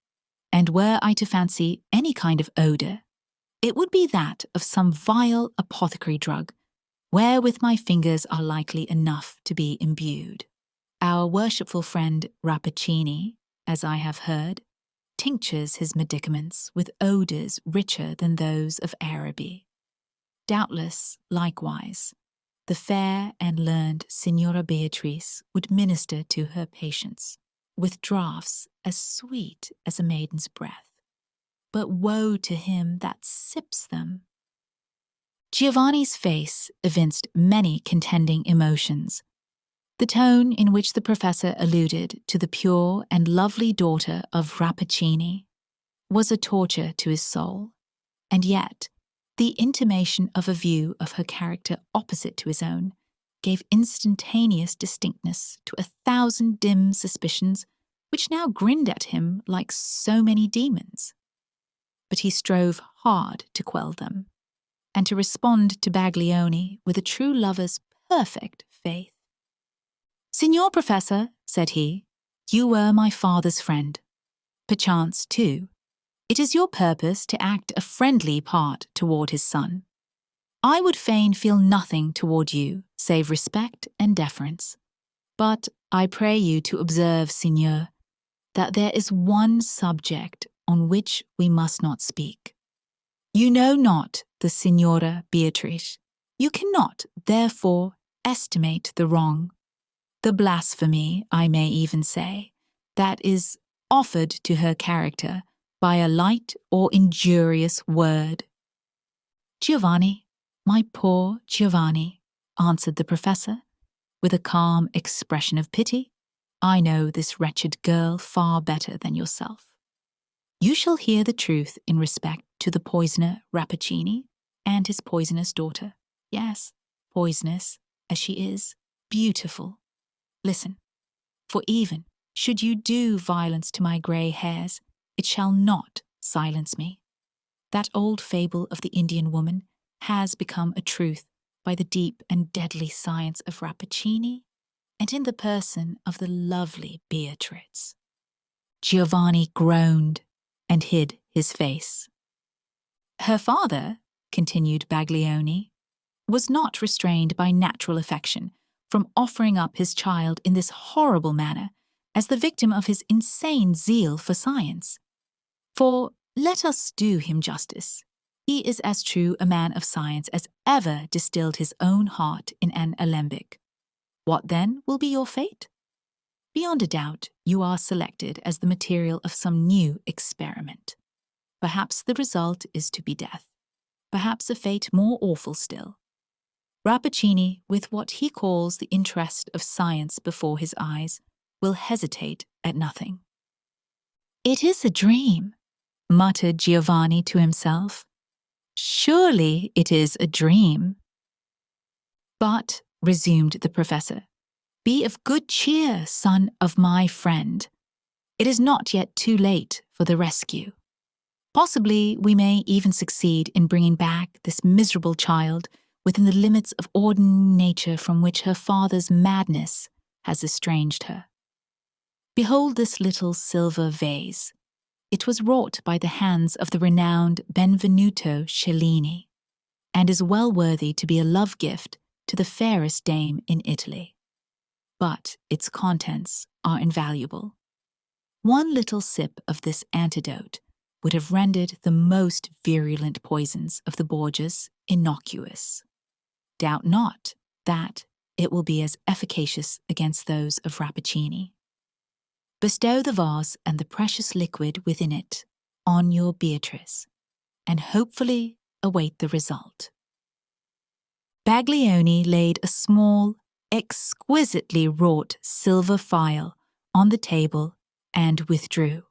and were I to fancy any kind of odour, it would be that of some vile apothecary drug, wherewith my fingers are likely enough to be imbued. Our worshipful friend Rappaccini, as I have heard, tinctures his medicaments with odours richer than those of Araby. Doubtless, likewise, the fair and learned Signora Beatrice would minister to her patients with draughts as sweet as a maiden's breath. But woe to him that sips them. Giovanni's face evinced many contending emotions. The tone in which the professor alluded to the pure and lovely daughter of Rappaccini was a torture to his soul, and yet the intimation of a view of her character opposite to his own gave instantaneous distinctness to 1,000 dim suspicions which now grinned at him like so many demons. But he strove hard to quell them, and to respond to Baglioni with a true lover's perfect faith. "Signor Professor," said he, "you were my father's friend. Perchance, too, it is your purpose to act a friendly part toward his son. I would fain feel nothing toward you save respect and deference. But I pray you to observe, Signor, that there is one subject on which we must not speak. You know not the Signora Beatrice. You cannot, therefore, estimate the wrong, the blasphemy, I may even say, that is offered to her character by a light or injurious word." "Giovanni, my poor Giovanni," answered the professor, with a calm expression of pity, "I know this wretched girl far better than yourself. You shall hear the truth in respect to the poisoner Rappaccini and his poisonous daughter. Yes, poisonous as she is, beautiful. Listen, for even should you do violence to my grey hairs, it shall not silence me. That old fable of the Indian woman has become a truth by the deep and deadly science of Rappaccini, and in the person of the lovely Beatrice." Giovanni groaned and hid his face. "Her father," continued Baglioni, "was not restrained by natural affection from offering up his child in this horrible manner as the victim of his insane zeal for science. For let us do him justice. He is as true a man of science as ever distilled his own heart in an alembic. What then will be your fate? Beyond a doubt, you are selected as the material of some new experiment. Perhaps the result is to be death. Perhaps a fate more awful still. Rappaccini, with what he calls the interest of science before his eyes, will hesitate at nothing." "It is a dream," muttered Giovanni to himself. "Surely it is a dream." "But," resumed the professor, "be of good cheer, son of my friend. It is not yet too late for the rescue. Possibly we may even succeed in bringing back this miserable child within the limits of ordinary nature from which her father's madness has estranged her. Behold this little silver vase. It was wrought by the hands of the renowned Benvenuto Cellini, and is well worthy to be a love gift to the fairest dame in Italy. But its contents are invaluable. One little sip of this antidote would have rendered the most virulent poisons of the Borgias innocuous. Doubt not that it will be as efficacious against those of Rappaccini. Bestow the vase and the precious liquid within it on your Beatrice, and hopefully await the result. Baglioni laid a small, exquisitely wrought silver phial on the table and withdrew,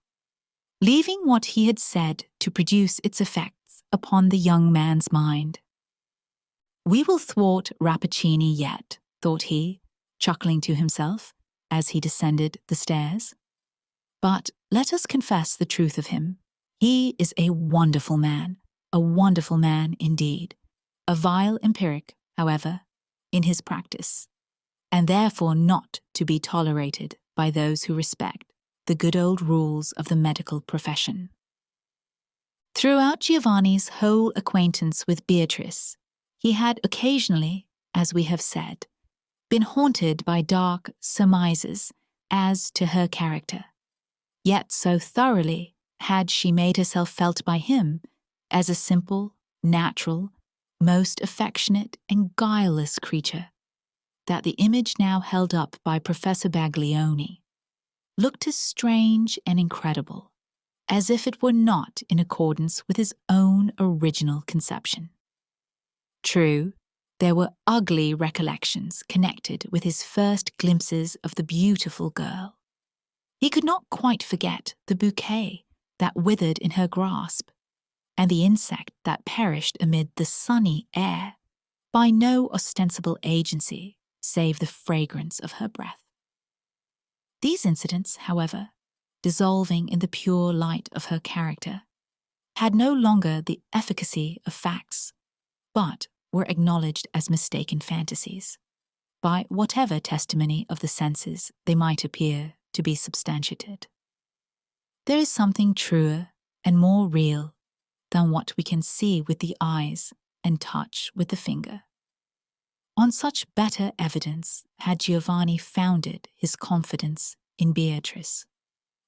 leaving what he had said to produce its effects upon the young man's mind. We will thwart Rappaccini yet, thought he, chuckling to himself as he descended the stairs. But let us confess the truth of him. He is a wonderful man indeed, a vile empiric, however, in his practice, and therefore not to be tolerated by those who respect the good old rules of the medical profession. Throughout Giovanni's whole acquaintance with Beatrice, he had occasionally, as we have said, been haunted by dark surmises as to her character, yet so thoroughly had she made herself felt by him as a simple, natural, most affectionate and guileless creature, that the image now held up by Professor Baglioni looked as strange and incredible as if it were not in accordance with his own original conception. True, there were ugly recollections connected with his first glimpses of the beautiful girl. He could not quite forget the bouquet that withered in her grasp, and the insect that perished amid the sunny air by no ostensible agency save the fragrance of her breath. These incidents, however, dissolving in the pure light of her character, had no longer the efficacy of facts, but were acknowledged as mistaken fantasies, by whatever testimony of the senses they might appear to be substantiated. There is something truer and more real than what we can see with the eyes and touch with the finger. On such better evidence had Giovanni founded his confidence in Beatrice,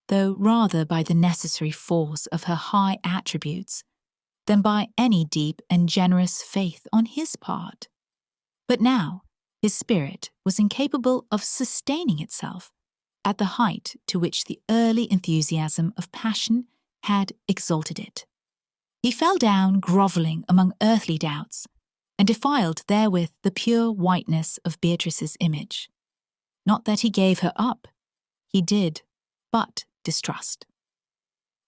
though rather by the necessary force of her high attributes than by any deep and generous faith on his part. But now his spirit was incapable of sustaining itself at the height to which the early enthusiasm of passion had exalted it. He fell down grovelling among earthly doubts, and defiled therewith the pure whiteness of Beatrice's image. Not that he gave her up, he did but distrust.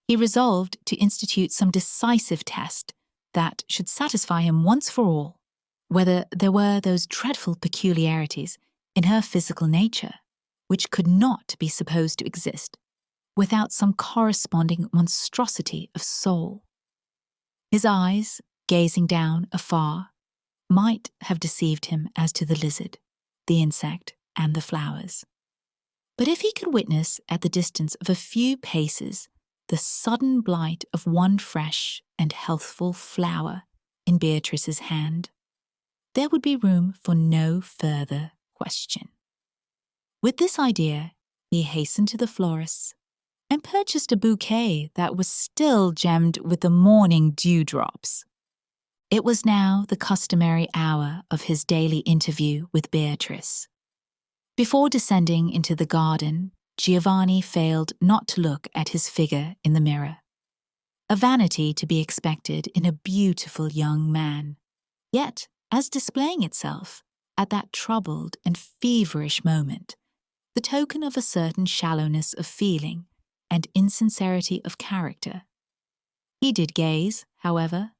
He resolved to institute some decisive test that should satisfy him once for all whether there were those dreadful peculiarities in her physical nature which could not be supposed to exist without some corresponding monstrosity of soul. His eyes, gazing down afar, might have deceived him as to the lizard, the insect, and the flowers. But if he could witness at the distance of a few paces the sudden blight of one fresh and healthful flower in Beatrice's hand, there would be room for no further question. With this idea, he hastened to the florist's and purchased a bouquet that was still gemmed with the morning dewdrops. It was now the customary hour of his daily interview with Beatrice. Before descending into the garden, Giovanni failed not to look at his figure in the mirror. A vanity to be expected in a beautiful young man, yet as displaying itself at that troubled and feverish moment, the token of a certain shallowness of feeling and insincerity of character. He did gaze, however,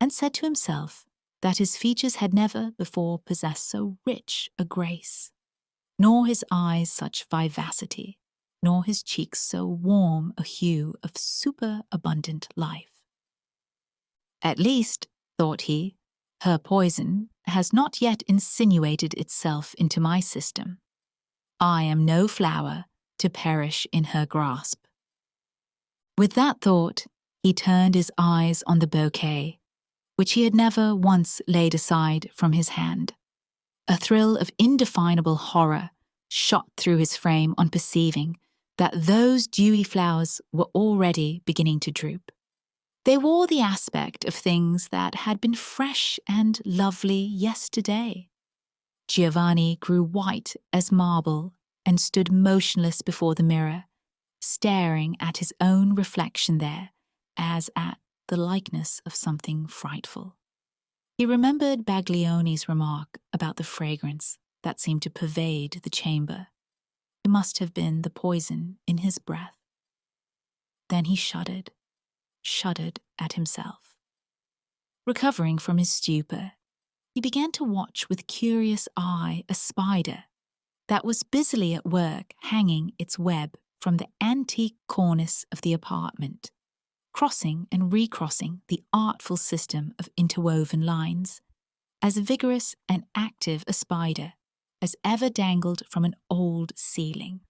and said to himself that his features had never before possessed so rich a grace, nor his eyes such vivacity, nor his cheeks so warm a hue of superabundant life. At least, thought he, her poison has not yet insinuated itself into my system. I am no flower to perish in her grasp. With that thought, he turned his eyes on the bouquet, which he had never once laid aside from his hand. A thrill of indefinable horror shot through his frame on perceiving that those dewy flowers were already beginning to droop. They wore the aspect of things that had been fresh and lovely yesterday. Giovanni grew white as marble and stood motionless before the mirror, staring at his own reflection there as at the likeness of something frightful. He remembered Baglioni's remark about the fragrance that seemed to pervade the chamber. It must have been the poison in his breath. Then he shuddered at himself. Recovering from his stupor, he began to watch with curious eye a spider that was busily at work hanging its web from the antique cornice of the apartment, crossing and recrossing the artful system of interwoven lines, as vigorous and active a spider as ever dangled from an old ceiling.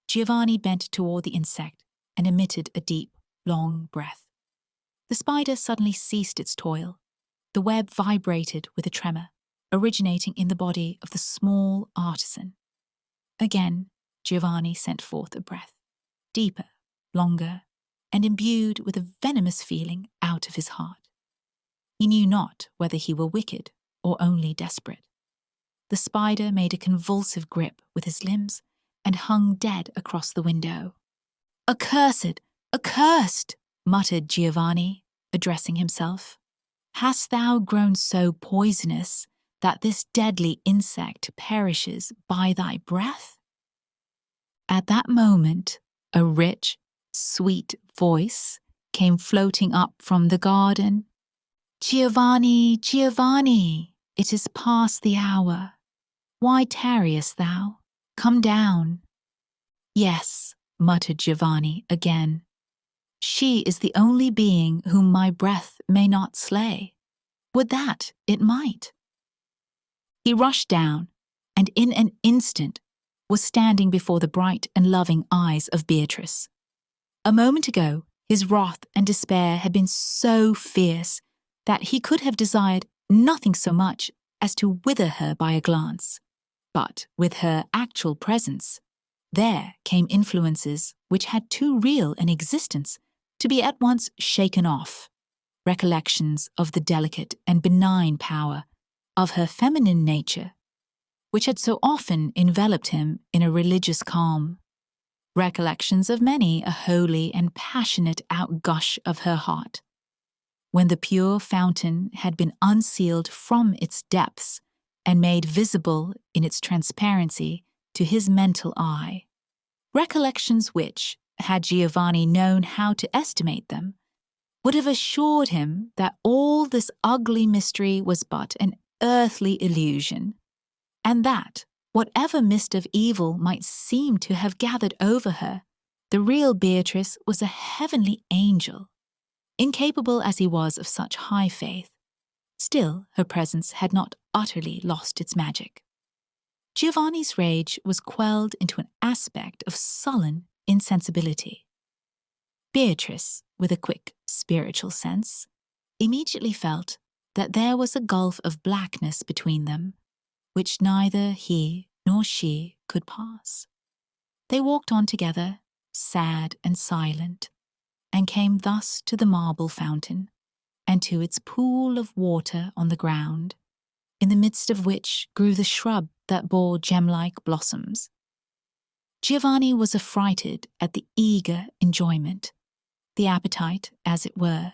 Giovanni bent toward the insect and emitted a deep, long breath. The spider suddenly ceased its toil. The web vibrated with a tremor, originating in the body of the small artisan. Again, Giovanni sent forth a breath, deeper, longer, and imbued with a venomous feeling out of his heart. He knew not whether he were wicked or only desperate. The spider made a convulsive grip with his limbs and hung dead across the window. "Accursed! Accursed!" muttered Giovanni, addressing himself. "Hast thou grown so poisonous that this deadly insect perishes by thy breath?" At that moment, a rich, sweet voice came floating up from the garden. "Giovanni, Giovanni, it is past the hour. Why tarriest thou? Come down." "Yes," muttered Giovanni again. "She is the only being whom my breath may not slay. Would that it might." He rushed down, and in an instant was standing before the bright and loving eyes of Bierce. A moment ago, his wrath and despair had been so fierce that he could have desired nothing so much as to wither her by a glance. But with her actual presence, there came influences which had too real an existence to be at once shaken off, recollections of the delicate and benign power of her feminine nature, which had so often enveloped him in a religious calm, recollections of many a holy and passionate outgush of her heart, when the pure fountain had been unsealed from its depths and made visible in its transparency to his mental eye, recollections which, had Giovanni known how to estimate them, would have assured him that all this ugly mystery was but an earthly illusion, and that, whatever mist of evil might seem to have gathered over her, the real Beatrice was a heavenly angel. Incapable as he was of such high faith, still her presence had not utterly lost its magic. Giovanni's rage was quelled into an aspect of sullen insensibility. Beatrice, with a quick spiritual sense, immediately felt that there was a gulf of blackness between them, which neither he nor she could pass. They walked on together, sad and silent, and came thus to the marble fountain, and to its pool of water on the ground, in the midst of which grew the shrub that bore gem-like blossoms. Giovanni was affrighted at the eager enjoyment, the appetite, as it were,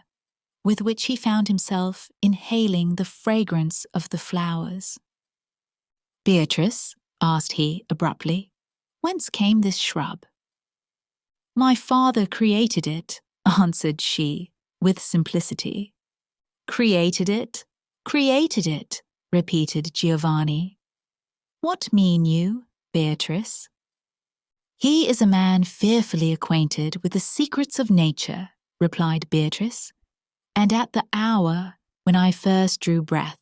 with which he found himself inhaling the fragrance of the flowers. "Beatrice," asked he abruptly, "whence came this shrub?" "My father created it," answered she, with simplicity. "Created it? Created it?" repeated Giovanni. "What mean you, Beatrice?" "He is a man fearfully acquainted with the secrets of nature," replied Beatrice, "and at the hour when I first drew breath,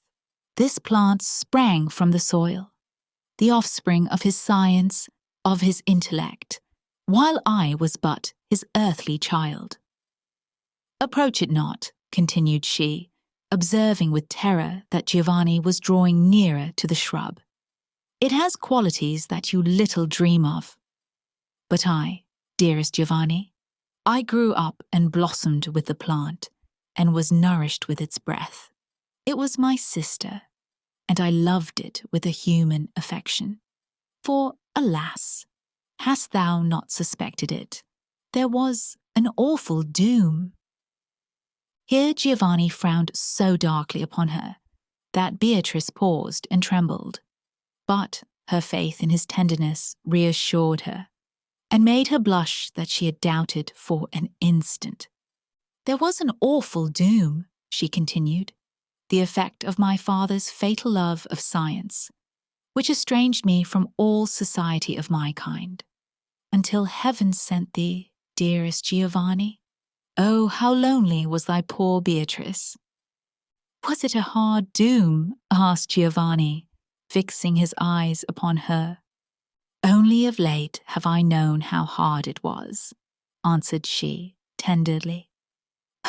this plant sprang from the soil, the offspring of his science, of his intellect, while I was but his earthly child." "Approach it not," continued she, observing with terror that Giovanni was drawing nearer to the shrub. "It has qualities that you little dream of. But I, dearest Giovanni, I grew up and blossomed with the plant, and was nourished with its breath. It was my sister, and I loved it with a human affection. For, alas, hast thou not suspected it? There was an awful doom. Here Giovanni frowned so darkly upon her that Beatrice paused and trembled. But her faith in his tenderness reassured her, and made her blush that she had doubted for an instant. There was an awful doom, she continued, the effect of my father's fatal love of science, which estranged me from all society of my kind, until heaven sent thee, dearest Giovanni. Oh, how lonely was thy poor Beatrice! Was it a hard doom? Asked Giovanni, fixing his eyes upon her. Only of late have I known how hard it was, answered she, tenderly.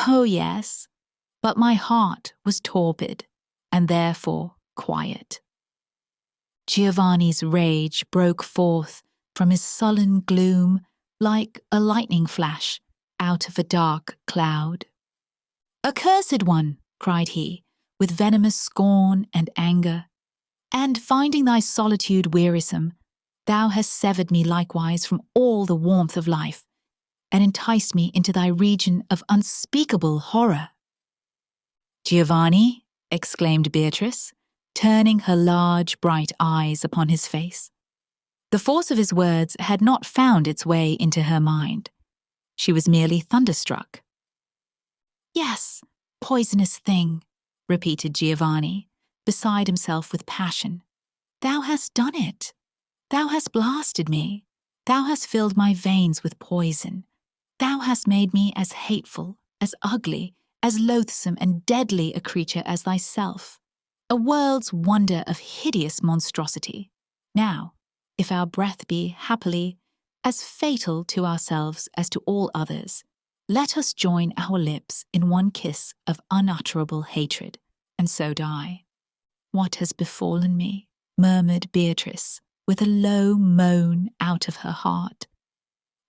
Oh, yes, but my heart was torpid, and therefore quiet. Giovanni's rage broke forth from his sullen gloom like a lightning flash out of a dark cloud. Accursed one, cried he, with venomous scorn and anger, and finding thy solitude wearisome, thou hast severed me likewise from all the warmth of life, and enticed me into thy region of unspeakable horror. Giovanni, exclaimed Beatrice, turning her large, bright eyes upon his face. The force of his words had not found its way into her mind. She was merely thunderstruck. Yes, poisonous thing, repeated Giovanni, beside himself with passion. Thou hast done it. Thou hast blasted me. Thou hast filled my veins with poison. Thou hast made me as hateful, as ugly, as loathsome and deadly a creature as thyself, a world's wonder of hideous monstrosity. Now, if our breath be, happily, as fatal to ourselves as to all others, let us join our lips in one kiss of unutterable hatred, and so die. What has befallen me? Murmured Beatrice, with a low moan out of her heart.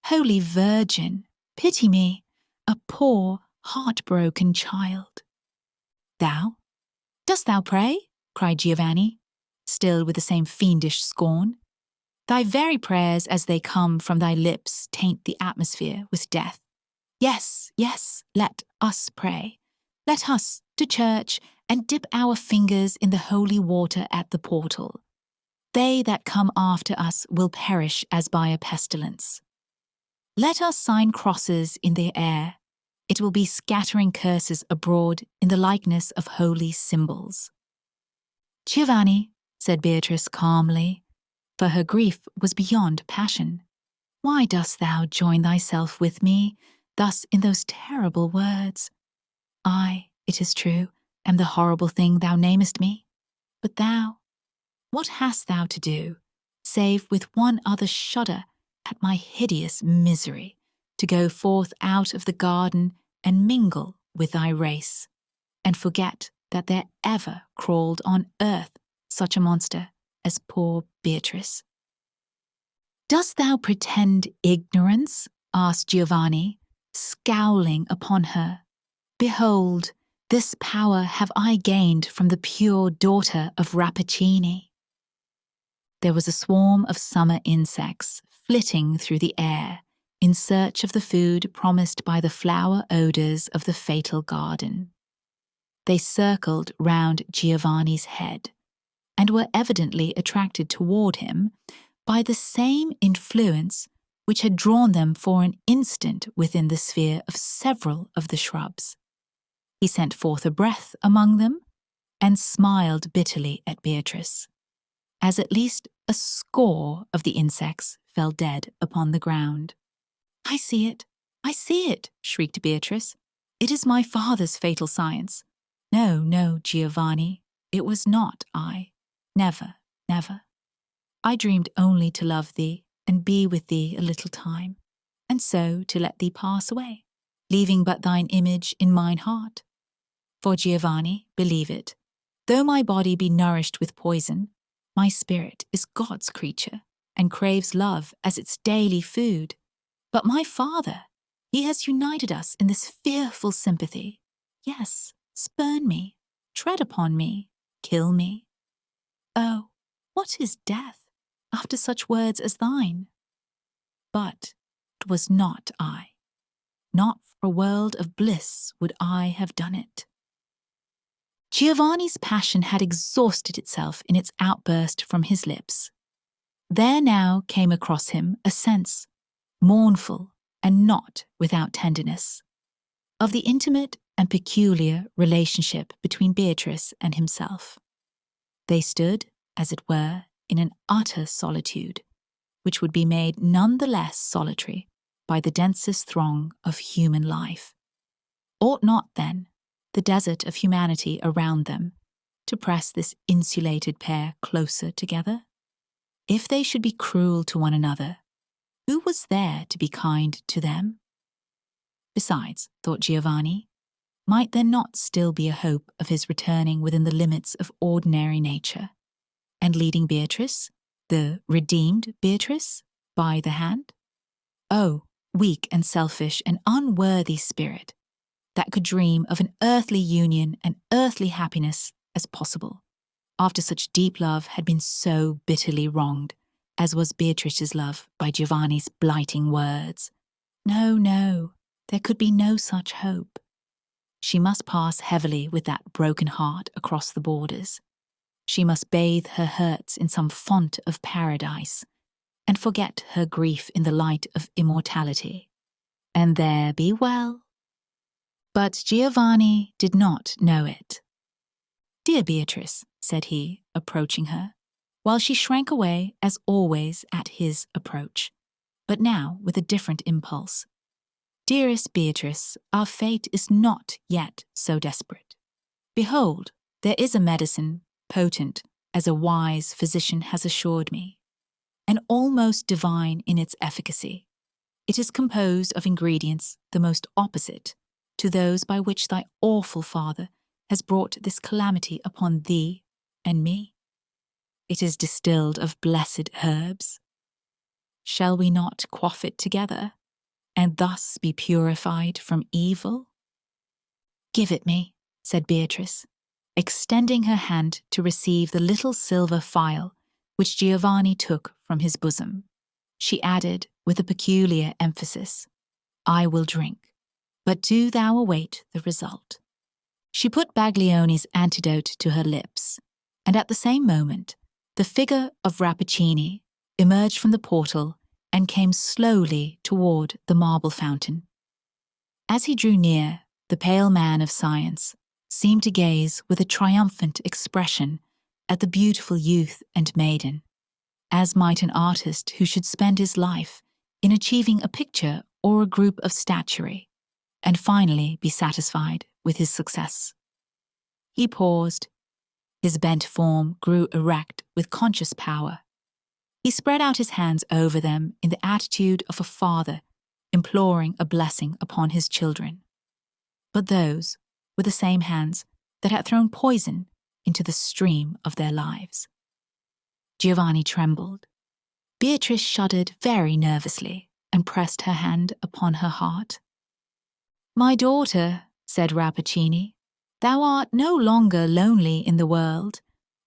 Holy Virgin, pity me, a poor, heartbroken child. Thou? Dost thou pray? Cried Giovanni, still with the same fiendish scorn. Thy very prayers as they come from thy lips taint the atmosphere with death. Yes, yes, let us pray. Let us to church and dip our fingers in the holy water at the portal. They that come after us will perish as by a pestilence. Let us sign crosses in the air. It will be scattering curses abroad in the likeness of holy symbols. Giovanni, said Beatrice calmly, for her grief was beyond passion, why dost thou join thyself with me thus in those terrible words? I, it is true, am the horrible thing thou namest me, but thou, what hast thou to do, save with one other shudder at my hideous misery, to go forth out of the garden and mingle with thy race, and forget that there ever crawled on earth such a monster as poor Beatrice? Dost thou pretend ignorance? Asked Giovanni, scowling upon her. Behold, this power have I gained from the pure daughter of Rappaccini. There was a swarm of summer insects flitting through the air in search of the food promised by the flower odours of the fatal garden. They circled round Giovanni's head, and were evidently attracted toward him by the same influence which had drawn them for an instant within the sphere of several of the shrubs. He sent forth a breath among them, and smiled bitterly at Beatrice, as at least a score of the insects fell dead upon the ground. I see it, shrieked Beatrice. It is my father's fatal science. No, no, Giovanni, it was not I. Never, never. I dreamed only to love thee and be with thee a little time, and so to let thee pass away, leaving but thine image in mine heart. For Giovanni, believe it, though my body be nourished with poison, my spirit is God's creature, and craves love as its daily food. But my father, He has united us in this fearful sympathy. Yes, spurn me, tread upon me, kill me. Oh, what is death, after such words as thine? But it was not I. Not for a world of bliss would I have done it. Giovanni's passion had exhausted itself in its outburst from his lips. There now came across him a sense, mournful and not without tenderness, of the intimate and peculiar relationship between Beatrice and himself. They stood, as it were, in an utter solitude, which would be made none the less solitary by the densest throng of human life. Ought not, then, the desert of humanity around them to press this insulated pair closer together? If they should be cruel to one another, who was there to be kind to them? Besides, thought Giovanni, might there not still be a hope of his returning within the limits of ordinary nature, and leading Beatrice, the redeemed Beatrice, by the hand? Oh, weak and selfish and unworthy spirit, that could dream of an earthly union and earthly happiness as possible, after such deep love had been so bitterly wronged, as was Beatrice's love by Giovanni's blighting words. No, no, there could be no such hope. She must pass heavily with that broken heart across the borders. She must bathe her hurts in some font of paradise, and forget her grief in the light of immortality, and there be well. But Giovanni did not know it. "Dear Beatrice," said he, approaching her, while she shrank away as always at his approach, but now with a different impulse. "Dearest Beatrice, our fate is not yet so desperate. Behold, there is a medicine potent, as a wise physician has assured me, and almost divine in its efficacy. It is composed of ingredients the most opposite to those by which thy awful father has brought this calamity upon thee and me. It is distilled of blessed herbs. Shall we not quaff it together, and thus be purified from evil?" "Give it me," said Beatrice, extending her hand to receive the little silver phial which Giovanni took from his bosom. She added, with a peculiar emphasis, "I will drink, but do thou await the result." She put Baglioni's antidote to her lips, and at the same moment, the figure of Rappaccini emerged from the portal and came slowly toward the marble fountain. As he drew near, the pale man of science seemed to gaze with a triumphant expression at the beautiful youth and maiden, as might an artist who should spend his life in achieving a picture or a group of statuary, and finally be satisfied with his success. He paused. His bent form grew erect with conscious power. He spread out his hands over them in the attitude of a father imploring a blessing upon his children. But those were the same hands that had thrown poison into the stream of their lives. Giovanni trembled. Beatrice shuddered very nervously and pressed her hand upon her heart. "My daughter," said Rappaccini, "thou art no longer lonely in the world.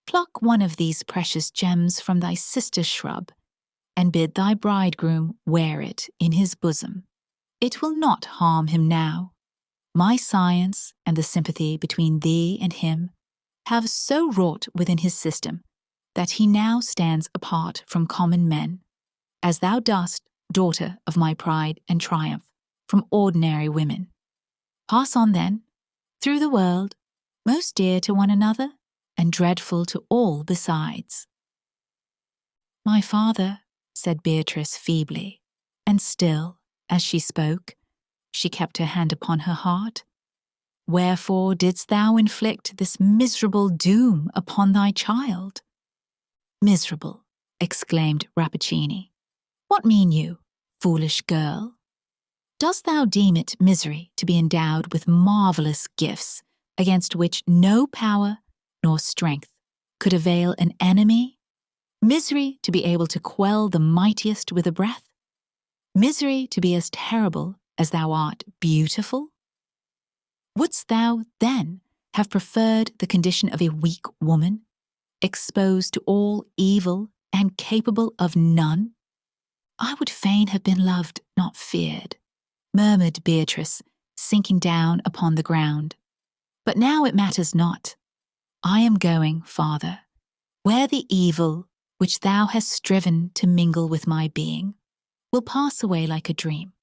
Pluck one of these precious gems from thy sister's shrub, and bid thy bridegroom wear it in his bosom. It will not harm him now. My science and the sympathy between thee and him have so wrought within his system that he now stands apart from common men, as thou dost, daughter of my pride and triumph, from ordinary women. Pass on then, through the world, most dear to one another, and dreadful to all besides." "My father," said Beatrice feebly, and still, as she spoke, she kept her hand upon her heart. "Wherefore didst thou inflict this miserable doom upon thy child?" "Miserable," exclaimed Rappaccini. "What mean you, foolish girl? Dost thou deem it misery to be endowed with marvelous gifts against which no power nor strength could avail an enemy? Misery to be able to quell the mightiest with a breath? Misery to be as terrible as thou art beautiful? Wouldst thou, then, have preferred the condition of a weak woman, exposed to all evil and capable of none? I would fain have been loved, not feared, murmured Beatrice, sinking down upon the ground. But now it matters not. I am going, Father, where the evil which thou hast striven to mingle with my being will pass away like a dream,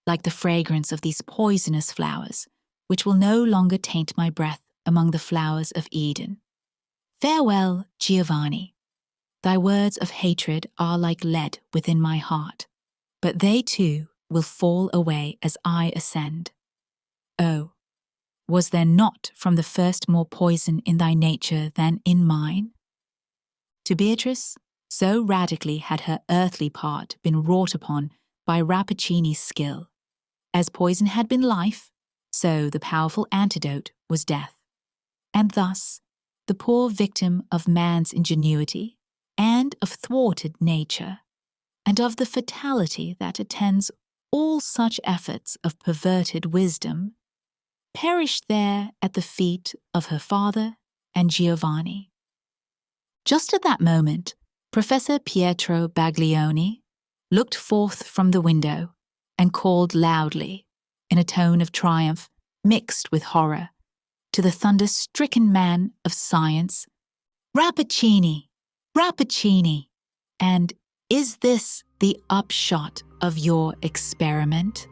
like the fragrance of these poisonous flowers, which will no longer taint my breath among the flowers of Eden. Farewell, Giovanni. Thy words of hatred are like lead within my heart, but they too will fall away as I ascend. Oh, was there not from the first more poison in thy nature than in mine? To Beatrice, so radically had her earthly part been wrought upon by Rappaccini's skill. As poison had been life, so the powerful antidote was death. And thus, the poor victim of man's ingenuity and of thwarted nature, and of the fatality that attends all such efforts of perverted wisdom, perished there at the feet of her father and Giovanni. Just at that moment, Professor Pietro Baglioni looked forth from the window and called loudly, in a tone of triumph mixed with horror, to the thunder-stricken man of science, "Rappaccini! Rappaccini! And is this the upshot of your experiment?"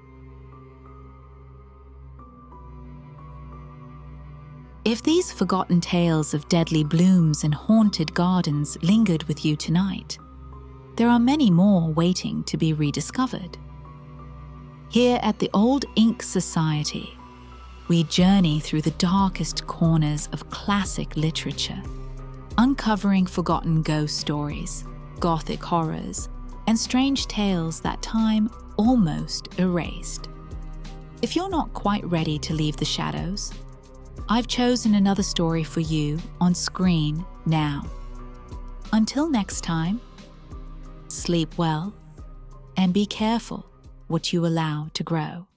If these forgotten tales of deadly blooms and haunted gardens lingered with you tonight, there are many more waiting to be rediscovered. Here at the Old Ink Society, we journey through the darkest corners of classic literature, uncovering forgotten ghost stories, Gothic horrors, and strange tales that time almost erased. If you're not quite ready to leave the shadows, I've chosen another story for you on screen now. Until next time, sleep well and be careful what you allow to grow.